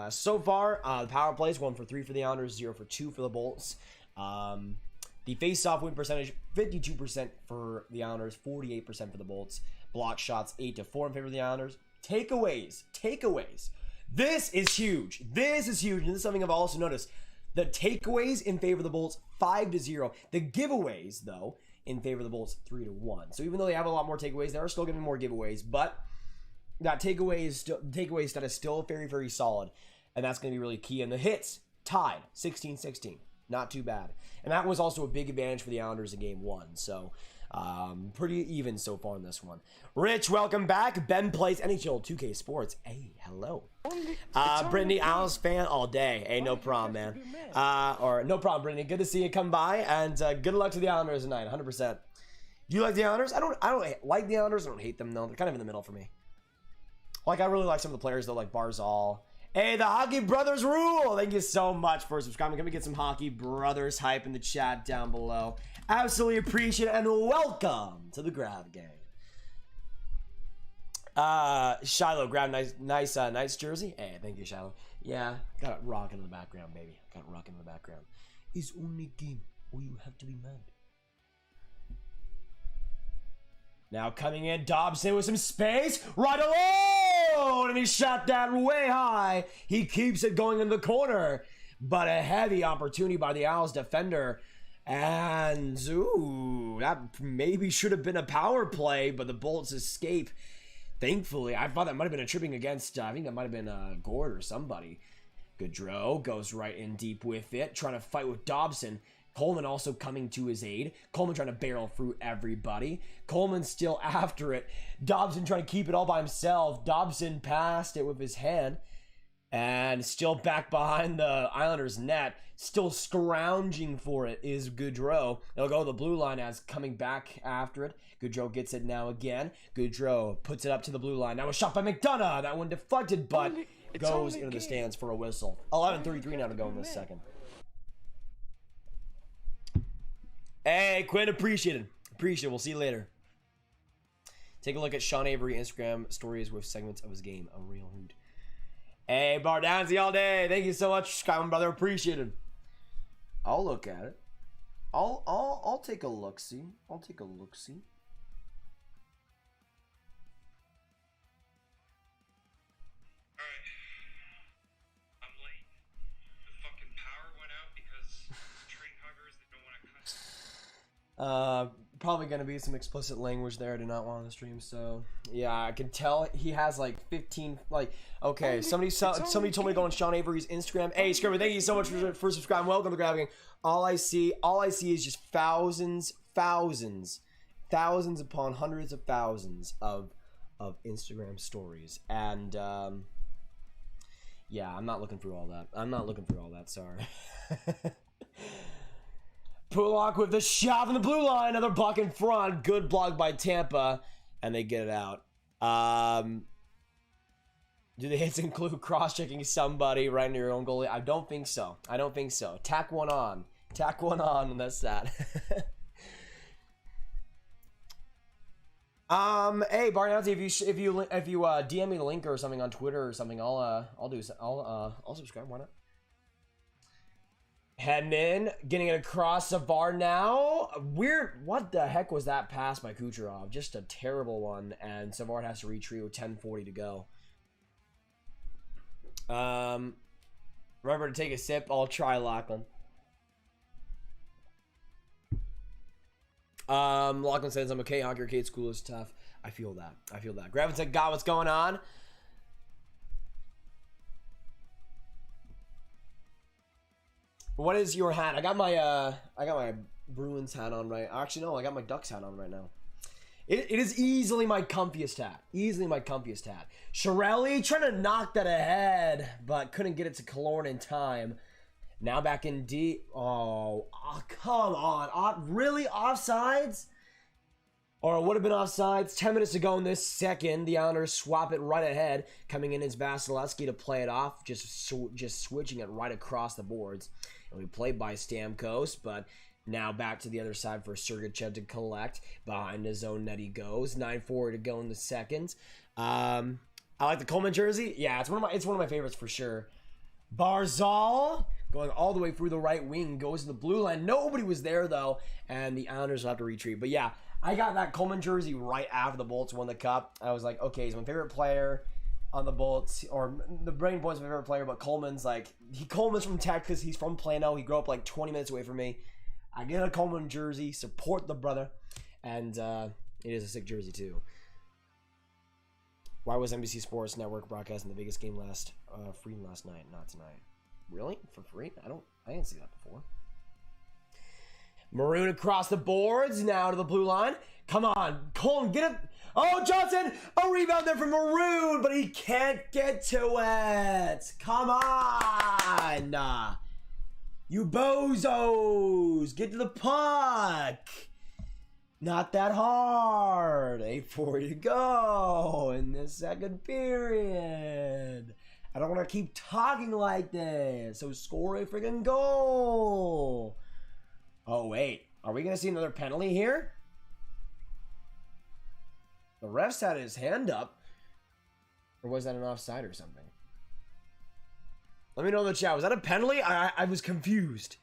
So far, the power plays 1 for 3 for the Islanders, 0 for 2 for the Bolts. The face-off win percentage, 52% for the Islanders, 48% for the Bolts. Block shots, 8-4 in favor of the Islanders. Takeaways. This is huge. And this is something I've also noticed. The takeaways in favor of the Bolts, 5-0. The giveaways, though, in favor of the Bolts, 3-1. So even though they have a lot more takeaways, they are still giving more giveaways. But that takeaway stat is still very, very solid. And that's going to be really key. And the hits, tied, 16-16. Not too bad. And that was also a big advantage for the Islanders in game 1. So, pretty even so far in this one. Rich, welcome back. Ben plays NHL 2K Sports. Hey, hello. Brittany, Isles fan all day. Hey, no problem, man. Or no problem, Brittany. Good to see you come by. And good luck to the Islanders tonight, 100%. Do you like the Islanders? I don't like the Islanders. I don't hate them, though. They're kind of in the middle for me. Like, I really like some of the players, though, like Barzal. Hey, the Hockey Brothers rule! Thank you so much for subscribing. Can we get some Hockey Brothers hype in the chat down below? Absolutely appreciate it, and welcome to the Grav Gang. Shiloh, grab nice jersey. Hey, thank you, Shiloh. Yeah, got it rocking in the background, baby. Got it rocking in the background. It's only a game, or you have to be mad. Now coming in, Dobson with some space, right alone, and he shot that way high. He keeps it going in the corner, but a heavy opportunity by the Owls defender, and ooh, that maybe should have been a power play, but the Bolts escape. Thankfully, I thought that might have been a tripping against, I think that might have been Gord or somebody. Gaudreau goes right in deep with it, trying to fight with Dobson. Coleman also coming to his aid. Coleman trying to barrel through everybody. Coleman still after it. Dobson trying to keep it all by himself. Dobson passed it with his hand. And still back behind the Islanders' net. Still scrounging for it is Gaudreau. They'll go to the blue line as coming back after it. Gaudreau gets it now again. Gaudreau puts it up to the blue line. Now a shot by McDonough. That one deflected, but goes into the stands for a whistle. 11:33 now to go in this second. Hey, Quinn, appreciate it. Appreciate it. We'll see you later. Take a look at Sean Avery Instagram stories with segments of his game. A real hoot. Hey, Bardanzi all day. Thank you so much, Skyman brother. Appreciate it. I'll look at it. I'll take a look. See. I'll take a look. See. Probably gonna be some explicit language there. I do not want on the stream, so yeah, I can tell he has like 15. Like, okay, somebody told me to go on Sean Avery's Instagram. Hey, Scribber, thank you so much for subscribing. Welcome to Grabbing. All I see is just thousands upon hundreds of thousands of Instagram stories, and yeah, I'm not looking through all that. Sorry. Pullock with the shot from the blue line. Another block in front. Good block by Tampa. And they get it out. Do the hits include cross-checking somebody right near your own goalie? I don't think so. Tack one on, and that's that. Hey, Barnazzi, if you DM me the link or something on Twitter or something, I'll subscribe. Why not? Heading in, getting it across the bar now. Weird. What the heck was that pass by Kucherov? Just a terrible one, and Savard has to retreat with 10:40 to go. Remember to take a sip. I'll try, Lachlan. Lachlan says I'm okay. Hockey arcade school is tough. I feel that. Graviteh got what's going on. What is your hat? I got my Bruins hat on right. Actually, no, I got my Ducks hat on right now. It is easily my comfiest hat. Shirelli trying to knock that ahead, but couldn't get it to Killorn in time. Now back in D. Oh, come on. Really? Offsides? Or it would have been offsides. 10 minutes to go in this second. The Islanders swap it right ahead. Coming in is Vasilevsky to play it off. Just switching it right across the boards. And we played by Stamkos, but now back to the other side for Sergachev to collect. Behind his own net he goes. 9:4 to go in the second. I like the Coleman jersey. Yeah, it's one of my favorites for sure. Barzal going all the way through the right wing, goes to the blue line. Nobody was there though, and the Islanders will have to retreat. But yeah, I got that Coleman jersey right after the Bolts won the cup. I was like, okay, he's my favorite player on the Bolts, or the Brain Boy's my favorite player, but Coleman's from Texas. He's from Plano. He grew up like 20 minutes away from me. I get a Coleman jersey, support the brother, and it is a sick jersey too. Why was NBC Sports Network broadcasting the biggest game free last night? Not tonight. Really? For free? I didn't see that before. Maroon across the boards. Now to the blue line. Come on. Colton, get it. Oh, Johnson. A rebound there from Maroon, but he can't get to it. Come on. You bozos. Get to the puck. Not that hard. 8:40 to go in the second period. I don't want to keep talking like this. So score a freaking goal. Oh, wait. Are we going to see another penalty here? The ref's had his hand up. Or was that an offside or something? Let me know in the chat. Was that a penalty? I was confused.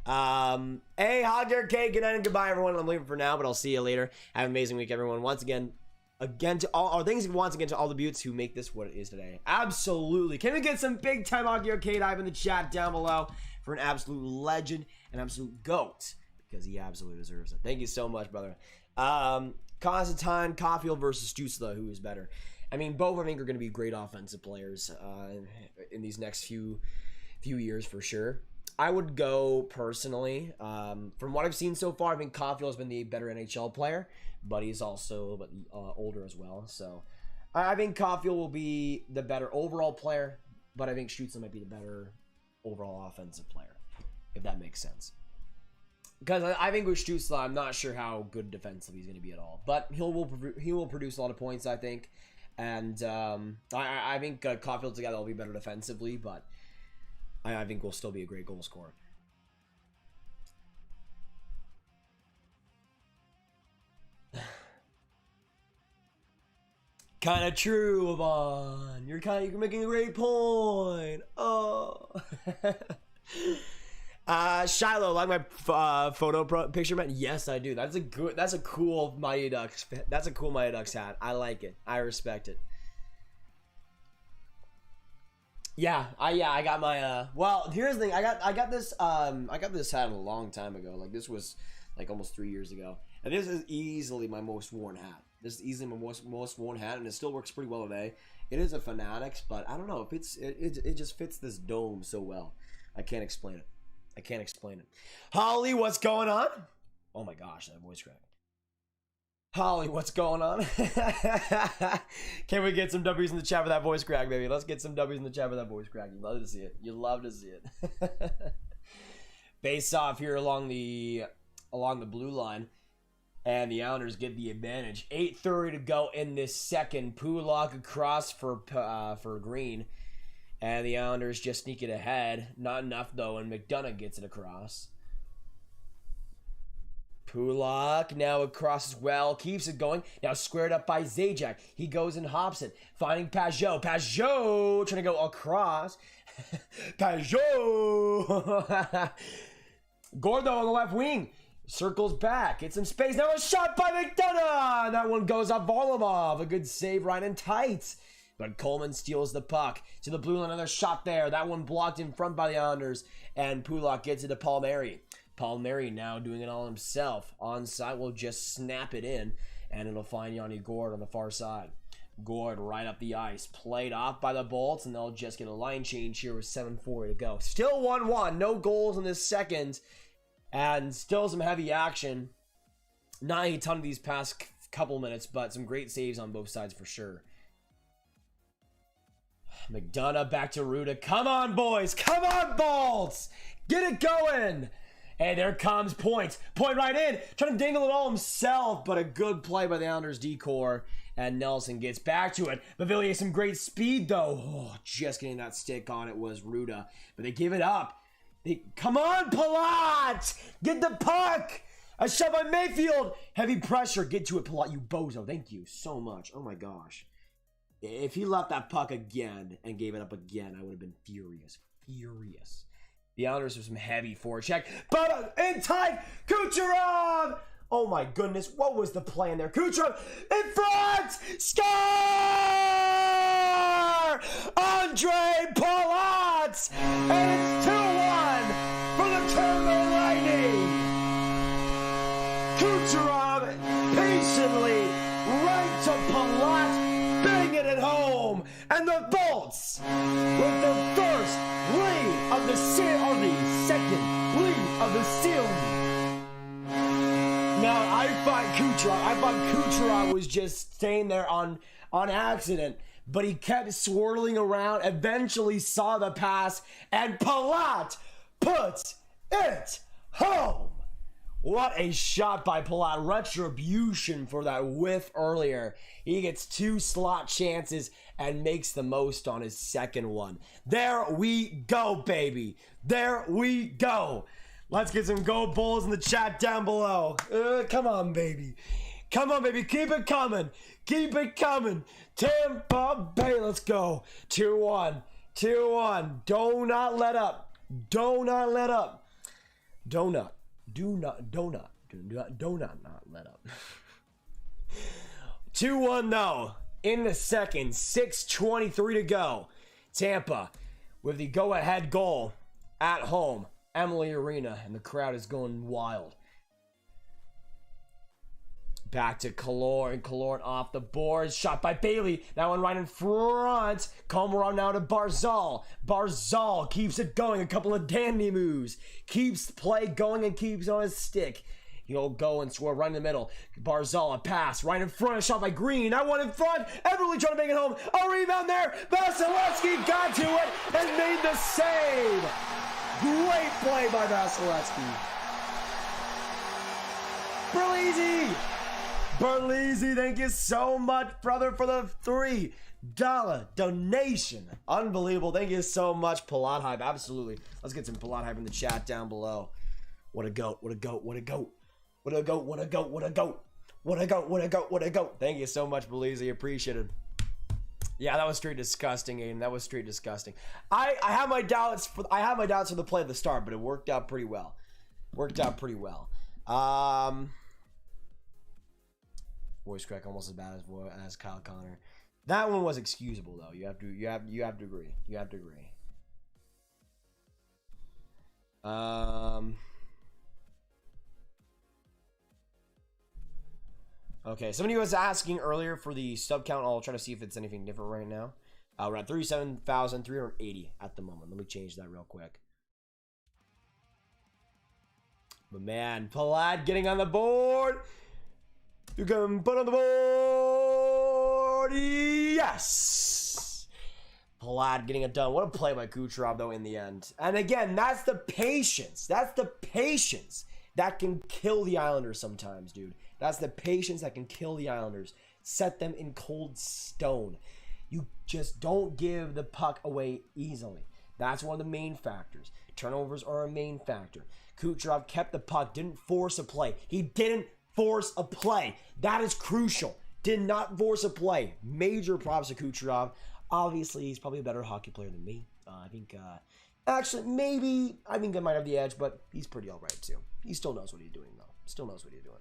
Hey, Hog Arcade, good night and goodbye, everyone. I'm leaving for now, but I'll see you later. Have an amazing week, everyone. Once again to all the buttes who make this what it is today. Absolutely. Can we get some big time Hog Arcade hype in the chat down below for an absolute legend, an absolute GOAT, because he absolutely deserves it. Thank you so much, brother. Constantine, Caulfield versus Stützle, who is better? I mean, both I think are going to be great offensive players in these next few years for sure. I would go personally. From what I've seen so far, I think Caulfield has been the better NHL player, but he's also a little bit older as well. So I think Caulfield will be the better overall player, but I think Stützle might be the better overall offensive player, if that makes sense. Because I think with Stützle, I'm not sure how good defensively he's going to be at all, but he will produce a lot of points, I think. And I think Caulfield together will be better defensively, but I think will still be a great goal scorer. Kind of true, Yvonne. You're making a great point. Oh. Shiloh, like my picture, man. Yes, I do. That's a cool Mighty Ducks. That's a cool Mighty Ducks hat. I like it. I respect it. Yeah, I got my well, here's the thing. I got this hat a long time ago. Like, this was like almost 3 years ago. And this is easily my most worn hat. This is easily my most worn hat, and it still works pretty well today. It is a Fanatics, but I don't know if it just fits this dome so well. I can't explain it. Holly, what's going on? Oh my gosh, that voice crack. Holly, what's going on? Can we get some W's in the chat for that voice crack, baby? Let's get some W's in the chat for that voice crack. You love to see it. You love to see it. Face off here along the blue line, and the Islanders get the advantage. 8:30 to go in this second. Pulock across for Green, and the Islanders just sneak it ahead. Not enough though, and McDonough gets it across. Pulock now across as well, keeps it going. Now squared up by Zajac. He goes and hops it, finding Pajot. Pajot trying to go across. Pajot. Gordo on the left wing. Circles back. Gets some space. Now a shot by McDonough. That one goes off Volomov. A good save right in tight. But Coleman steals the puck to the blue line. Another shot there. That one blocked in front by the Islanders. And Pulock gets it to Palmieri. Palmieri now doing it all himself. Onside will just snap it in, and it'll find Yanni Gourde on the far side. Gourde right up the ice. Played off by the Bolts, and they'll just get a line change here with 7:40 to go. Still 1-1. No goals in this second, and still some heavy action. Not a ton of these past couple minutes, but some great saves on both sides for sure. McDonough back to Ruda. Come on, boys. Come on, Bolts. Get it going. And there comes Point. Point right in. Trying to dangle it all himself, but a good play by the Islanders D-core. And Nelson gets back to it. Bavillier has some great speed, though. Oh, just getting that stick on it was Ruda. But they give it up. Come on, Palat! Get the puck! A shot by Mayfield. Heavy pressure. Get to it, Palat, you bozo. Thank you so much. Oh, my gosh. If he left that puck again and gave it up again, I would have been furious. Furious. The Islanders with some heavy forecheck. But in time, Kucherov! Oh my goodness, what was the play in there? Kucherov in front! Score! Andre Palat! And it's 2-1 for the Tampa Lightning! Kucherov patiently right to Palat, banging it home, and the Bolts with the first lead of the second lead of the series. Now I thought Kucherov was just staying there on accident, but he kept swirling around, eventually saw the pass, and Palat puts it home. What a shot by Palat. Retribution for that whiff earlier. He gets 2 slot chances and makes the most on his second one. There we go, baby. There we go. Let's get some Go Bulls in the chat down below. Come on, baby. Come on, baby. Keep it coming. Keep it coming. Tampa Bay, let's go. 2-1. 2-1. Do not let up. Do not let up. Do not not let up. 2-1 though. In the second, 6:23 to go. Tampa with the go-ahead goal at home, Emily Arena, and the crowd is going wild. Back to Killorn. Killorn off the boards. Shot by Bailey. That one right in front. Komarov now to Barzal. Barzal keeps it going. A couple of dandy moves. Keeps play going and keeps on his stick. He'll go and score right in the middle. Barzal, a pass right in front. A shot by Green. That one in front. Everly trying to make it home. A rebound there. Vasilevsky got to it and made the save. Great play by Vasilevsky. Berlizzi. Berlizzi, thank you so much, brother, for the $3 donation. Unbelievable. Thank you so much, Palat Hype. Absolutely. Let's get some Palat Hype in the chat down below. What a goat. What a goat. What a goat. What a goat. What a goat. What a goat. What a goat. What a goat. What a goat. Thank you so much, Berlizzi. Appreciate it. Yeah, that was straight disgusting, Aiden. That was straight disgusting. I have my doubts for the play at the start, but it worked out pretty well. Voice crack almost as bad as Kyle Connor. That one was excusable though. You have to agree. You have to agree. Okay, somebody was asking earlier for the sub count. I'll try to see if it's anything different right now. We're at 37,380 at the moment. Let me change that real quick. But man, Palat getting on the board. You can put on the board. Yes. Palat getting it done. What a play by Kucherov, though, in the end. And again, that's the patience. That's the patience that can kill the Islanders sometimes, dude. That's the patience that can kill the Islanders. Set them in cold stone. You just don't give the puck away easily. That's one of the main factors. Turnovers are a main factor. Kucherov kept the puck, didn't force a play. He didn't force a play. That is crucial. Did not force a play. Major props to Kucherov. Obviously, he's probably a better hockey player than me. I think, actually, maybe, I think I might have the edge, but he's pretty all right, too. He still knows what he's doing, though. Still knows what he's doing.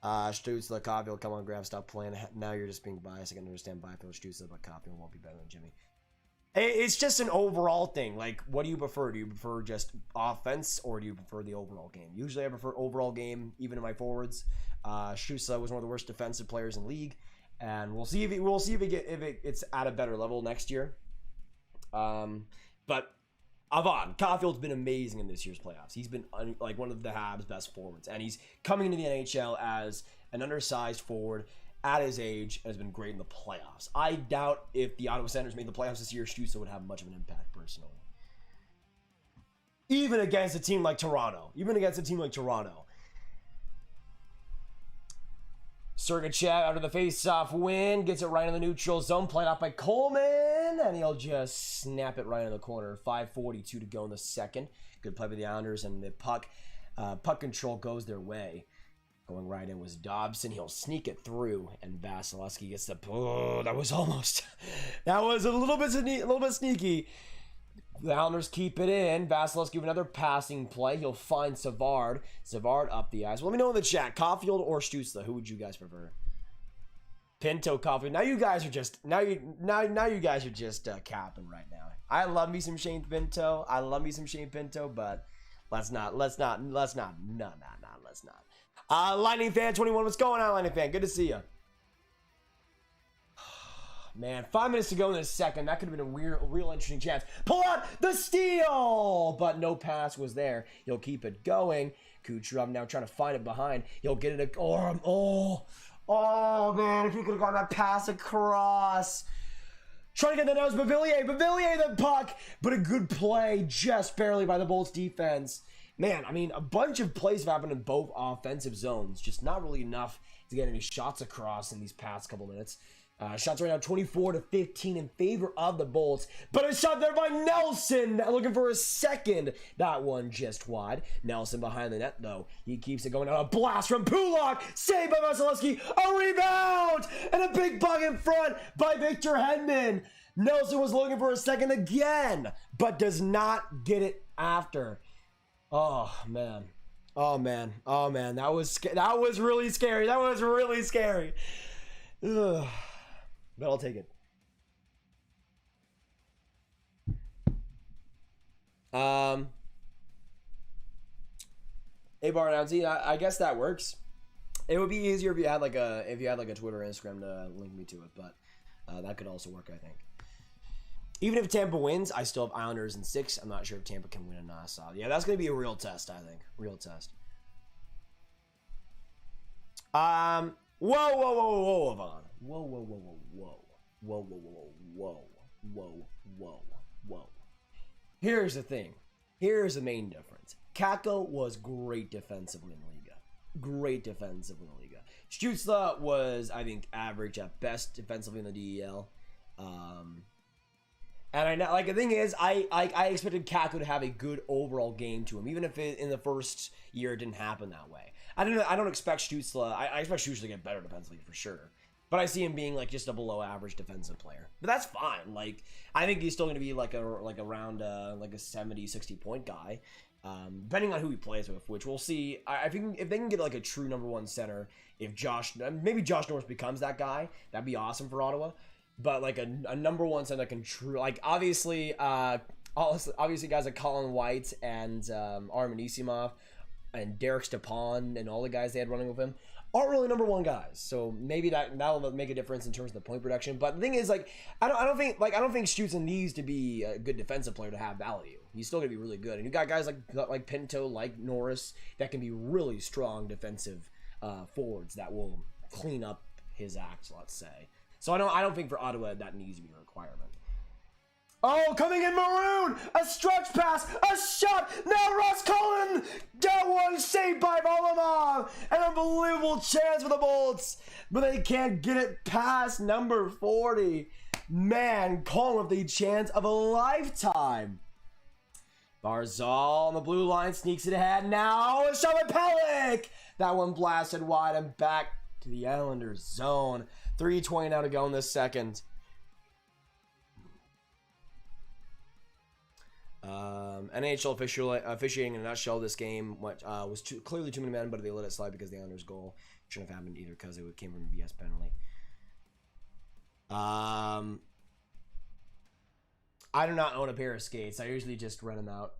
Stutz, Caulfield, come on, Grav, stop playing. Now you're just being biased. I can understand Byfield, Stutz, but Caulfield won't be better than Jimmy. It's just an overall thing. Like, what do you prefer? Do you prefer just offense, or do you prefer the overall game? Usually I prefer overall game, even in my forwards. Stutz was one of the worst defensive players in the league, and we'll see if it's at a better level next year. But Avon, Caulfield's been amazing in this year's playoffs. He's been like one of the Habs' best forwards, and he's coming into the NHL as an undersized forward at his age, and has been great in the playoffs. I doubt if the Ottawa Senators made the playoffs this year, Stutz would have much of an impact personally. Even against a team like Toronto. Sergachev out of the face-off win, gets it right in the neutral zone, played off by Coleman, and he'll just snap it right in the corner. 5:42 to go in the second. Good play by the Islanders, and the puck control goes their way. Going right in was Dobson. He'll sneak it through, and Vasilevsky gets the. Oh, that was almost. That was a little bit sneaky. The Islanders keep it in. Vasilevsky with another passing play. He'll find Savard. Savard up the ice. Well, let me know in the chat, Caulfield or Stützle. Who would you guys prefer? Pinto, Caulfield. Now you guys are just capping right now. I love me some Shane Pinto. But let's not. Lightning Fan 21, what's going on, Lightning Fan? Good to see you. man. 5 minutes to go in the second. That could have been a real interesting chance. Pull out the steal! But no pass was there. He'll keep it going. Kucherov now trying to find it behind. He'll get it. Oh, man. If he could have gotten that pass across. Trying to get the nose. Bavillier the puck. But a good play just barely by the Bolts defense. Man, I mean, a bunch of plays have happened in both offensive zones. Just not really enough to get any shots across in these past couple minutes. Shots right now 24-15 in favor of the Bolts. But a shot there by Nelson. Looking for a second. That one just wide. Nelson behind the net, though. He keeps it going on. A blast from Pulak. Saved by Vasilevsky. A rebound. And a big puck in front by Victor Hedman. Nelson was looking for a second again. But does not get it after. Oh, man. Oh, man. Oh, man. That was really scary. That was really scary. Ugh. But I'll take it. Hey, Barnowski, I guess that works. It would be easier if you had like a Twitter or Instagram to link me to it, but that could also work, I think. Even if Tampa wins, I still have Islanders in 6. I'm not sure if Tampa can win in Nassau. Yeah, that's going to be a real test, I think. Real test. Whoa, Vaughn. Whoa. Here's the thing. Here's the main difference. Kako was great defensively in the Liga. Great defensively in the Liga. Stützle was, I think, average at best defensively in the DEL. And I know, like, the thing is, I expected Kako to have a good overall game to him, even if in the first year it didn't happen that way. I don't expect Stützle. I expect Stützle to get better defensively for sure, but I see him being like just a below average defensive player. But that's fine. Like, I think he's still going to be like around like a 70-60 point guy, depending on who he plays with, which we'll see. I think if they can get like a true number one center, if maybe Josh Norris becomes that guy, that'd be awesome for Ottawa. But like a number one center that can like obviously guys like Colin White and Armin Isimov and Derek Stepan and all the guys they had running with him aren't really number one guys. So maybe that'll make a difference in terms of the point production. But the thing is, like, I don't think Stützle needs to be a good defensive player to have value. He's still gonna be really good. And you got guys like Pinto, like Norris, that can be really strong defensive forwards that will clean up his act, let's say. So I don't think for Ottawa that needs to be a requirement. Oh, coming in maroon! A stretch pass! A shot! Now Ross Cullen! Got one saved by Volomov! An unbelievable chance for the Bolts! But they can't get it past number 40. Man, Cullen with the chance of a lifetime. Barzal on the blue line sneaks it ahead. Now a shot by Pelech! That one blasted wide and back to the Islanders zone. 3:20 now to go in this second. NHL officiating in a nutshell. This game was clearly too many men, but they let it slide because the Islanders' goal shouldn't have happened either because it came from a BS penalty. I do not own a pair of skates. I usually just rent them out.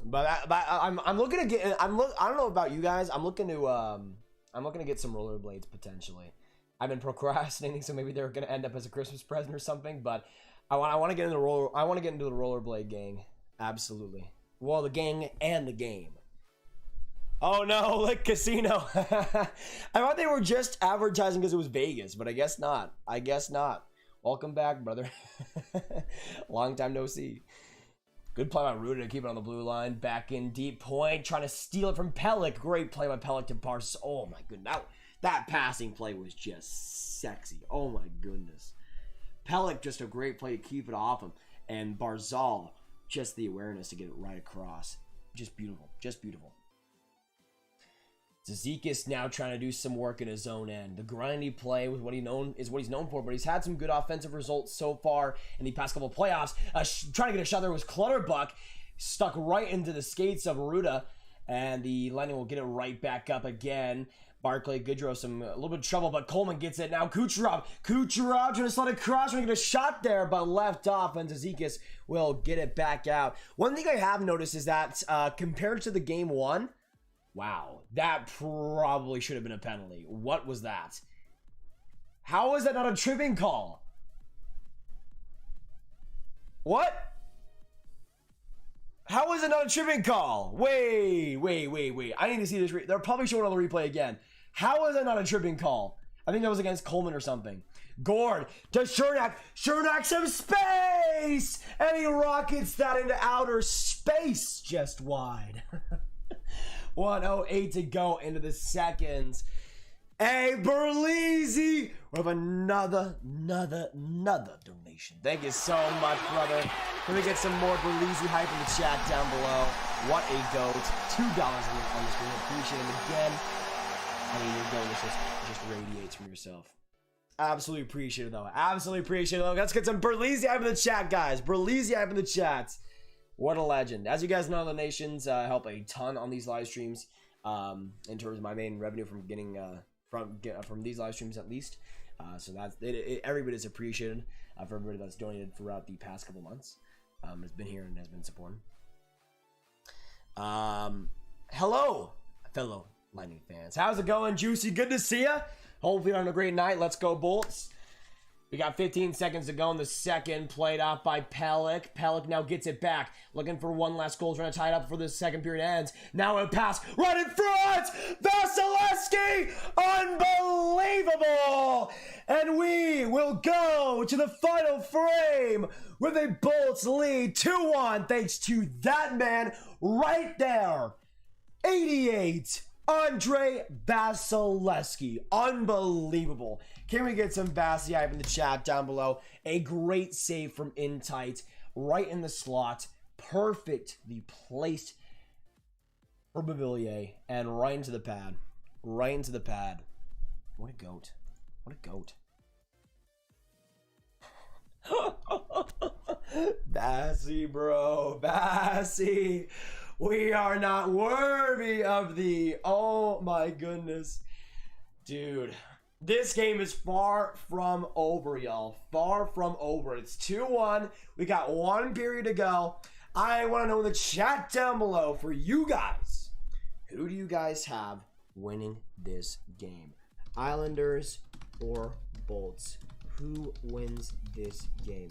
But I'm looking to get. I don't know about you guys. I'm looking to get some rollerblades potentially. I've been procrastinating, so maybe they're going to end up as a Christmas present or something. But I want to get into the rollerblade gang. Absolutely. Well, the gang and the game. Oh no, like casino. I thought they were just advertising because it was Vegas, but I guess not. Welcome back, brother. Long time no see. Good play by Rutta to keep it on the blue line. Back in deep point, trying to steal it from Pelech. Great play by Pelech to Bars. Oh my goodness. That passing play was just sexy. Oh my goodness. Pelech, just a great play to keep it off him. And Barzal, just the awareness to get it right across. Just beautiful. Just beautiful. Zizekas now trying to do some work in his own end. The grindy play with what he's known for, but he's had some good offensive results so far in the past couple of playoffs. Trying to get a shot there was Clutterbuck, stuck right into the skates of Rutta, and the Lightning will get it right back up again. Barclay Goodrow a little bit of trouble, but Coleman gets it now. Kucherov trying to slide across, trying to get a shot there, but left off, and Zizekas will get it back out. One thing I have noticed is that compared to the game one, wow, that probably should have been a penalty. What was that? How is that not a tripping call? What? How is it not a tripping call? Wait. I need to see this. They're probably showing on the replay again. How is it not a tripping call? I think that was against Coleman or something. Gord to Chernak. Chernak some space! And he rockets that into outer space just wide. 1:08 to go into the seconds. Hey, Berlizzi with another donation. Thank you so much, brother. Let me get some more Berlizzi hype in the chat down below. What a goat. $2 on the screen. Appreciate him again. I mean, your goat just radiates from yourself. Absolutely appreciate it, though. Absolutely appreciate it, though. Let's get some Berlizzi hype in the chat, guys. Berlizzi hype in the chat. What a legend. As you guys know, donations help a ton on these live streams. In terms of my main revenue from getting from these live streams, at least. So that's it. Every bit is appreciated for everybody that's donated throughout the past couple months. Has been here and has been supporting. Hello, fellow Lightning fans. How's it going, Juicy? Good to see ya. Hopefully you're having a great night. Let's go, Bolts. We got 15 seconds to go in the second. Played off by Pelech. Pelech now gets it back. Looking for one last goal. Trying to tie it up before the second period ends. Now a pass right in front. Vasilevsky. Unbelievable. And we will go to the final frame with a Bolts lead 2-1. Thanks to that man right there. 88. Andre Vasilevsky. Unbelievable. Can we get some Vassy hype in the chat down below? A great save from in tight. Right in the slot. Perfectly placed for Beauvillier. And right into the pad. Right into the pad. What a goat. What a goat. Vassy, bro. Vassy. We are not worthy of thee. Oh my goodness. Dude. This game is far from over, y'all. Far from over. It's 2-1. We got one period to go. I want to know in the chat down below for you guys. Who do you guys have winning this game? Islanders or Bolts? Who wins this game?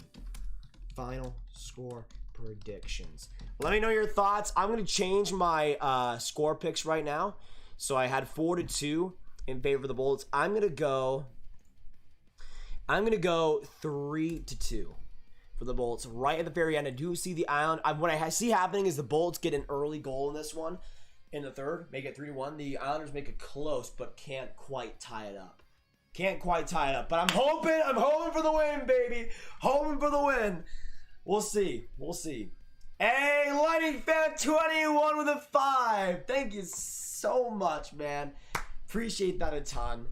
Final score predictions. Let me know your thoughts. I'm going to change my score picks right now. So I had 4-2 in favor of the Bolts. I'm going to go 3-2 for the Bolts. Right at the very end, I do see the Island. What I see happening is the Bolts get an early goal in this one. In the third, make it 3-1. The Islanders make it close, but can't quite tie it up. Can't quite tie it up. But I'm hoping for the win, baby. Hoping for the win. We'll see. We'll see. Hey, Lightning Fan 21 with a 5. Thank you so much, man. Appreciate that a ton.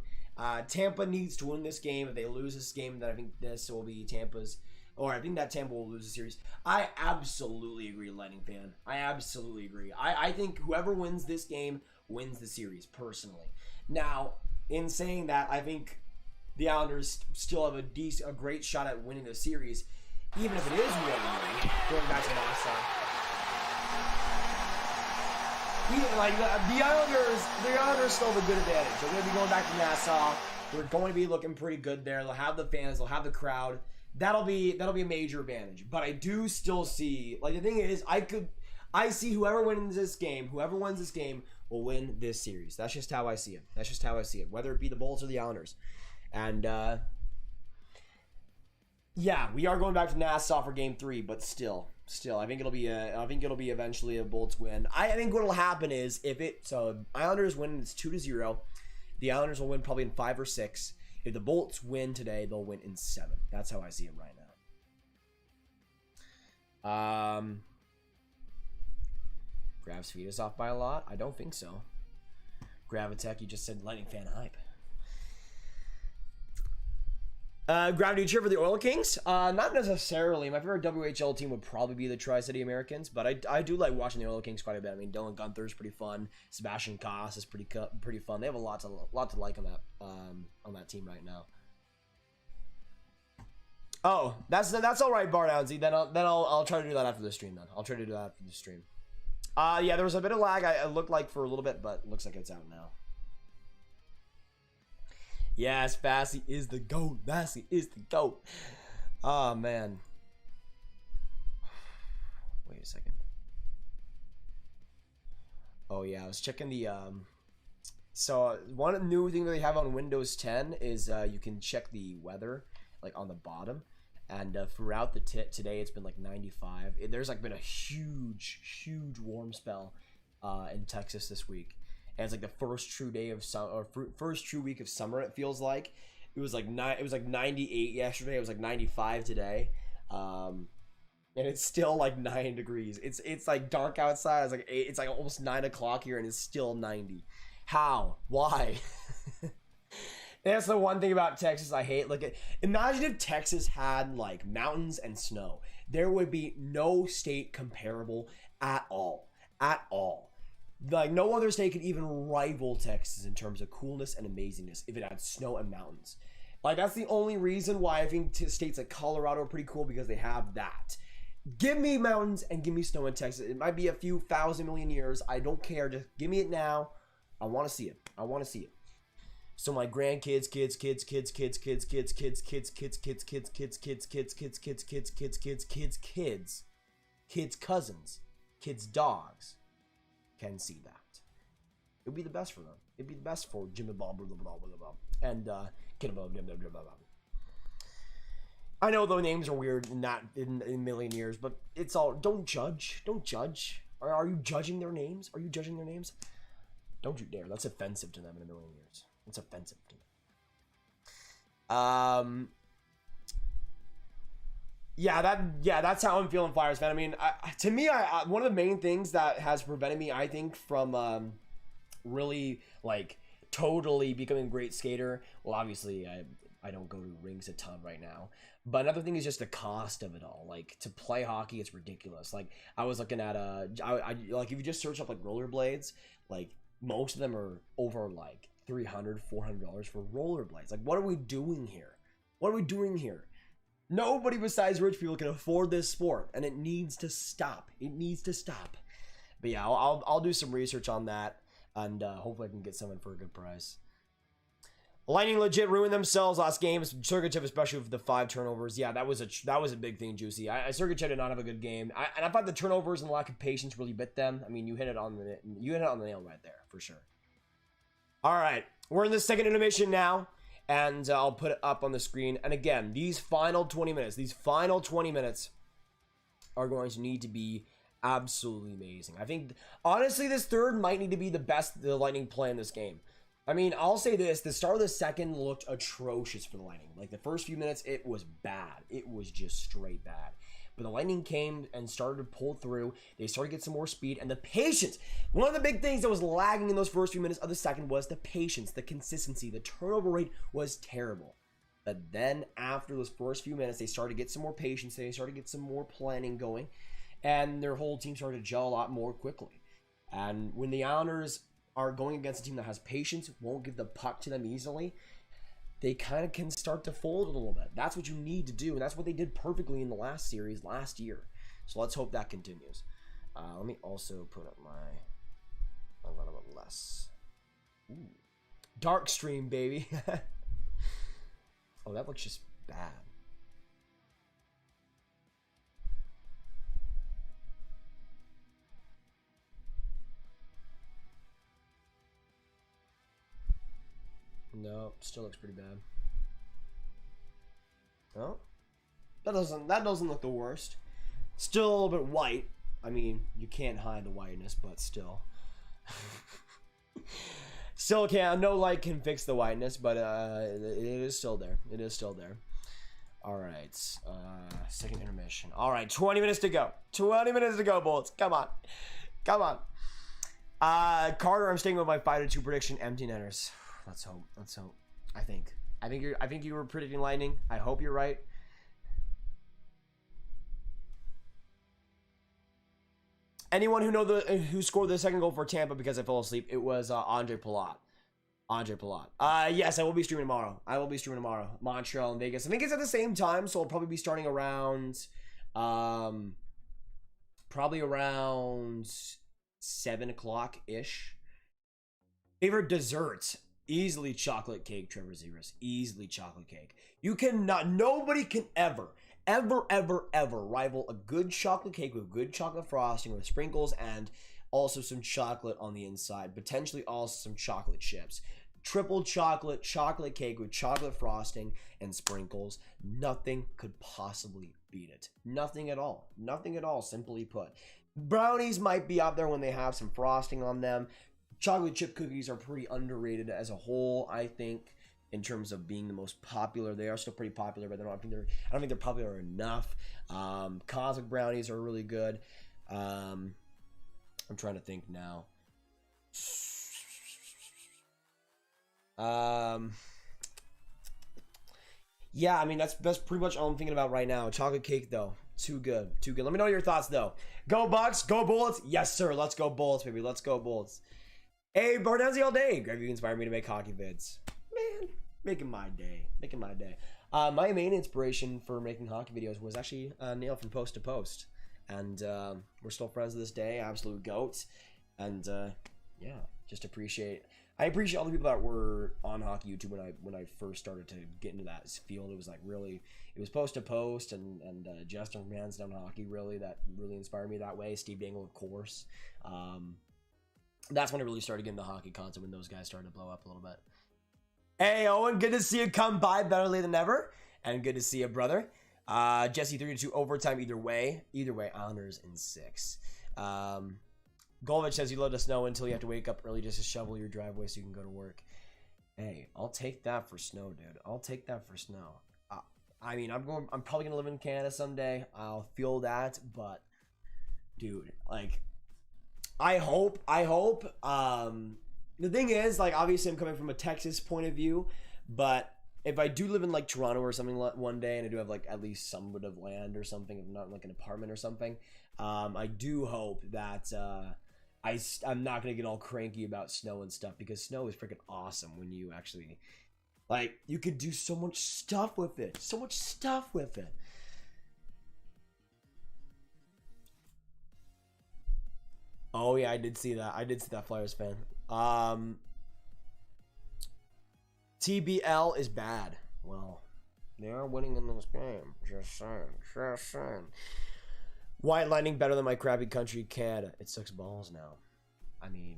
Tampa needs to win this game. If they lose this game, then I think this will be Tampa's. Or I think that Tampa will lose the series. I absolutely agree, Lightning Fan. I absolutely agree. I think whoever wins this game wins the series, personally. Now, in saying that, I think the Islanders still have a great shot at winning the series, even if it is 1-1, going back to Nassau. The Islanders still have a good advantage. They're going to be going back to Nassau. They're going to be looking pretty good there. They'll have the fans. They'll have the crowd. That'll be a major advantage. But I do still see, the thing is, I see whoever wins this game will win this series. That's just how I see it. That's just how I see it. Whether it be the Bolts or the Islanders. And yeah, we are going back to Nassau for Game 3, but still, I think it'll be eventually a Bolts win. I think what'll happen is Islanders win, it's 2-0. The Islanders will win probably in 5 or 6. If the Bolts win today, they'll win in 7. That's how I see it right now. Grav's feed us off by a lot? I don't think so. Graviteh, you just said Lightning Fan hype. Gravity cheer for the Oil Kings? Not necessarily. My favorite WHL team would probably be the Tri-City Americans, but I do like watching the Oil Kings quite a bit. I mean, Dylan Gunther's pretty fun. Sebastian Koss is pretty fun. They have a lot to like on that team right now. Oh, that's all right, Bar Downsy. Then I'll try to do that after the stream. Yeah, there was a bit of lag. I looked like for a little bit, but looks like it's out now. Yes, Vassy is the GOAT. Vassy is the GOAT. Oh, man. Wait a second. Oh yeah, I was checking the so one new thing that they have on Windows 10 is you can check the weather like on the bottom, and throughout the today it's been like 95. There's like been a huge warm spell in Texas this week, and it's like the first true day of summer, or first true week of summer. It feels like it was like 98 yesterday. It was like 95 today. And it's still like 9 degrees. It's like dark outside. It's like it's like almost 9 o'clock here, and it's still 90. How? Why? That's the one thing about Texas I hate. Look at, imagine if Texas had like mountains and snow. There would be no state comparable at all. At all. Like no other state could even rival Texas in terms of coolness and amazingness if it had snow and mountains. Like that's the only reason why I think states like Colorado are pretty cool, because they have that. Give me mountains and give me snow in Texas. It might be a few thousand million years. I don't care. Just give me it now. I want to see it. I want to see it. So my grandkids, kids, cousins, kids, dogs can see that. It would be the best for them. It'd be the best for Jimmy Bob and I know the names are weird in a million years, but it's all, don't judge. Don't judge. Are you judging their names? Are you judging their names? Don't you dare. That's offensive to them in a million years. It's offensive to them. Yeah, that's how I'm feeling, Flyers fan. I mean, to me, one of the main things that has prevented me, I think, from really like totally becoming a great skater. Well, obviously, I don't go to rinks a ton right now, but another thing is just the cost of it all. Like to play hockey, it's ridiculous. Like I was looking at like if you just search up like rollerblades, like most of them are over like $300, $400 for rollerblades. Like what are we doing here? What are we doing here? Nobody besides rich people can afford this sport, and it needs to stop. It needs to stop. But yeah, I'll do some research on that, and hopefully I can get someone for a good price. Lightning legit ruined themselves last game. Sergachev, especially with the 5 turnovers. Yeah, that was a big thing, Juicy. Sergachev did not have a good game, and I thought the turnovers and the lack of patience really bit them. I mean, you hit it on the nail right there for sure. All right, we're in the second intermission now, and I'll put it up on the screen. And again, these final 20 minutes are going to need to be absolutely amazing. I think honestly, this third might need to be the best the Lightning play in this game. I mean, I'll say this, the start of the second looked atrocious for the Lightning. Like, the first few minutes, it was bad. It was just straight bad. But the Lightning came and started to pull through. They started to get some more speed, and the patience. One of the big things that was lagging in those first few minutes of the second was the patience, the consistency. The turnover rate was terrible. But then, after those first few minutes, they started to get some more patience. They started to get some more planning going, and their whole team started to gel a lot more quickly. And when the Islanders are going against a team that has patience, won't give the puck to them easily, they kind of can start to fold a little bit. That's what you need to do, and that's what they did perfectly in the last series last year. So let's hope that continues. Let me also put up a little bit less. Ooh. Dark stream, baby. Oh, that looks just bad. No, still looks pretty bad. Oh, that doesn't look the worst. Still a little bit white. I mean, you can't hide the whiteness, but still. Still can't. No light can fix the whiteness, but it is still there. It is still there. All right. Second intermission. All right, 20 minutes to go. 20 minutes to go, Bullets. Come on. Come on. Carter, I'm sticking with my 5-2 prediction. Empty netters. Let's hope. Let's hope. I think you were predicting Lightning. I hope you're right. Anyone who scored the second goal for Tampa because I fell asleep? It was Andre Palat. Andre Palat. Yes, I will be streaming tomorrow. Montreal and Vegas. I think it's at the same time, so I'll probably be starting around, probably around 7 o'clock ish. Favorite desserts? Easily chocolate cake, Trevor Zegras. Easily chocolate cake. You cannot, nobody can ever rival a good chocolate cake with good chocolate frosting with sprinkles and also some chocolate on the inside. Potentially also some chocolate chips. Triple chocolate cake with chocolate frosting and sprinkles. Nothing could possibly beat it. Nothing at all. Nothing at all, simply put. Brownies might be up there when they have some frosting on them. Chocolate chip cookies are pretty underrated as a whole, I think, in terms of being the most popular. They are still pretty popular, but I don't think they're popular enough. Cosmic brownies are really good. I'm trying to think now. Yeah, I mean that's pretty much all I'm thinking about right now. Chocolate cake though, too good. Let me know your thoughts though. Go Bucks, go Bullets. Yes sir, let's go Bullets, baby. Let's go Bullets. Hey, Bardenzi all day. Greg, you inspired me to make hockey vids. Man, making my day. My main inspiration for making hockey videos was actually Neil from Post to Post, and we're still friends to this day. Absolute goat, and yeah, just appreciate. I appreciate all the people that were on hockey YouTube when I first started to get into that field. It was like really, it was Post to Post and Justin from Hands Down Hockey that really inspired me that way. Steve Dangle, of course. That's when I really started getting the hockey content, when those guys started to blow up a little bit. Hey Owen, good to see you come by, better late than never, and good to see you, brother. Jesse 3-2 overtime either way, Islanders in 6. Golvich says you let us know until you have to wake up early just to shovel your driveway so you can go to work. Hey, I'll take that for snow, dude. I'll take that for snow. I mean, I'm probably gonna live in Canada someday. I'll feel that, but dude, like, I hope. The thing is, like, obviously I'm coming from a Texas point of view, but if I do live in like Toronto or something one day, and I do have like at least some bit of land or something, if not like an apartment or something, I do hope that I'm not gonna get all cranky about snow and stuff, because snow is freaking awesome when you actually, like, you could do so much stuff with it. Oh yeah, I did see that Flyers fan. TBL is bad. Well, they are winning in this game. Just saying. White Lightning better than my crappy country, Canada. It sucks balls now. I mean,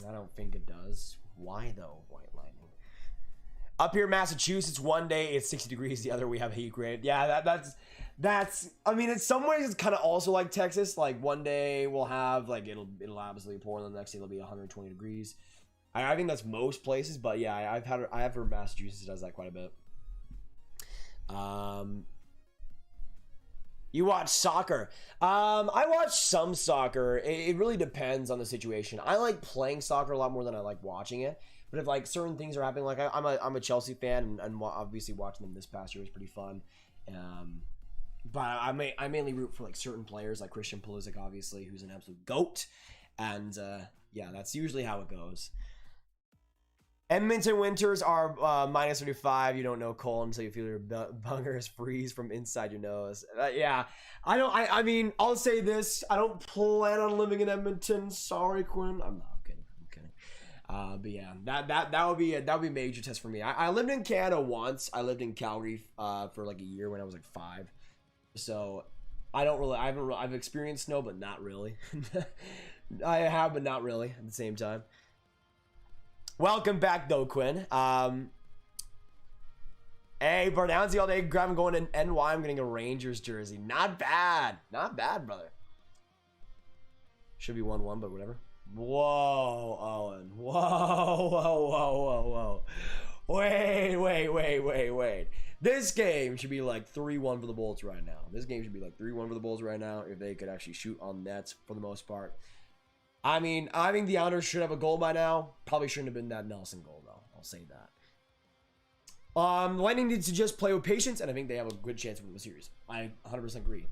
I don't think it does. Why though, White Lightning? Up here in Massachusetts, one day it's 60 degrees, the other we have heat grade. Yeah, that's I mean, in some ways it's kind of also like Texas. Like, one day we'll have, like, it'll absolutely pour, and the next day it'll be 120 degrees. I think that's most places, but yeah, I have heard Massachusetts does that quite a bit. You watch soccer? I watch some soccer. It really depends on the situation. I like playing soccer a lot more than I like watching it. But if like certain things are happening, like I'm a Chelsea fan, and obviously watching them this past year was pretty fun. But I mainly root for like certain players, like Christian Pulisic, obviously, who's an absolute GOAT. And yeah, that's usually how it goes. Edmonton winters are minus 35. You don't know cold until you feel your bungers freeze from inside your nose. Yeah, I mean, I'll say this. I don't plan on living in Edmonton. Sorry, Quinn. I'm kidding. But yeah, that would be a major test for me. I lived in Canada once. I lived in Calgary for like a year when I was like 5. So I've experienced snow, but not really. I have, but not really at the same time. Welcome back, though, Quinn. Hey, Bardownsie all day. Grab him going to NY. I'm getting a Rangers jersey. Not bad. Not bad, brother. Should be 1-1, but whatever. Whoa, Owen. Whoa. Wait. This game should be like 3-1 for the Bolts right now. If they could actually shoot on nets for the most part. I mean, I think the Islanders should have a goal by now. Probably shouldn't have been that Nelson goal, though. I'll say that. Lightning needs to just play with patience, and I think they have a good chance of winning the series. I 100% agree.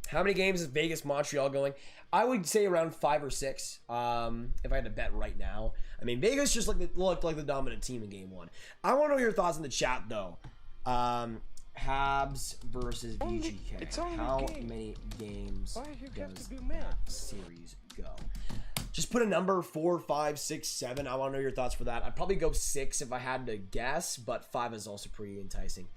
How many games is Vegas Montreal going? I would say around 5 or 6. If I had to bet right now. I mean, Vegas just looked like the dominant team in Game 1. I want to know your thoughts in the chat, though. Habs versus VGK. How many games does that series go? Just put a number 4, 5, 6, 7. I want to know your thoughts for that. I'd probably go 6 if I had to guess, but 5 is also pretty enticing.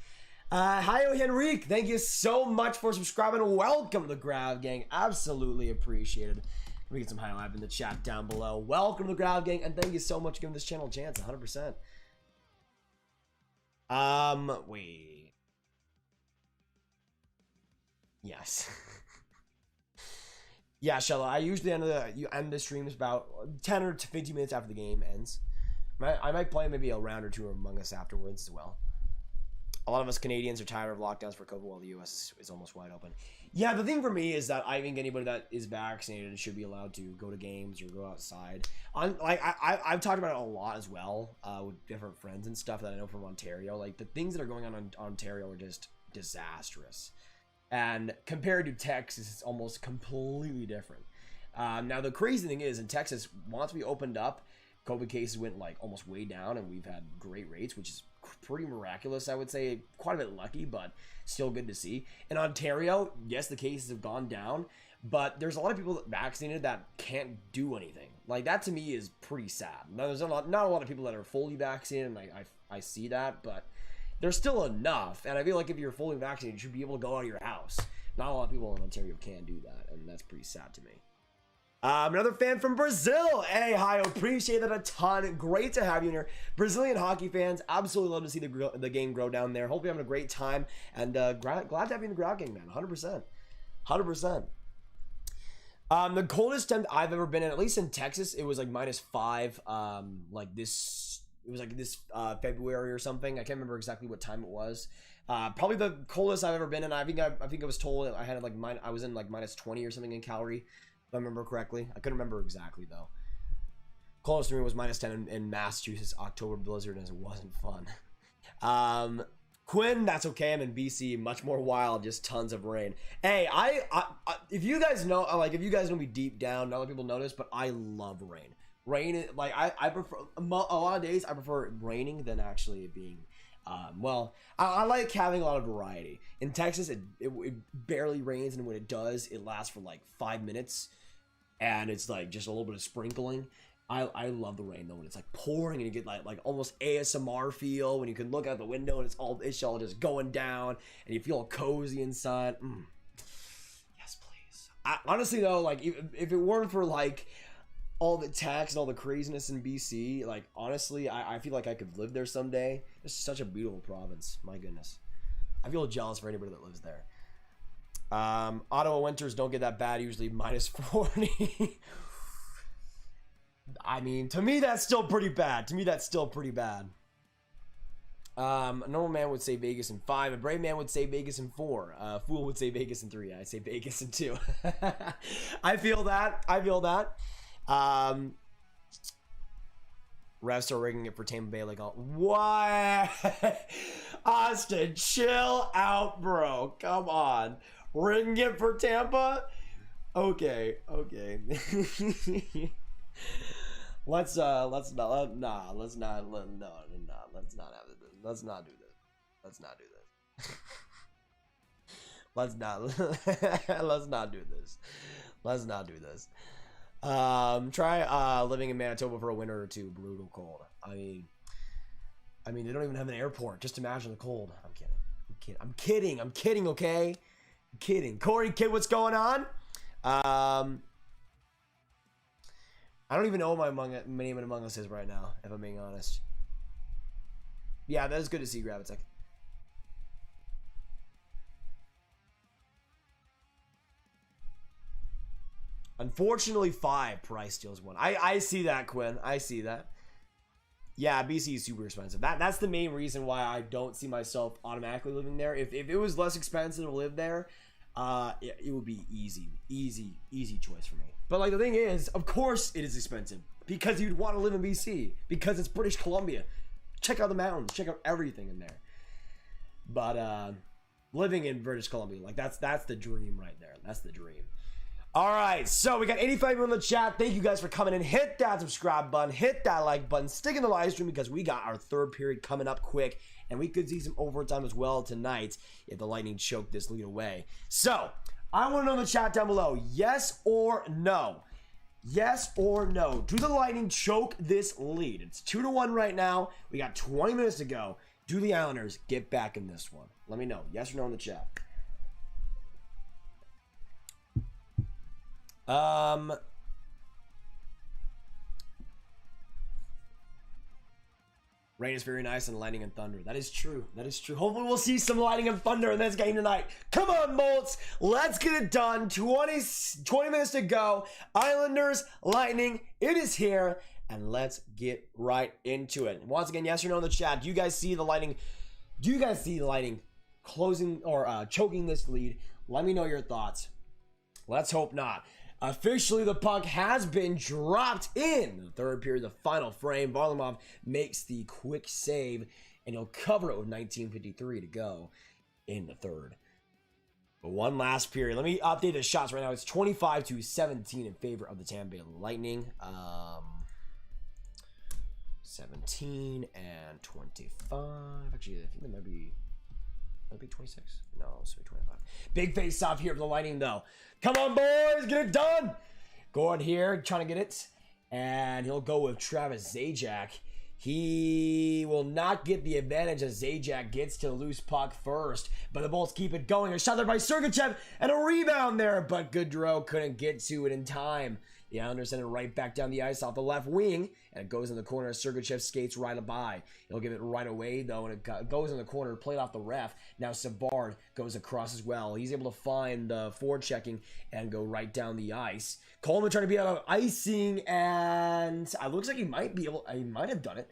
Hi, Henrique. Thank you so much for subscribing. Welcome to the Grav Gang. Absolutely appreciated. Let me get some high live in the chat down below. Welcome to the Grav Gang, and thank you so much for giving this channel a chance. 100%. Wait. Yes. Yeah, Shella, I usually end the streams about 10 or 15 minutes after the game ends. I might play maybe a round or two Among Us afterwards as well. A lot of us Canadians are tired of lockdowns for COVID while the U.S. is almost wide open. Yeah, the thing for me is that I think anybody that is vaccinated should be allowed to go to games or go outside. I've talked about it a lot as well with different friends and stuff that I know from Ontario. Like, the things that are going on in Ontario are just disastrous. And compared to Texas, it's almost completely different. Now, the crazy thing is, in Texas, once we opened up, COVID cases went like almost way down, and we've had great rates, which is pretty miraculous, I would say. Quite a bit lucky, but still good to see. In Ontario, yes, the cases have gone down, but there's a lot of people that vaccinated that can't do anything. Like, that to me is pretty sad. Now, there's not a lot of people that are fully vaccinated, and I see that, but there's still enough, and I feel like if you're fully vaccinated, you should be able to go out of your house. Not a lot of people in Ontario can do that, and that's pretty sad to me. Another fan from Brazil. Hey, hi, appreciate that a ton. Great to have you in here. Brazilian hockey fans, absolutely love to see the game grow down there. Hope you're having a great time, and glad to have you in the Grout Gang, man. 100%. 100%. The coldest temp I've ever been in, at least in Texas, it was like -5. Like this, it was like this February or something. I can't remember exactly what time it was. Probably the coldest I've ever been in. I think I was told I had like I was in like -20 or something in Calgary, if I remember correctly. I couldn't remember exactly though. Closest to me was -10 in Massachusetts, October blizzard, and it wasn't fun. Quinn, that's okay. I'm in BC, much more wild, just tons of rain. Hey, I if you guys know, like, if you guys know me deep down, not a lot of people notice, but I love rain. Rain, like, I prefer a lot of days. I prefer it raining than actually it being. Well, I like having a lot of variety. In Texas, it barely rains, and when it does, it lasts for like 5 minutes, and it's like just a little bit of sprinkling. I love the rain though, when it's like pouring and you get like almost ASMR feel when you can look out the window and it's all just going down and you feel cozy inside. Yes, please. Honestly though, like if it weren't for like all the tax and all the craziness in BC, like honestly, I feel like I could live there someday. It's such a beautiful province. My goodness, I feel jealous for anybody that lives there. Ottawa winters don't get that bad. Usually -40. I mean, to me, that's still pretty bad. A normal man would say Vegas in 5. A brave man would say Vegas in 4. A fool would say Vegas in 3. I say Vegas in 2. I feel that. Refs are rigging it for Tampa Bay. Like, what? Austin, chill out, bro. Come on. Rigging it for Tampa? Okay. Let's not do this. Let's not do this. Try living in Manitoba for a winter or two. Brutal cold. I mean they don't even have an airport. Just imagine the cold. I'm kidding, okay? I'm kidding. Corey, kid, what's going on? I don't even know what my name in Among Us is right now, if I'm being honest. Yeah, that is good to see, Graviteh. Unfortunately, 5 price steals 1. I see that, Quinn. I see that. Yeah, BC is super expensive. That's the main reason why I don't see myself automatically living there. If it was less expensive to live there, it would be easy choice for me. But like the thing is, of course it is expensive because you'd want to live in BC because it's British Columbia. Check out the mountains, check out everything in there. But living in British Columbia, like that's the dream right there. That's the dream. All right, so we got 85 people in the chat. Thank you guys for coming in. Hit that subscribe button, hit that like button, stick in the live stream because we got our third period coming up quick, and we could see some overtime as well tonight if the Lightning choke this lead away. So I want to know in the chat down below, yes or no, Yes or no? Do the Lightning choke this lead? It's 2-1 right now. We got 20 minutes to go. Do the Islanders get back in this one? Let me know. Yes or no in the chat. Rain is very nice and lightning and thunder. That is true. That is true. Hopefully we'll see some lightning and thunder in this game tonight. Come on, Bolts. Let's get it done. 20 minutes to go. Islanders, Lightning. It is here. And let's get right into it. Once again, yes or no in the chat. Do you guys see the Lightning? Do you guys see the Lightning closing or choking this lead? Let me know your thoughts. Let's hope not. Officially, the puck has been dropped in the third period, the final frame. Varlamov makes the quick save, and he'll cover it with 19:53 to go in the third. But one last period. Let me update the shots right now. It's 25-17 in favor of the Tampa Bay Lightning. 17 and 25. Actually, I think that might be 26. No, it's 25. Big face off here for the Lightning, though. Come on, boys, get it done. Gord here, trying to get it. And he'll go with Travis Zajac. He will not get the advantage as Zajac gets to the loose puck first. But the Bolts keep it going. A shot there by Sergachev and a rebound there. But Gaudreau couldn't get to it in time. The Islanders send it right back down the ice off the left wing. And it goes in the corner. Sergachev skates right by. He'll give it right away, though. And it goes in the corner, played off the ref. Now Savard goes across as well. He's able to find the forechecking and go right down the ice. Coleman trying to be out of icing. And it looks like he might have done it.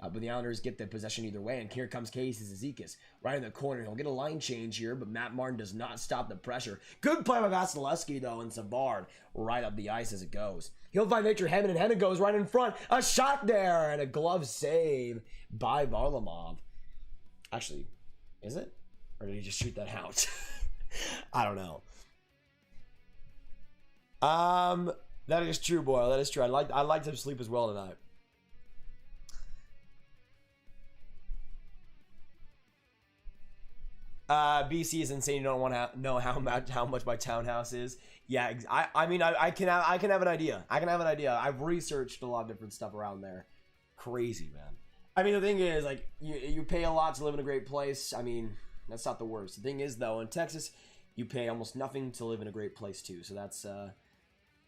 But the Islanders get the possession either way. And here comes Casey Zizekas right in the corner. He'll get a line change here, but Matt Martin does not stop the pressure. Good play by Vasilevsky, though, and Savard right up the ice as it goes. He'll find Victor Hedman, and Hedman goes right in front. A shot there, and a glove save by Varlamov. Actually, is it? Or did he just shoot that out? I don't know. That is true, Boyle. That is true. I'd like to sleep as well tonight. BC is insane. You don't want to know how much my townhouse is. Yeah, I mean, I can have an idea. I've researched a lot of different stuff around there. Crazy, man. I mean, the thing is, like, you pay a lot to live in a great place. I mean, that's not the worst. The thing is, though, in Texas, you pay almost nothing to live in a great place too. So that's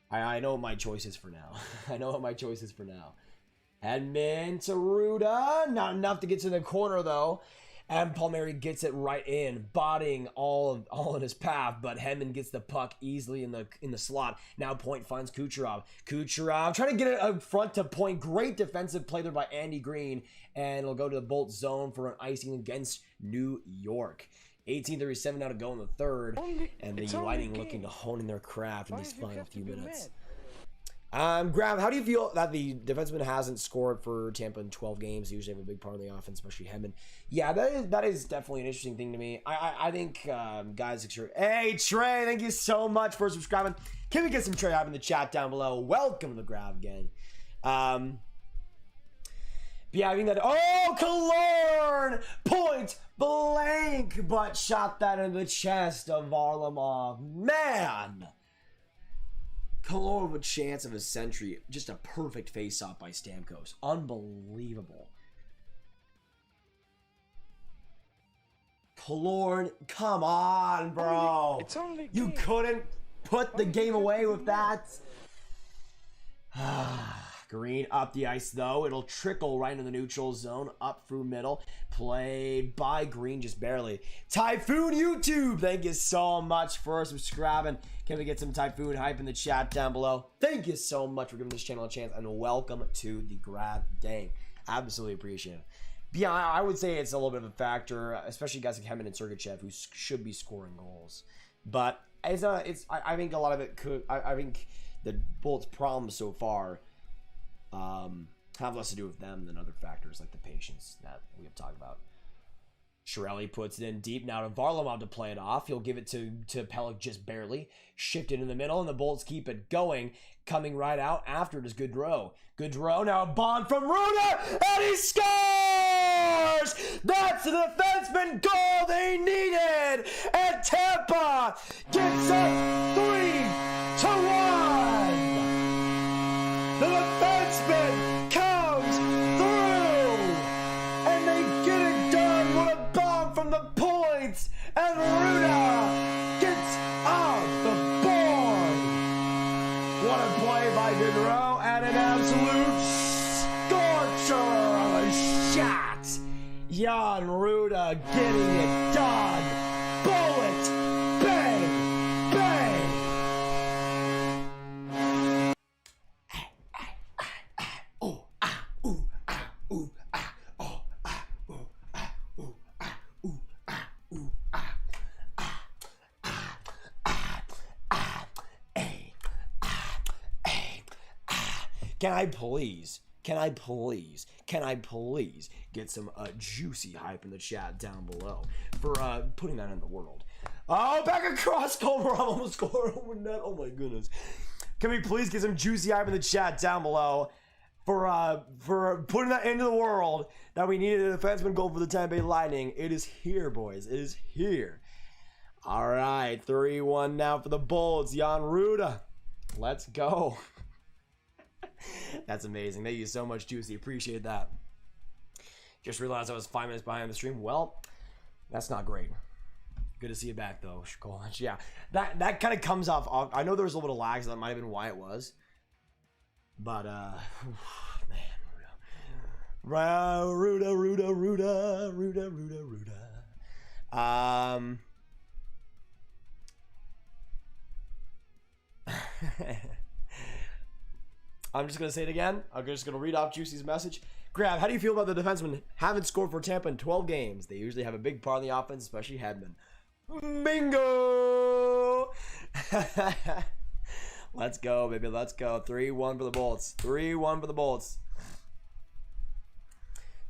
I know what my choice is for now. Hedman to Ruda, not enough to get to the corner though. And Palmieri gets it right in, botting all in his path, but Hedman gets the puck easily in the slot. Now Point finds Kucherov. Kucherov trying to get it up front to Point. Great defensive play there by Andy Green, and it'll go to the Bolt zone for an icing against New York. 18:37 now to go in the third, and the Lightning looking to hone in their craft in these final few minutes. Grav, how do you feel that the defenseman hasn't scored for Tampa in 12 games? They usually have a big part of the offense, especially Hedman. Yeah, that is definitely an interesting thing to me. I think guys, hey Trey, thank you so much for subscribing. Can we get some Trey hype in the chat down below? Welcome to the Grav gang. Yeah, I think that. Oh, Killorn! Point blank, but shot that in the chest of Varlamov. Man! Killorn with chance of a century. Just a perfect face-off by Stamkos. Unbelievable. Killorn, come on, bro. You couldn't put the game away with that. Green up the ice, though. It'll trickle right into the neutral zone, up through middle. Played by Green just barely. Typhoon YouTube, thank you so much for subscribing. Can we get some Typhoon hype in the chat down below? Thank you so much for giving this channel a chance, and welcome to the Grav Gang. Absolutely appreciate it. But yeah, I would say it's a little bit of a factor, especially guys like Hedman and Sergachev, who should be scoring goals. But I think a lot of it could. I think the Bolts' problems so far have less to do with them than other factors like the patience that we have talked about. Chiarelli puts it in deep now to Varlamov to play it off. He'll give it to Pelech just barely. Shift it in the middle, and the Bolts keep it going. Coming right out after it is Gaudreau. Gaudreau now a bond from Ruda, and he scores! That's the defenseman goal they needed! And Tampa gets up 3-1! points, and Ruda gets off the board. What a play by Gaudreau, and an absolute scorcher of a shot. Jan Ruda getting it done. Bullet, bang, bang. Can I please get some juicy hype in the chat down below for putting that in the world? Oh, back across Colbert, almost scored over net. Oh my goodness. Can we please get some juicy hype in the chat down below for putting that into the world that we needed a defenseman goal for the Tampa Bay Lightning? It is here, boys. It is here. All right, 3-1 now for the Bulls. Jan Ruda. Let's go. That's amazing. Thank you so much, Juicy. Appreciate that. Just realized I was 5 minutes behind the stream. Well, that's not great. Good to see you back, though, Shkolich. Yeah, that kind of comes off. I know there was a little bit of lag, so that might have been why it was. But, man, Ruda. I'm just going to say it again. I'm just going to read off Juicy's message. Grav, how do you feel about the defensemen haven't scored for Tampa in 12 games? They usually have a big part in the offense, especially Hedman. Bingo! Let's go, baby. Let's go. 3-1 for the Bolts. 3-1 for the Bolts.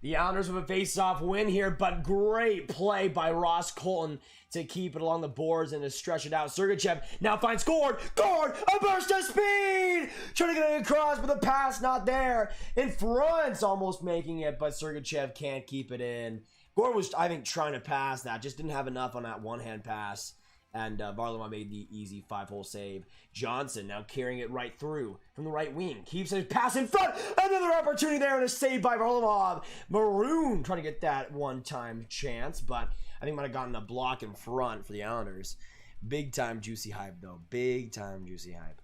The Islanders with a face-off win here, but great play by Ross Colton to keep it along the boards and to stretch it out. Sergachev now finds Gord, a burst of speed! Trying to get it across, but the pass not there. In front, almost making it, but Sergachev can't keep it in. Gord was, I think, trying to pass that, just didn't have enough on that one-hand pass. And Varlamov made the easy 5-hole save. Johnson now carrying it right through from the right wing. Keeps his pass in front. Another opportunity there and a save by Varlamov. Maroon trying to get that one-time chance, but I think might have gotten a block in front for the Islanders. Big-time juicy hype, though. Big-time juicy hype.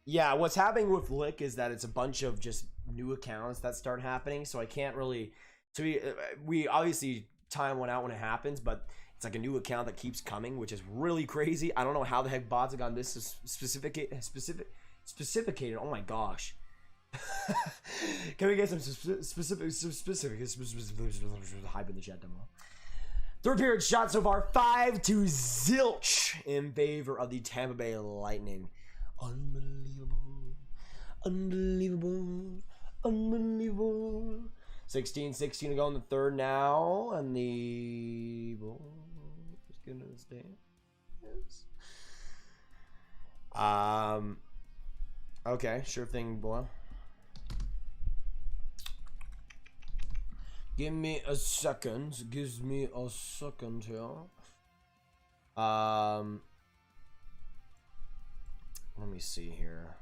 Yeah, what's happening with Lick is that it's a bunch of just new accounts that start happening, so I can't really... So we obviously time one out when it happens, but it's like a new account that keeps coming, which is really crazy. I don't know how the heck bots have gotten this specificated. Oh my gosh. Can we get some specific hype in the chat demo? Third period shot so far, 5-0 in favor of the Tampa Bay Lightning. Unbelievable. 16 to go in the third now, and the Bulls gonna stay. Okay, sure thing, boy. Give me a second. Gives me a second here. Let me see here.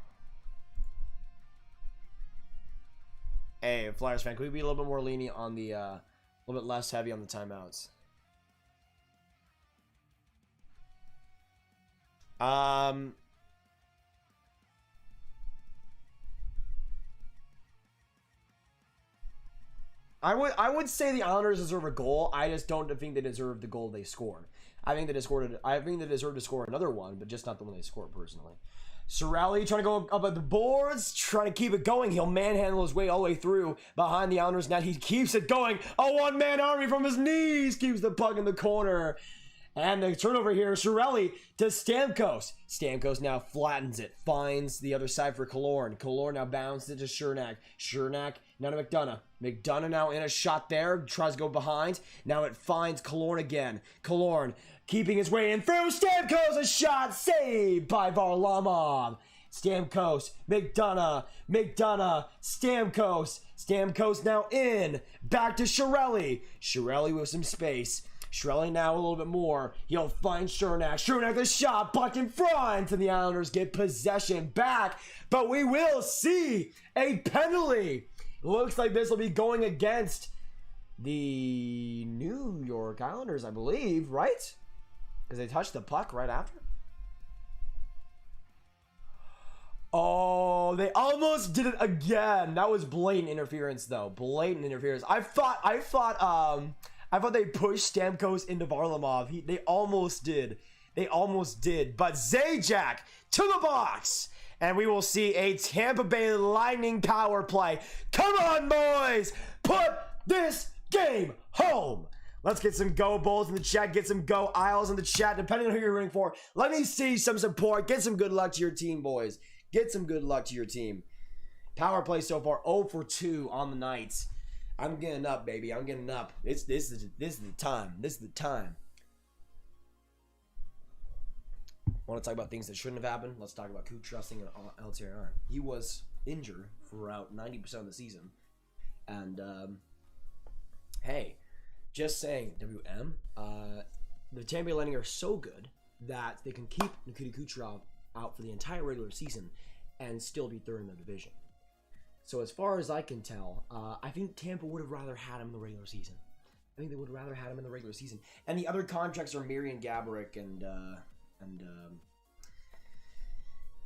Hey, Flyers fan, can we be a little bit more lenient on the, a little bit less heavy on the timeouts? I would say the Islanders deserve a goal. I just don't think they deserve the goal they scored. I think they deserve to score another one, but just not the one they scored personally. Cirelli trying to go up at the boards, trying to keep it going. He'll manhandle his way all the way through behind the Islanders net. He keeps it going. A one-man army from his knees keeps the puck in the corner. And the turnover here, Cirelli to Stamkos. Stamkos now flattens it, finds the other side for Killorn. Killorn now bounces it to Cernak. Cernak now to McDonough. McDonough now in a shot there, tries to go behind. Now it finds Killorn again. Killorn keeping his way in through. Stamkos, a shot saved by Varlamov. Stamkos, McDonough, Stamkos. Stamkos now in. Back to Cirelli. Cirelli with some space. Strelling now a little bit more. He'll find Chernak. Chernak the shot, puck in front, and the Islanders get possession back. But we will see a penalty. Looks like this will be going against the New York Islanders, I believe, right? Because they touched the puck right after. Oh, they almost did it again. That was blatant interference, though. Blatant interference. I thought they pushed Stamkos into Varlamov. They almost did. They almost did. But Zajac to the box. And we will see a Tampa Bay Lightning power play. Come on, boys. Put this game home. Let's get some go Bulls in the chat. Get some go Isles in the chat, depending on who you're rooting for. Let me see some support. Get some good luck to your team, boys. Get some good luck to your team. Power play so far, 0 for 2 on the night. I'm getting up, baby. I'm getting up. This is the time. This is the time. Want to talk about things that shouldn't have happened? Let's talk about Kucherov and LTIR. He was injured throughout 90% of the season. And, hey, just saying, WM, the Tampa Bay Lightning are so good that they can keep Nikita Kucherov out for the entire regular season and still be third in the division. So as far as I can tell, I think Tampa would have rather had him in the regular season. I think they would have rather had him in the regular season. And the other contracts are Marian Gaborik and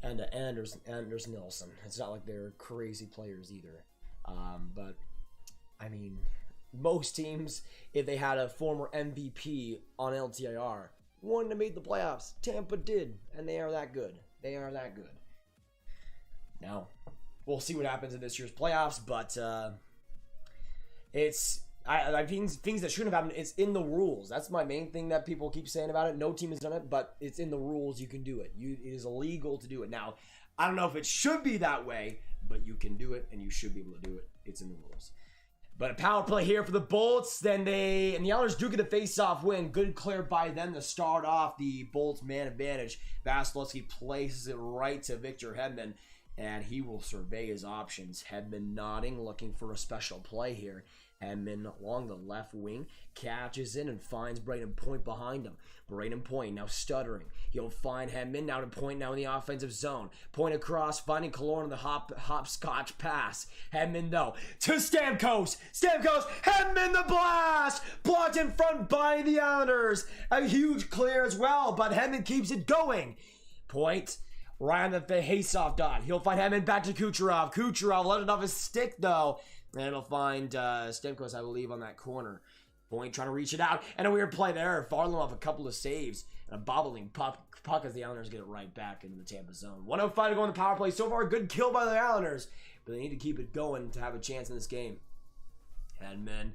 Anders Nilsson. It's not like they're crazy players either. But I mean, most teams, if they had a former MVP on LTIR, wouldn't have made the playoffs. Tampa did, and they are that good. They are that good. Now, we'll see what happens in this year's playoffs, but I think things that shouldn't have happened. It's in the rules. That's my main thing that people keep saying about it. No team has done it, but it's in the rules. You can do it. It is illegal to do it. Now, I don't know if it should be that way, but you can do it, and you should be able to do it. It's in the rules. But a power play here for the Bolts. Then the Islanders do get a face-off win. Good clear by them to start off the Bolts man advantage. Vasilevsky places it right to Victor Hedman, and he will survey his options. Hedman nodding, looking for a special play here. Hedman along the left wing, catches in and finds Braden Point behind him. Braden Point now stuttering. He'll find Hedman now to Point now in the offensive zone. Point across, finding Killorn on the hopscotch pass. Hedman though to Stamkos. Stamkos, Hedman the blast! Blocked in front by the Islanders. A huge clear as well, but Hedman keeps it going. Point right on the face-off dot. He'll find Hedman back to Kucherov. Kucherov let it off his stick though. And it'll find Stamkos, I believe, on that corner. Point trying to reach it out. And a weird play there. Varlamov a couple of saves. And a bobbling puck as the Islanders get it right back into the Tampa zone. 1:05 to go on the power play. So far, a good kill by the Islanders. But they need to keep it going to have a chance in this game. Hedman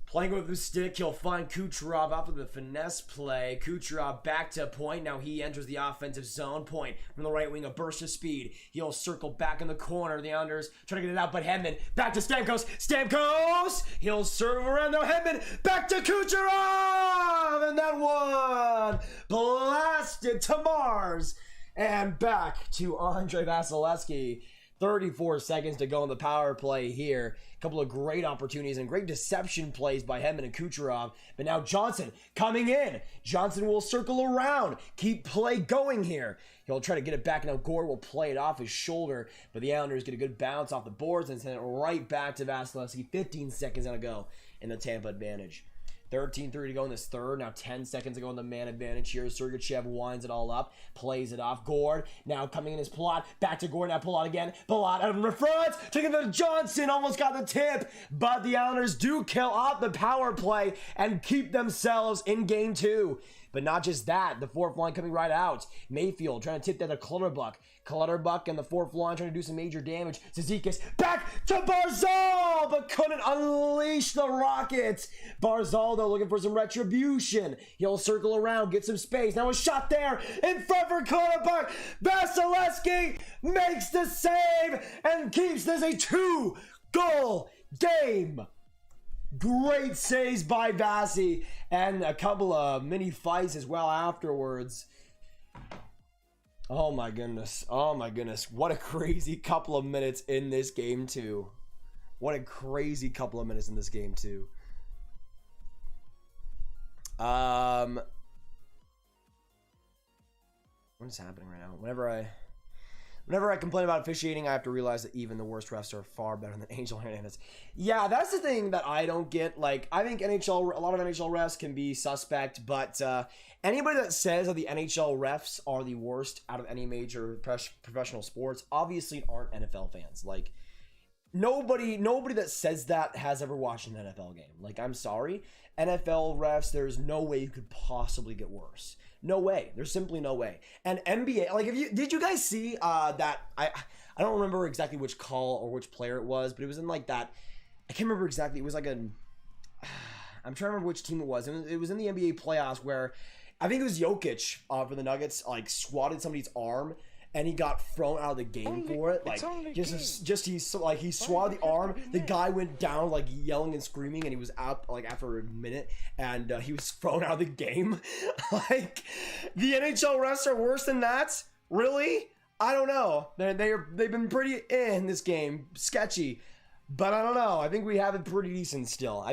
playing with the stick. He'll find Kucherov after the finesse play. Kucherov back to Point. Now he enters the offensive zone. Point from the right wing, a burst of speed. He'll circle back in the corner. The Islanders trying to get it out, but Hedman back to Stamkos. Stamkos! He'll serve around. Now Hedman back to Kucherov! And that one blasted to Mars. And back to Andre Vasilevsky. 34 seconds to go on the power play here. A couple of great opportunities and great deception plays by Hedman and Kucherov. But now Johnson coming in. Johnson will circle around. Keep play going here. He'll try to get it back. Now Gore will play it off his shoulder. But the Islanders get a good bounce off the boards and send it right back to Vasilevsky. 15 seconds to go in the Tampa advantage. 13-3 to go in this third. Now 10 seconds to go in the man advantage here. Sergachev winds it all up. Plays it off. Gord now coming in his Palat. Back to Gord. Now Palat again. Palat out in front. Taking the Johnson. Almost got the tip. But the Islanders do kill off the power play and keep themselves in game two. But not just that. The fourth line coming right out. Mayfield trying to tip that to Clutterbuck. Clutterbuck and the fourth line trying to do some major damage. Zizekas back to Barzal, but couldn't unleash the Rockets. Barzal, though, looking for some retribution. He'll circle around, get some space. Now a shot there in front for Clutterbuck. Vasilevsky makes the save and keeps this a 2-goal game. Great saves by Vasi and a couple of mini fights as well afterwards. Oh my goodness. Oh my goodness. What a crazy couple of minutes in this game too. What a crazy couple of minutes in this game too. What is happening right now? Whenever I complain about officiating, I have to realize that even the worst refs are far better than NHL Hernandez. Yeah, that's the thing that I don't get. Like, I think a lot of NHL refs can be suspect, but anybody that says that the NHL refs are the worst out of any major professional sports obviously aren't NFL fans. Like, nobody that says that has ever watched an NFL game. Like, I'm sorry. NFL refs, there's no way you could possibly get worse. No way. There's simply no way. And NBA, like, did you guys see that? I don't remember exactly which call or which player it was, but it was in like that. I can't remember exactly. It was like I'm trying to remember which team it was. It was in the NBA playoffs where I think it was Jokic for the Nuggets, like swatted somebody's arm. And he got thrown out of the game for it. Like, he swatted the arm. The guy went down, like, yelling and screaming, and he was out, like, after a minute, and he was thrown out of the game. Like, the NHL refs are worse than that? Really? I don't know. They've been pretty in this game. Sketchy. But I don't know. I think we have it pretty decent still.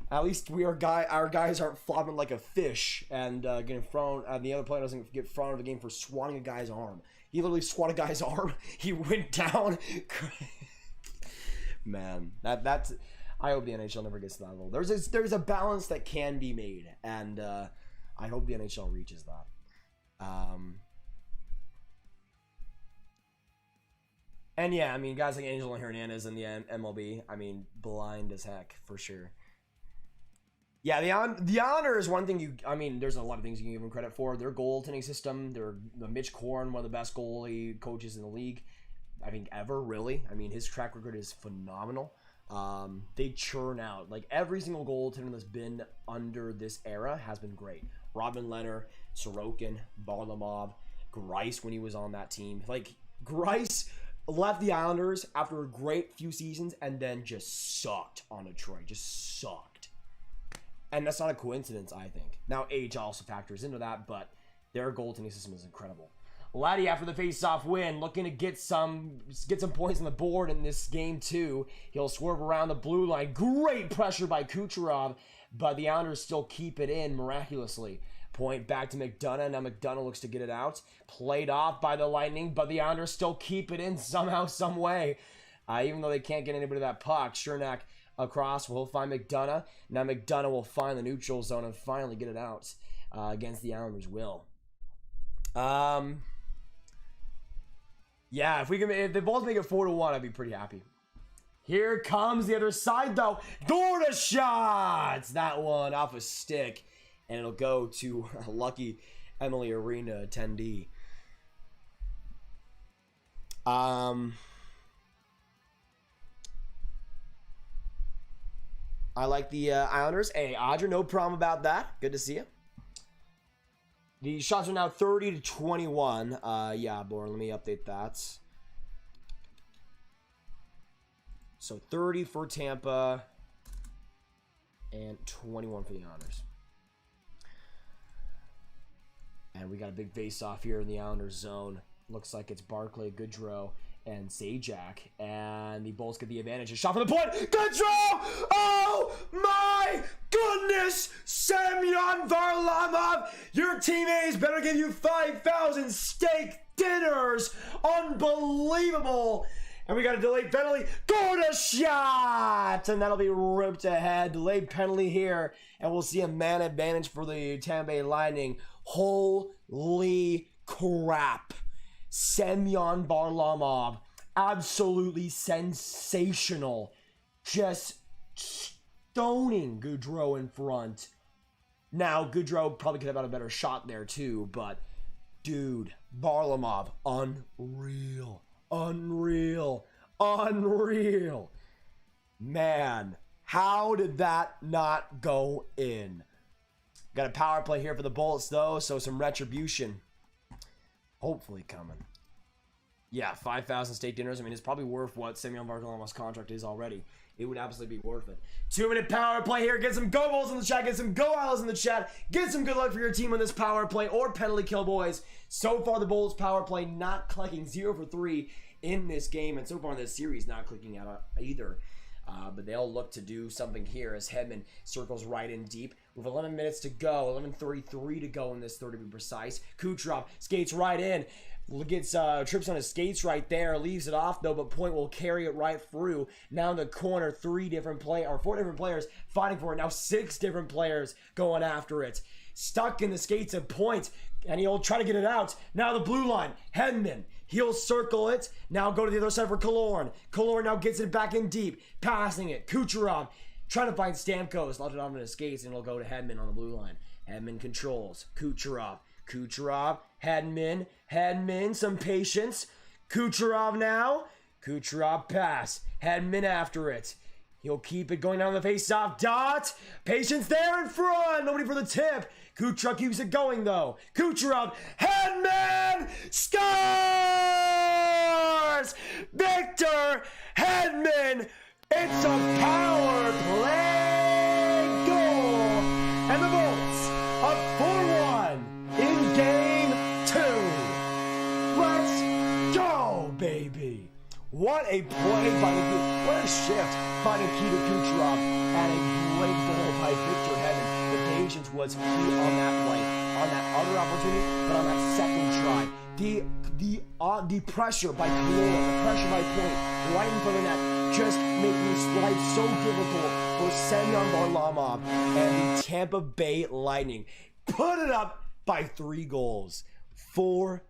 At least our guys aren't flopping like a fish and getting thrown. The other player doesn't get thrown out of the game for swatting a guy's arm. He literally swatted a guy's arm. He went down. Man, that's. I hope the NHL never gets to that level. There's a balance that can be made, and I hope the NHL reaches that. And yeah, I mean, guys like Angel and Hernandez in the MLB, I mean, blind as heck for sure. Yeah, the honor is one thing there's a lot of things you can give them credit for. Their goaltending system, the Mitch Korn, one of the best goalie coaches in the league, I think ever, really. I mean, his track record is phenomenal. They churn out. Like, every single goaltender that's been under this era has been great. Robin Lehner, Sorokin, Varlamov, Greiss when he was on that team. Like, Greiss left the Islanders after a great few seasons and then just sucked on Detroit. Just sucked. And that's not a coincidence, I think. Now, age also factors into that, but their goaltending system is incredible. Laddie, after the face-off win, looking to get some points on the board in this game, too. He'll swerve around the blue line. Great pressure by Kucherov, but the Islanders still keep it in miraculously. Point back to McDonough. Now McDonough looks to get it out. Played off by the Lightning, but the Islanders still keep it in somehow, some way. Even though they can't get anybody to that puck. Chernak across, we'll find McDonough. Now McDonough will find the neutral zone and finally get it out against the Islanders' will. Yeah, if they both make it 4-1, I'd be pretty happy. Here comes the other side, though. Dorda shots! That one off a stick, and it'll go to a lucky Emily Arena attendee. I like the Islanders. Hey, Audra, no problem about that. Good to see you. The shots are now 30-21. Yeah, Born, let me update that. So 30 for Tampa and 21 for the Islanders. And we got a big face-off here in the Islanders zone. Looks like it's Barclay, Goodrow, and Zajac, and the Bulls get the advantage. A shot from the point. Goodrow! Oh my goodness! Semyon Varlamov, your teammates better give you 5,000 steak dinners. Unbelievable! And we got a delayed penalty. Gorda shot! And that'll be ripped ahead. Delayed penalty here, and we'll see a man advantage for the Tampa Bay Lightning. Holy crap! Semyon Varlamov, absolutely sensational, just stoning Goodrow in front. Now Goodrow probably could have had a better shot there too, but dude, Varlamov, unreal, man. How did that not go in? Got a power play here for the Bullets though, so some retribution hopefully coming. Yeah, 5,000 steak dinners. I mean, it's probably worth what Semyon Varlamov's contract is already. It would absolutely be worth it. 2-minute power play here. Get some go balls in the chat. Get some go Isles in the chat. Get some good luck for your team on this power play or penalty kill, boys. So far, the Bulls power play not clicking. 0 for 3 in this game. And so far in this series, not clicking out either. But they'll look to do something here as Hedman circles right in deep. With 11 minutes to go, 11:33 to go in this third to be precise. Kucherov skates right in. Gets trips on his skates right there, leaves it off though, but Point will carry it right through. Now in the corner, 4 different players fighting for it. Now 6 different players going after it. Stuck in the skates of Point, and he'll try to get it out. Now the blue line, Hedman. He'll circle it. Now go to the other side for Killorn. Killorn now gets it back in deep, passing it. Kucherov trying to find Stamkos, left it off in his skates, and it'll go to Hedman on the blue line. Hedman controls. Kucherov, Hedman, some patience. Kucherov now. Kucherov pass. Hedman after it. He'll keep it going down the face-off dot. Patience there in front. Nobody for the tip. Kucherov keeps it going though. Kucherov, Hedman scores! Victor Hedman. It's a power play goal. And the Bolts up 4-1 in game 2. Let's go, baby. What a play by the group. What a shift by Nikita Kucherov and a great goal by Victor Hedman. The patience was key on that play, on that other opportunity, but on that second try. The pressure by Killorn, the pressure by Point, right in front of the net, just making life so difficult for Semyon Varlamov and the Tampa Bay Lightning. Put it up by 3 goals. 4-1.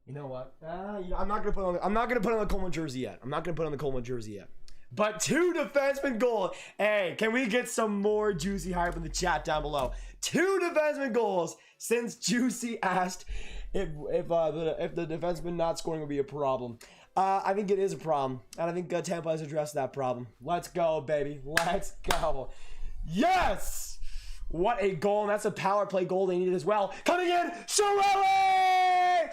You know what? I'm not gonna put on the Coleman jersey yet. But 2 defenseman goals. Hey, can we get some more Juicy hype in the chat down below? 2 defenseman goals since Juicy asked if the defenseman not scoring would be a problem. I think it is a problem, and I think Tampa has addressed that problem. Let's go, baby. Let's go. Yes! What a goal, and that's a power play goal they needed as well. Coming in, Shirelli!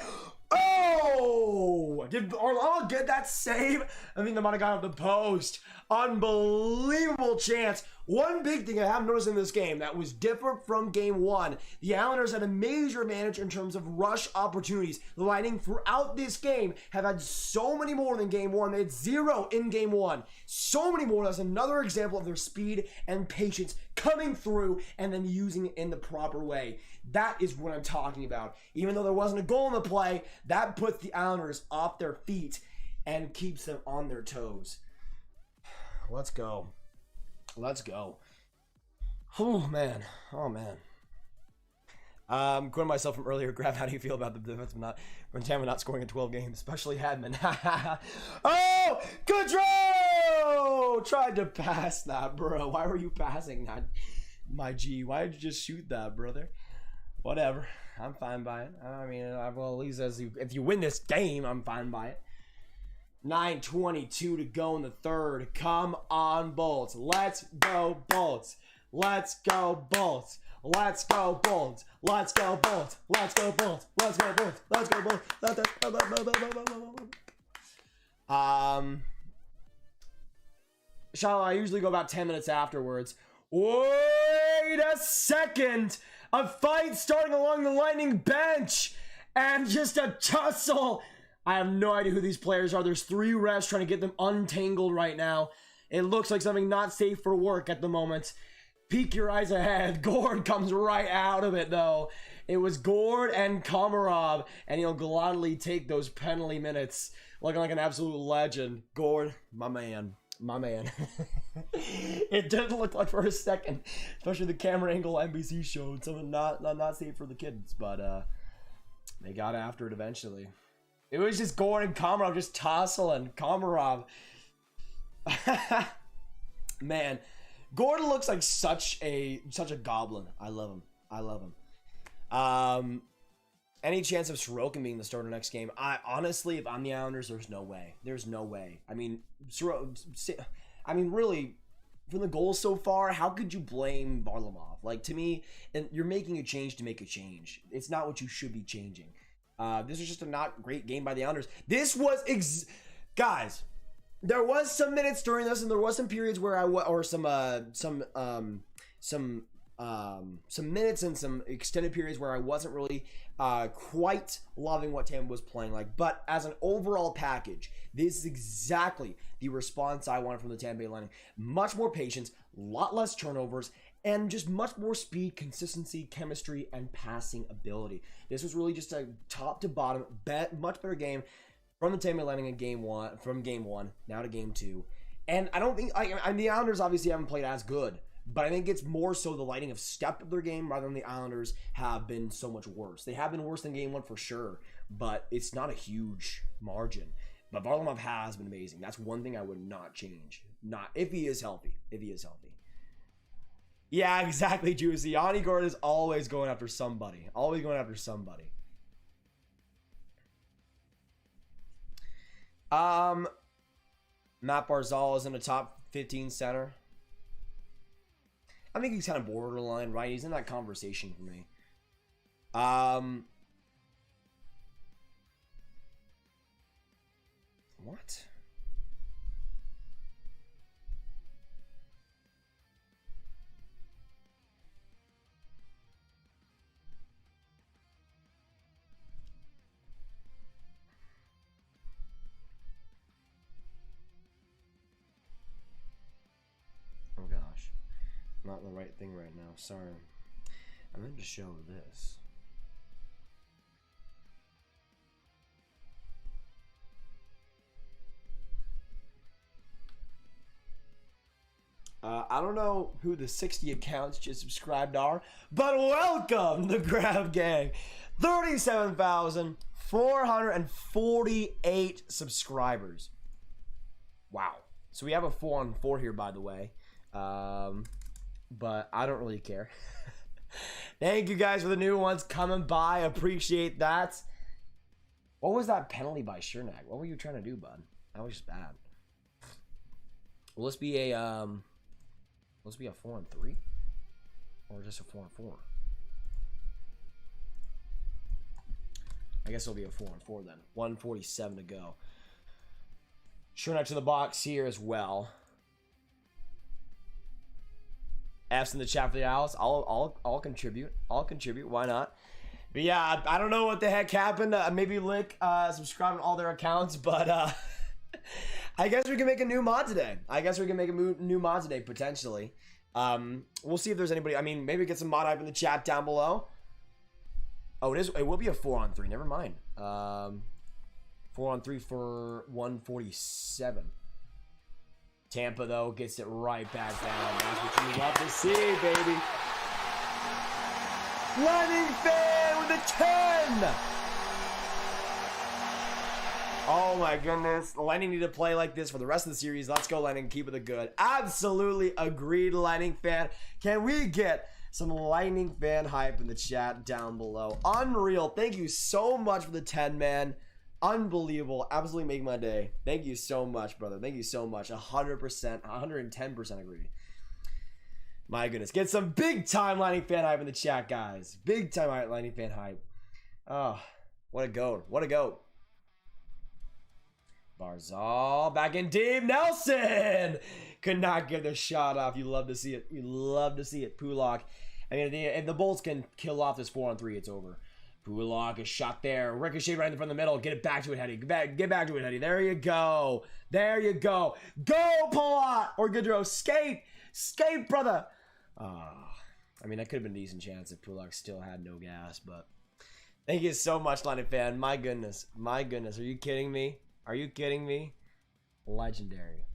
Oh! Did Varlamov get that save? I think they might have got off the post. Unbelievable chance. One big thing I have noticed in this game that was different from game 1. The Islanders had a major advantage in terms of rush opportunities. The Lightning throughout this game have had so many more than game 1. They had 0 in game 1. So many more. That's another example of their speed and patience coming through and then using it in the proper way. That is what I'm talking about. Even though there wasn't a goal in the play, that puts the Islanders off their feet and keeps them on their toes. Let's go. Let's go. Oh, man. Oh, man. Quoting myself from earlier, Grav, how do you feel about the defenseman from Tampa not scoring in 12 games, especially Hedman? Oh, Goodrow! Tried to pass that, bro. Why were you passing that, my G? Why did you just shoot that, brother? Whatever. I'm fine by it. I mean, well, at least if you win this game, I'm fine by it. 9:22 to go in the third. Come on, Bolts. Let's go, Bolts. Let's go, Bolts. Let's go, Bolts. Let's go, Bolts. Let's go, Bolts. Let's go, Bolts. Let's go, Bolts. Shall I usually go about 10 minutes afterwards. Wait a second. A fight starting along the Lightning bench. And just a tussle. I have no idea who these players are. There's 3 refs trying to get them untangled right now. It looks like something not safe for work at the moment. Peek your eyes ahead. Gord comes right out of it, though. It was Gord and Komarov, and he'll gladly take those penalty minutes. Looking like an absolute legend. Gord, my man. My man. It didn't look like for a second, especially the camera angle NBC showed, something not safe for the kids, but they got after it eventually. It was just Gord and Komarov just tussling. Komarov. Man, Gordon looks like such a goblin. I love him. I love him. Any chance of Sorokin being the starter next game? Honestly, if I'm the Islanders, there's no way. There's no way. I mean, really, from the goals so far, how could you blame Varlamov? Like, to me, and you're making a change to make a change. It's not what you should be changing. This was just a not great game by the Islanders. This was guys. There was some minutes during this, and there was some periods where some minutes and some extended periods where I wasn't really quite loving what Tampa was playing like. But as an overall package, this is exactly the response I wanted from the Tampa Bay Lightning. Much more patience, a lot less turnovers, and just much more speed, consistency, chemistry, and passing ability. This was really just a top to bottom, much better game from the Tampa Bay Lightning in game one, now to game 2. And I don't think, the Islanders obviously haven't played as good, but I think it's more so the Lightning have stepped up their game rather than the Islanders have been so much worse. They have been worse than game 1 for sure, but it's not a huge margin. But Varlamov has been amazing. That's one thing I would not change. Not if he is healthy. Yeah, exactly, Juicy. Yanni Gordon is always going after somebody. Matt Barzal is in the top 15 center. I think he's kind of borderline, right? He's in that conversation for me. What? Oh gosh. Not the right thing right now. Sorry. I meant to show this. I don't know who the 60 accounts just subscribed are, but welcome the Grab Gang. 37,448 subscribers. Wow. So we have a 4-on-4 here, by the way. But I don't really care. Thank you guys for the new ones coming by. Appreciate that. What was that penalty by Chernak? What were you trying to do, bud? That was just bad. Will this be a 4-on-3? Or just a 4-on-4? I guess it'll be a 4-on-4 then. 147 to go. Chernak to the box here as well. F's in the chat for the Owls. I'll contribute. Why not? But yeah, I don't know what the heck happened. Maybe Lick subscribed to all their accounts, but I guess we can make a new mod today. Potentially. We'll see if there's anybody. I mean, maybe get some mod hype in the chat down below. Oh, it will be a 4-on-3. Never mind. 4-on-3 for 147. Tampa, though, gets it right back down. That's what you love to see, baby. Lightning fan with a 10! Oh, my goodness. The Lightning need to play like this for the rest of the series. Let's go, Lightning. Keep it the good. Absolutely agreed, Lightning fan. Can we get some Lightning fan hype in the chat down below? Unreal. Thank you so much for the 10, man. Unbelievable. Absolutely make my day. Thank you so much, brother. Thank you so much. 100%, 110% agree. My goodness. Get some big time Lightning fan hype in the chat, guys. Big time Lightning fan hype. Oh, what a goat. What a goat. Barzal back in deep. Nelson could not get the shot off. You love to see it. Pulak. I mean, if the Bolts can kill off this 4-on-3, it's over. Pulak is shot there. Ricochet right in front of the middle. Get it back to it, Hetty. Get back to it, Hetty. There you go. Go, Pulak! Or Gaudreau. Skate, brother. I mean, that could have been a decent chance if Pulak still had no gas, but thank you so much, Lightning fan. My goodness. Are you kidding me? Legendary.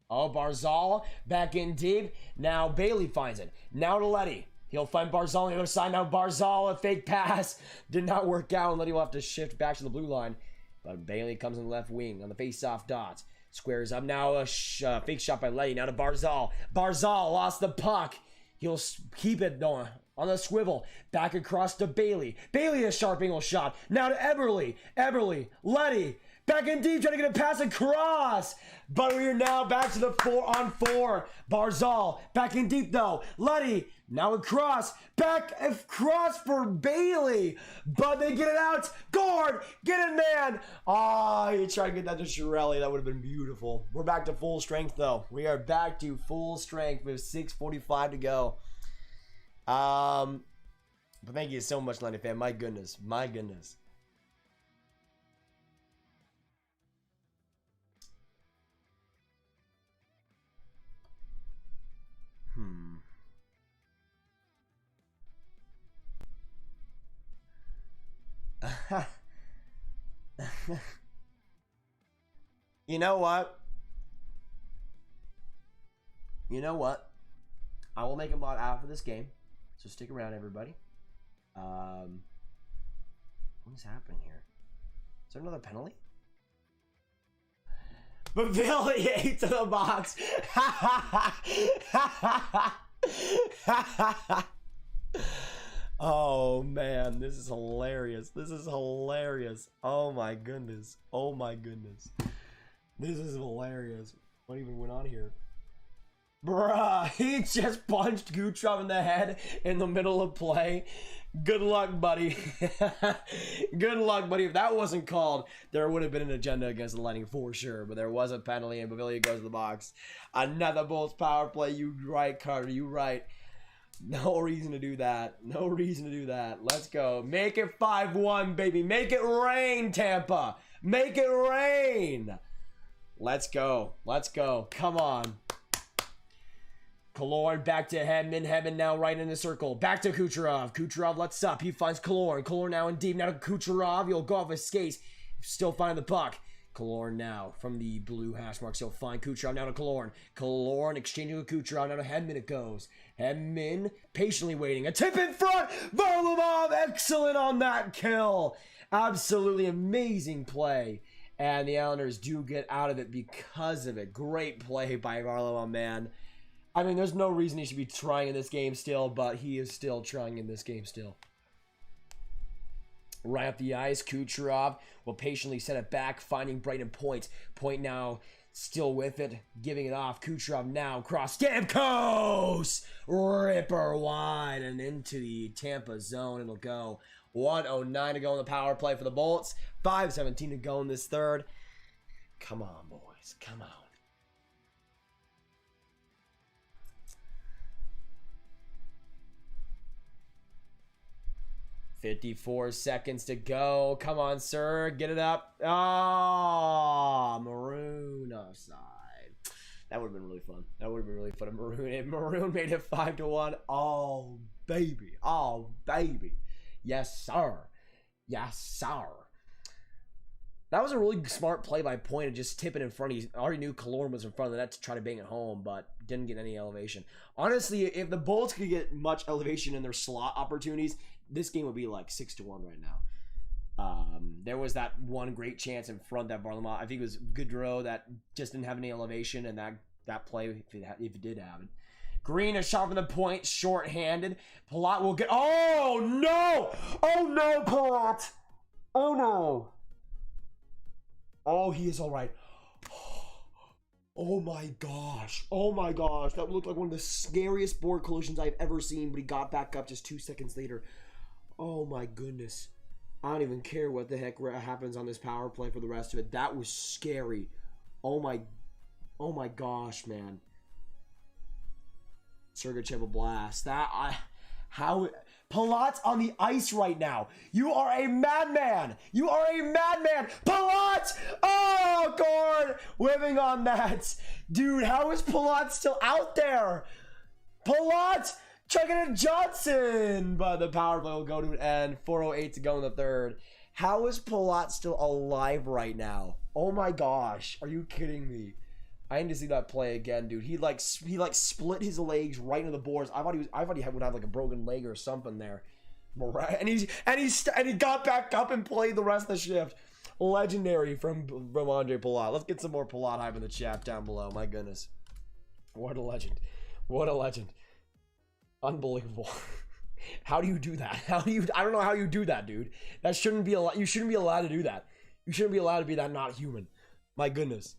Oh, Barzal back in deep. Now Bailey finds it. Now to Letty. He'll find Barzal on the other side. Now Barzal, a fake pass. Did not work out, and Letty will have to shift back to the blue line. But Bailey comes in the left wing on the face-off dot. Squares up now. A fake shot by Letty. Now to Barzal. Barzal lost the puck. He'll keep it on the swivel. Back across to Bailey. Bailey, a sharp angle shot. Now to Eberle. Letty. Back in deep, trying to get a pass across. But we are now back to the 4-on-4. Barzal back in deep though. Letty Now across, back across for Bailey, but they get it out. Gord, get it, man. Ah, you try to get that to Chiarelli. That would have been beautiful. We're back to full strength, though. We are back to full strength with 6:45 to go. But thank you so much, Lenny fan. My goodness, my goodness. You know what? You know what? I will make a mod after this game, so stick around, everybody. What is happening here? Is there another penalty? Bavillier to the box. Oh man, this is hilarious. This is hilarious. Oh my goodness. Oh my goodness. This is hilarious. What even went on here? Bruh, he just punched Kucherov in the head in the middle of play. Good luck, buddy. Good luck, buddy. If that wasn't called, there would have been an agenda against the Lightning for sure. But there was a penalty, and Bavillier goes to the box. Another Bulls power play. You right, Carter. You right. No reason to do that. No reason to do that. Let's go. Make it 5-1, baby. Make it rain, Tampa. Make it rain. Let's go. Let's go. Come on. Killorn back to Hedman. Hedman now right in the circle. Back to Kucherov. Kucherov lets up. He finds Killorn. Killorn now in deep. Now to Kucherov. He'll go off his skates. Still find the puck. Killorn now from the blue hash marks. He'll find Kucherov now to Killorn. Killorn exchanging with Kucherov. Now to Hedman it goes. Hedman patiently waiting. A tip in front. Varlamov excellent on that kill. Absolutely amazing play. And the Islanders do get out of it because of it. Great play by Varlamov, man. I mean, there's no reason he should be trying in this game still, but he is still trying in this game still. Right up the ice, Kucherov will patiently set it back, finding Brighton Point. Point now still with it, giving it off. Kucherov now cross Stamkos! Ripper wide and into the Tampa zone. It'll go 1:09 to go in the power play for the Bolts. 5:17 to go in this third. Come on, boys. Come on. 54 seconds to go. Come on, sir. Get it up. Oh, Maroon offside. That would have been really fun. That would have been really fun. Maroon made it 5-1. Oh, baby. Oh, baby. Yes, sir. Yes, sir. That was a really smart play by Point of just tipping in front. He already knew Killorn was in front of the net to try to bang it home, but didn't get any elevation. Honestly, if the Bolts could get much elevation in their slot opportunities, this game would be like 6-1 right now. There was that one great chance in front that Varlamov, I think it was Gaudreau, that just didn't have any elevation, and that play, if it did have it. Green is shot from the point, short-handed. Palat will get, oh no! Oh no, Palat! Oh no! Oh, he is all right. Oh my gosh. Oh my gosh. That looked like one of the scariest board collisions I've ever seen, but he got back up just 2 seconds later. Oh my goodness. I don't even care what the heck happens on this power play for the rest of it. That was scary. Oh my gosh, man. Sergachev a blast. Palat's on the ice right now. You are a madman. You are a madman. Palat! Oh, Gord! Whipping on that. Dude, how is Palat still out there? Palat! Checking it Johnson! But the power play will go to an end. 4:08 to go in the third. How is Palat still alive right now? Oh my gosh. Are you kidding me? I need to see that play again, dude. He split his legs right into the boards. I thought he would have like a broken leg or something there. And he got back up and played the rest of the shift. Legendary from Andre Palat. Let's get some more Palat hype in the chat down below. My goodness, what a legend! What a legend! Unbelievable. How do you do that? I don't know how you do that, dude. That shouldn't be allowed. You shouldn't be allowed to do that. You shouldn't be allowed to be that not human. My goodness.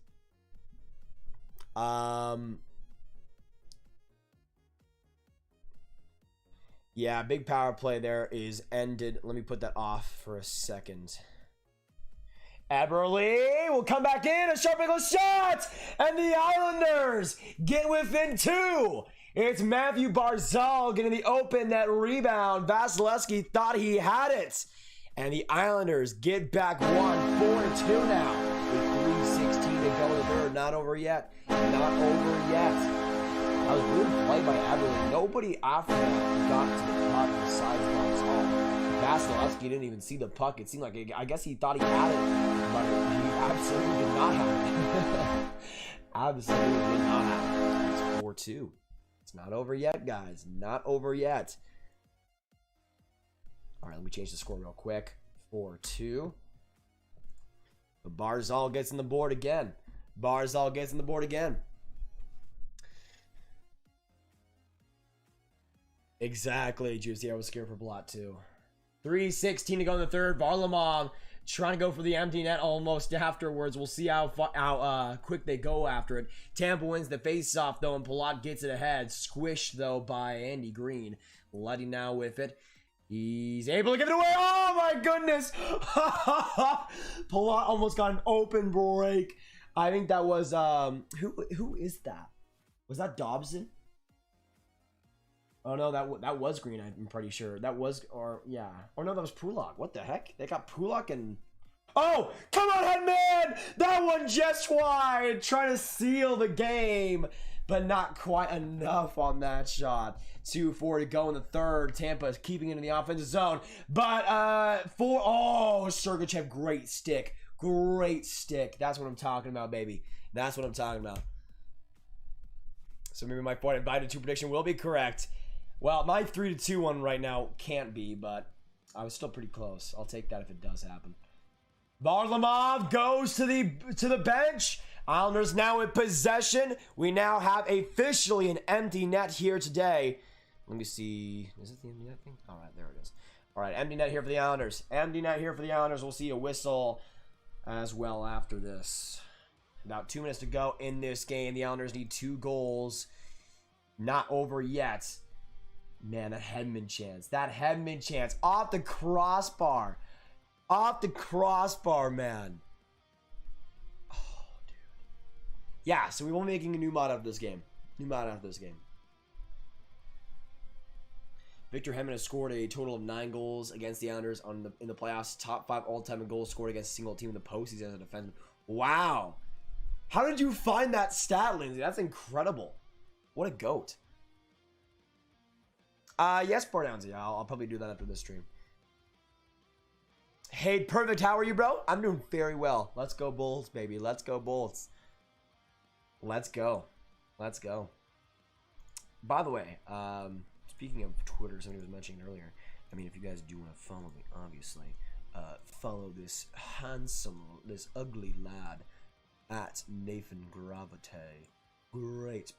Yeah, big power play there is ended. Let me put that off for a second. Eberle will come back in. A sharp angle shot. And the Islanders get within 2. It's Matthew Barzal getting the open net rebound. Vasilevsky thought he had it. And the Islanders get back 1, 4-2 now. With 3:16 to go in the third. Not over yet. Not over yet. That was good play by Eberle. Nobody after that got to the puck besides Barzal. Vasilevsky didn't even see the puck. It seemed like, I guess he thought he had it, but he absolutely did not have it. Absolutely did not have it. It's 4-2. It's not over yet, guys. Not over yet. All right, let me change the score real quick. 4-2. But Barzal gets on the board again. Barzal gets on the board again. Exactly, Juicy. I was scared for Blot too. 3:16 to go in the third. Varlamov trying to go for the empty net almost afterwards. We'll see how quick they go after it. Tampa wins the face-off, though, and Palat gets it ahead. Squished, though, by Andy Green. Letty now with it. He's able to give it away. Oh, my goodness. Palat almost got an open break. I think that was, who is that? Was that Dobson? Oh no, that was Green. I'm pretty sure that was, or yeah, or no, that was Pulak. What the heck? They got Pulak and oh, come on, Headman! That one just wide, trying to seal the game, but not quite enough on that shot. 2:4 to go in the third. Tampa is keeping it in the offensive zone, but Sergachev, great stick, great stick. That's what I'm talking about, baby. That's what I'm talking about. So maybe my 5-2 prediction will be correct. Well, my 3-2 one right now can't be, but I was still pretty close. I'll take that if it does happen. Varlamov goes to the bench. Islanders now in possession. We now have officially an empty net here today. Let me see. Is it the empty net thing? All right, there it is. All right, empty net here for the Islanders. Empty net here for the Islanders. We'll see a whistle as well after this. About 2 minutes to go in this game. The Islanders need 2 goals. Not over yet. Man, that Hedman chance. That Hedman chance. Off the crossbar. Off the crossbar, man. Oh, dude. Yeah, so we will be making a new mod out of this game. New mod out of this game. Victor Hedman has scored a total of 9 goals against the Islanders in the playoffs. Top 5 all-time in goals scored against a single team in the postseason as a defenseman. Wow. How did you find that stat, Lindsay? That's incredible. What a goat. Yes, Bardownzy. I'll probably do that after this stream. Hey, perfect. How are you, bro? I'm doing very well. Let's go Bulls, baby. Let's go Bulls. Let's go. Let's go. By the way, speaking of Twitter, somebody was mentioning earlier. I mean, if you guys do want to follow me, obviously, follow this handsome, this ugly lad at Nathan Graviteh. Great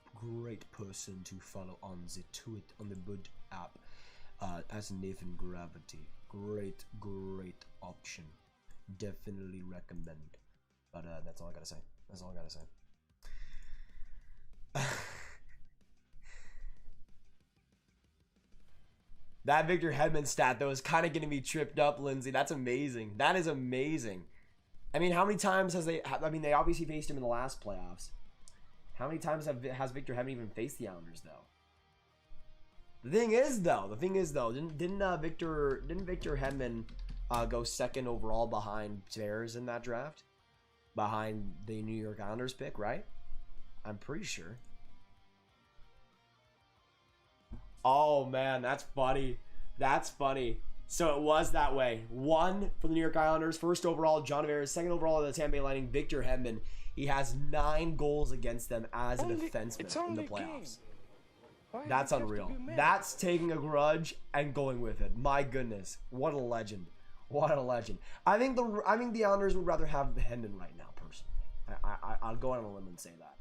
person to follow on the tweet on the Bud app as Nathan Graviteh. Great option. Definitely recommend. But that's all I gotta say. That's all I gotta say. That Victor Hedman stat though is kind of getting me tripped up, Lindsay. That's amazing. That is amazing. I mean, how many times has they? I mean, they obviously faced him in the last playoffs. How many times has Victor Hedman even faced the Islanders though? The thing is though, didn't Victor Hedman go second overall behind Bears in that draft, behind the New York Islanders pick, right? I'm pretty sure. Oh man, that's funny. That's funny. So it was that way. 1 for the New York Islanders, first overall John Tavares, second overall the Tampa Bay Lightning, Victor Hedman. He has 9 goals against them as a defenseman in the playoffs. That's unreal. That's taking a grudge and going with it. My goodness, what a legend! What a legend. I think the Islanders would rather have Hedman right now, personally. I'll go on a limb and say that.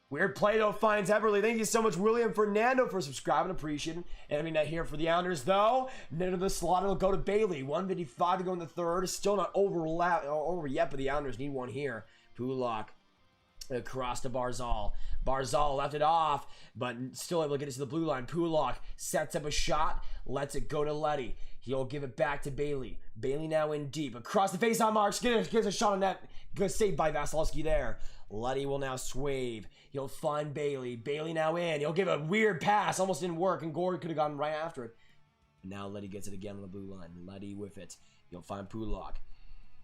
Weird play though finds Everly. Thank you so much, William Fernando, for subscribing. Appreciate it. And I mean, here for the Islanders though. Net of the slot will go to Bailey. 1:55 to go in the third. Still not over yet, but the Islanders need one here. Pulak Across to Barzal. Barzal left it off, but still able to get it to the blue line. Pulock sets up a shot, lets it go to Letty. He'll give it back to Bailey. Bailey now in deep. Across the face-on marks. Gives a shot on net. Good save by Vasilevsky there. Letty will now swave. He'll find Bailey. Bailey now in. He'll give a weird pass. Almost didn't work, and Gord could have gone right after it. Now Letty gets it again on the blue line. Letty with it. He'll find Pulock.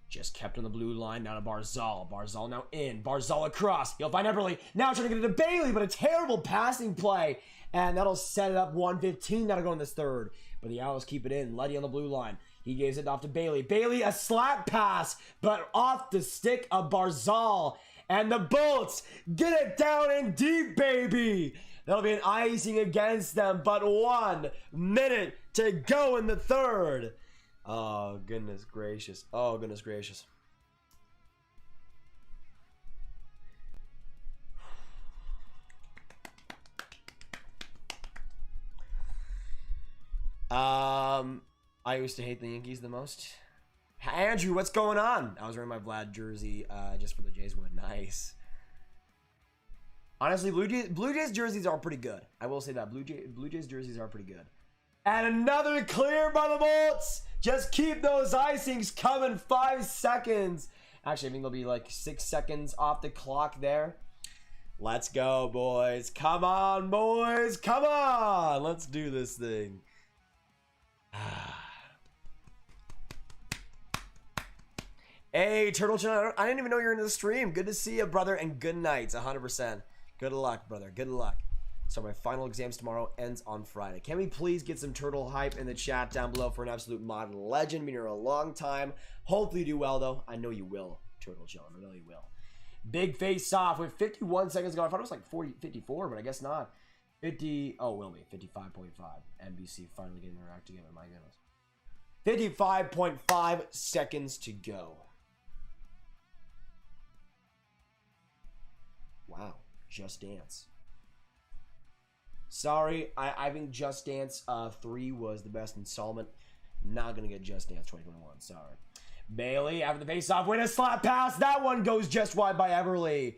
Just kept on the blue line, now to Barzal. Barzal now in. Barzal across. He'll find Eberle. Now trying to get it to Bailey, but a terrible passing play. And that'll set it up 1:15 now to go in this third. But the Owls keep it in. Letty on the blue line. He gives it off to Bailey. Bailey, a slap pass, but off the stick of Barzal. And the Bolts get it down in deep, baby. That'll be an icing against them, but 1 minute to go in the third. Oh, goodness gracious. Oh, goodness gracious. I used to hate the Yankees the most. Andrew, what's going on? I was wearing my Vlad jersey just for the Jays win. Nice. Honestly, Blue Jays jerseys are pretty good. I will say that. Blue Jays jerseys are pretty good. And another clear by the Bolts. Just keep those icings coming. 5 seconds. Actually, I think there'll be like 6 seconds off the clock there. Let's go, boys. Come on, boys. Come on. Let's do this thing. Hey, Turtle Channel. I didn't even know you were in the stream. Good to see you, brother. And good nights. 100%. Good luck, brother. Good luck. So my final exams tomorrow ends on Friday. Can we please get some turtle hype in the chat down below for an absolute mod legend? Been here a long time. Hopefully you do well, though. I know you will, Turtle Chillin. I know you will. Big face off with 51 seconds ago. I thought it was like 54, but I guess not. 50. Oh, will be 55.5. NBC finally getting their act together. My goodness. 55.5 seconds to go. Wow. Just Dance. Sorry, I think Just Dance 3 was the best installment. Not going to get Just Dance 2021. Sorry. Bailey, after the face-off, win a slap pass. That one goes just wide by Eberle.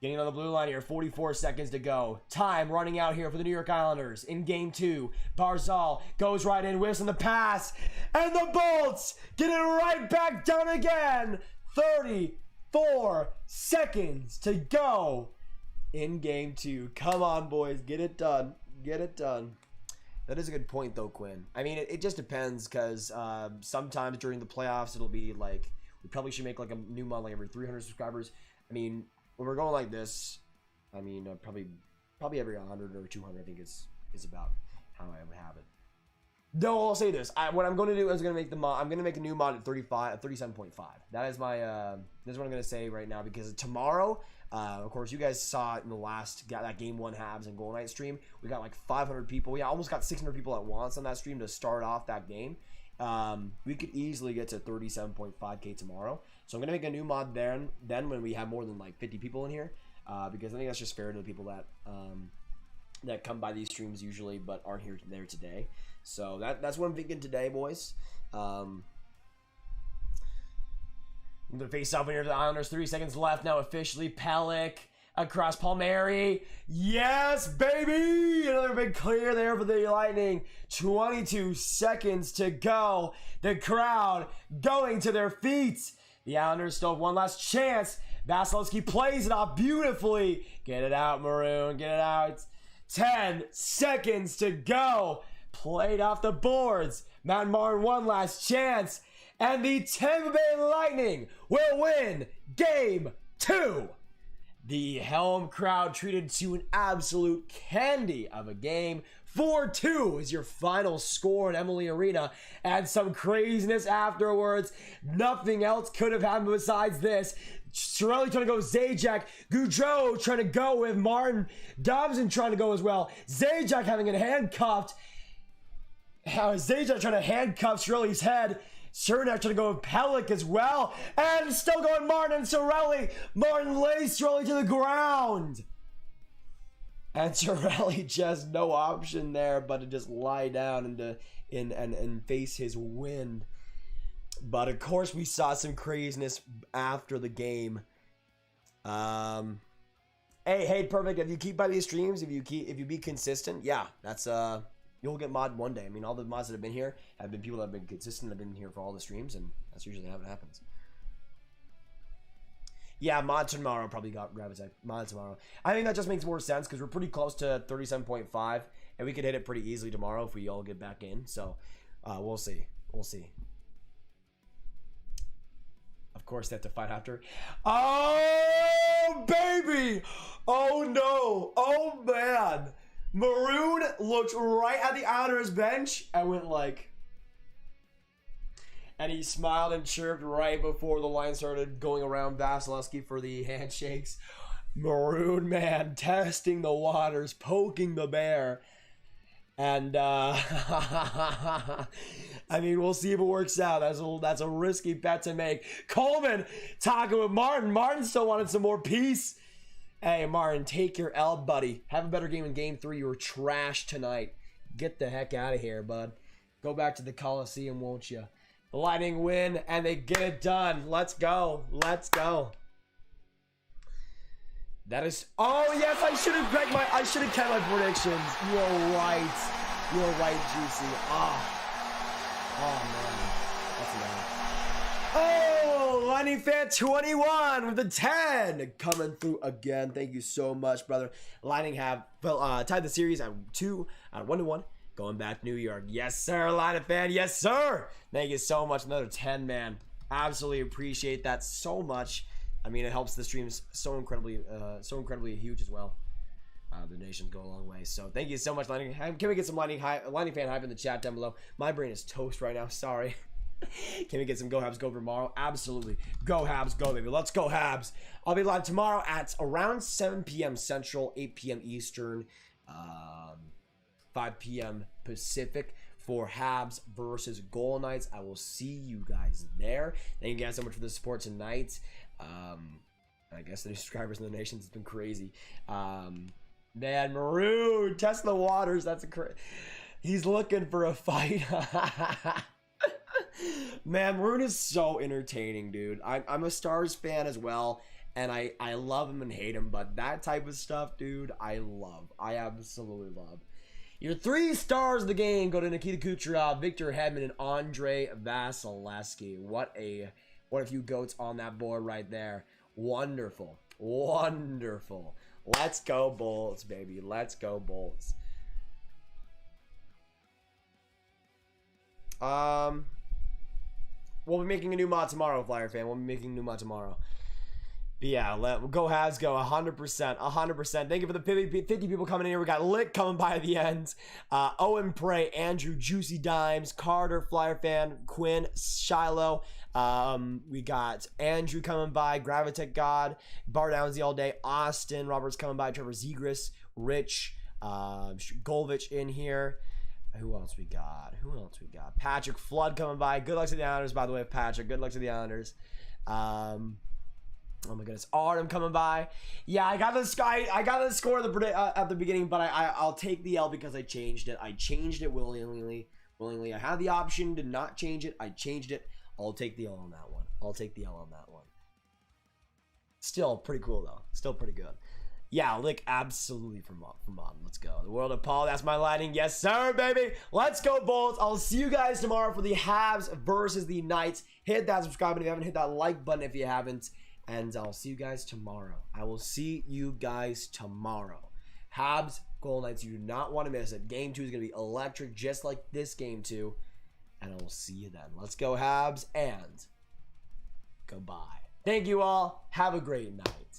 Getting on the blue line here. 44 seconds to go. Time running out here for the New York Islanders in Game 2. Barzal goes right in, whiffs on the pass. And the Bolts get it right back down again. 34 seconds to go in Game 2. Come on, boys. Get it done. Get it done. That is a good point, though, Quinn. I mean, it just depends, because sometimes during the playoffs, it'll be like, we probably should make like a new mod like every 300 subscribers. I mean, when we're going like this, I mean, probably every 100 or 200, I think is about how I would have it. No, I'll say this. What I'm going to do is I'm going to make a new mod at 37.5. That is my, this is what I'm going to say right now, because tomorrow, of course, you guys saw it in the last, that Game 1 Habs and Goal Night stream. We got like 500 people. We almost got 600 people at once on that stream to start off that game. We could easily get to 37.5K tomorrow. So I'm going to make a new mod then when we have more than like 50 people in here, because I think that's just fair to the people that come by these streams usually but aren't there today. So that's what I'm thinking today, boys. I'm going to face off here to the Islanders. 3 seconds left now officially. Pelech across Palmieri. Yes, baby! Another big clear there for the Lightning. 22 seconds to go. The crowd going to their feet. The Islanders still have one last chance. Vasilevsky plays it off beautifully. Get it out, Maroon. Get it out. 10 seconds to go. Played off the boards. Matt Martin one last chance. And the Tampa Bay Lightning will win Game 2. The Helm crowd treated to an absolute candy of a game. 4-2 is your final score in Emily Arena. And some craziness afterwards. Nothing else could have happened besides this. Chiarelli trying to go with Zajac. Gaudreau trying to go with Martin. Dobson trying to go as well. Zajac having it handcuffed. Zajac trying to handcuff Chiarelli's head. Cernak trying to go with Pelech as well. And still going Martin and Chiarelli. Martin lays Chiarelli to the ground. And Chiarelli just no option there but to just lie down and face his win. But of course we saw some craziness after the game. Hey, perfect. If you keep by these streams, if you be consistent, yeah, that's you'll get mod one day. I mean, all the mods that have been here have been people that have been consistent, have been here for all the streams, and that's usually how it happens. Yeah, mod tomorrow probably got Graviteh. Mod tomorrow. I think that just makes more sense because we're pretty close to 37.5, and we could hit it pretty easily tomorrow if we all get back in. So, we'll see. We'll see. Of course, they have to fight after. Oh, baby! Oh, no! Oh, man! Maroon looked right at the Islanders bench and went like... And he smiled and chirped right before the line started going around Vasilevsky for the handshakes. Maroon, man, testing the waters, poking the bear. And, I mean, we'll see if it works out. That's a risky bet to make. Coleman talking with Martin. Martin still wanted some more peace. Hey, Martin, take your L, buddy. Have a better game in Game 3. You were trash tonight. Get the heck out of here, bud. Go back to the Coliseum, won't you? The Lightning win, and they get it done. Let's go. Let's go. That is... Oh, yes, I should have kept my predictions. You are right. You are right, Juicy. Oh, man. That's enough. Oh, Lightning fan 21 with the 10. Coming through again. Thank you so much, brother. Lightning have tied the series at 1-1. Going back to New York. Yes, sir, Lightning fan. Yes, sir. Thank you so much. Another 10, man. Absolutely appreciate that so much. I mean, it helps the streams so incredibly huge as well. The donations go a long way. So thank you so much, Lightning. Can we get some Lightning fan hype in the chat down below? My brain is toast right now. Sorry. Can we get some Go Habs Go tomorrow? Absolutely. Go Habs Go, baby. Let's go Habs. I'll be live tomorrow at around 7 p.m. Central, 8 p.m. Eastern, 5 p.m. Pacific for Habs versus Goal Knights. I will see you guys there. Thank you guys so much for the support tonight. I guess the subscribers and donations has been crazy. Man, Maroon, test the waters. That's he's looking for a fight. Man, Maroon is so entertaining, dude. I'm a Stars fan as well, and I love him and hate him, but that type of stuff, dude, I love. I absolutely love. Your 3 stars of the game go to Nikita Kucherov, Victor Hedman, and Andre Vasilevsky. What a few goats on that board right there. Wonderful. Wonderful. Let's go Bolts, baby. Let's go Bolts. We'll be making a new mod tomorrow, Flyer fan. We'll be making a new mod tomorrow. But yeah, go Habs go 100%. 100%. Thank you for the 50 people coming in here. We got Lick coming by at the end. Owen Prey, Andrew, Juicy Dimes, Carter, Flyer fan, Quinn, Shiloh. We got Andrew coming by, Gravitech God, Bar Downsy all day, Austin, Robert's coming by, Trevor Zegras, Rich, Golvich in here. Who else we got? Patrick Flood coming by. Good luck to the Islanders, by the way, Patrick. Good luck to the Islanders. Oh my goodness, Artem coming by. Yeah, I got the score at the beginning, but I'll take the L because I changed it. I changed it willingly. I had the option to not change it. I changed it. I'll take the L on that one. Still pretty cool though. Still pretty good. Yeah, Lick absolutely from mod. Let's go. The World of Paul, that's my Lightning. Yes, sir, baby. Let's go, Bolts. I'll see you guys tomorrow for the Habs versus the Knights. Hit that subscribe button if you haven't. Hit that like button if you haven't. And I'll see you guys tomorrow. I will see you guys tomorrow. Habs, Goal Knights, you do not want to miss it. Game 2 is going to be electric, just like this Game 2. And I will see you then. Let's go Habs, and goodbye. Thank you all. Have a great night.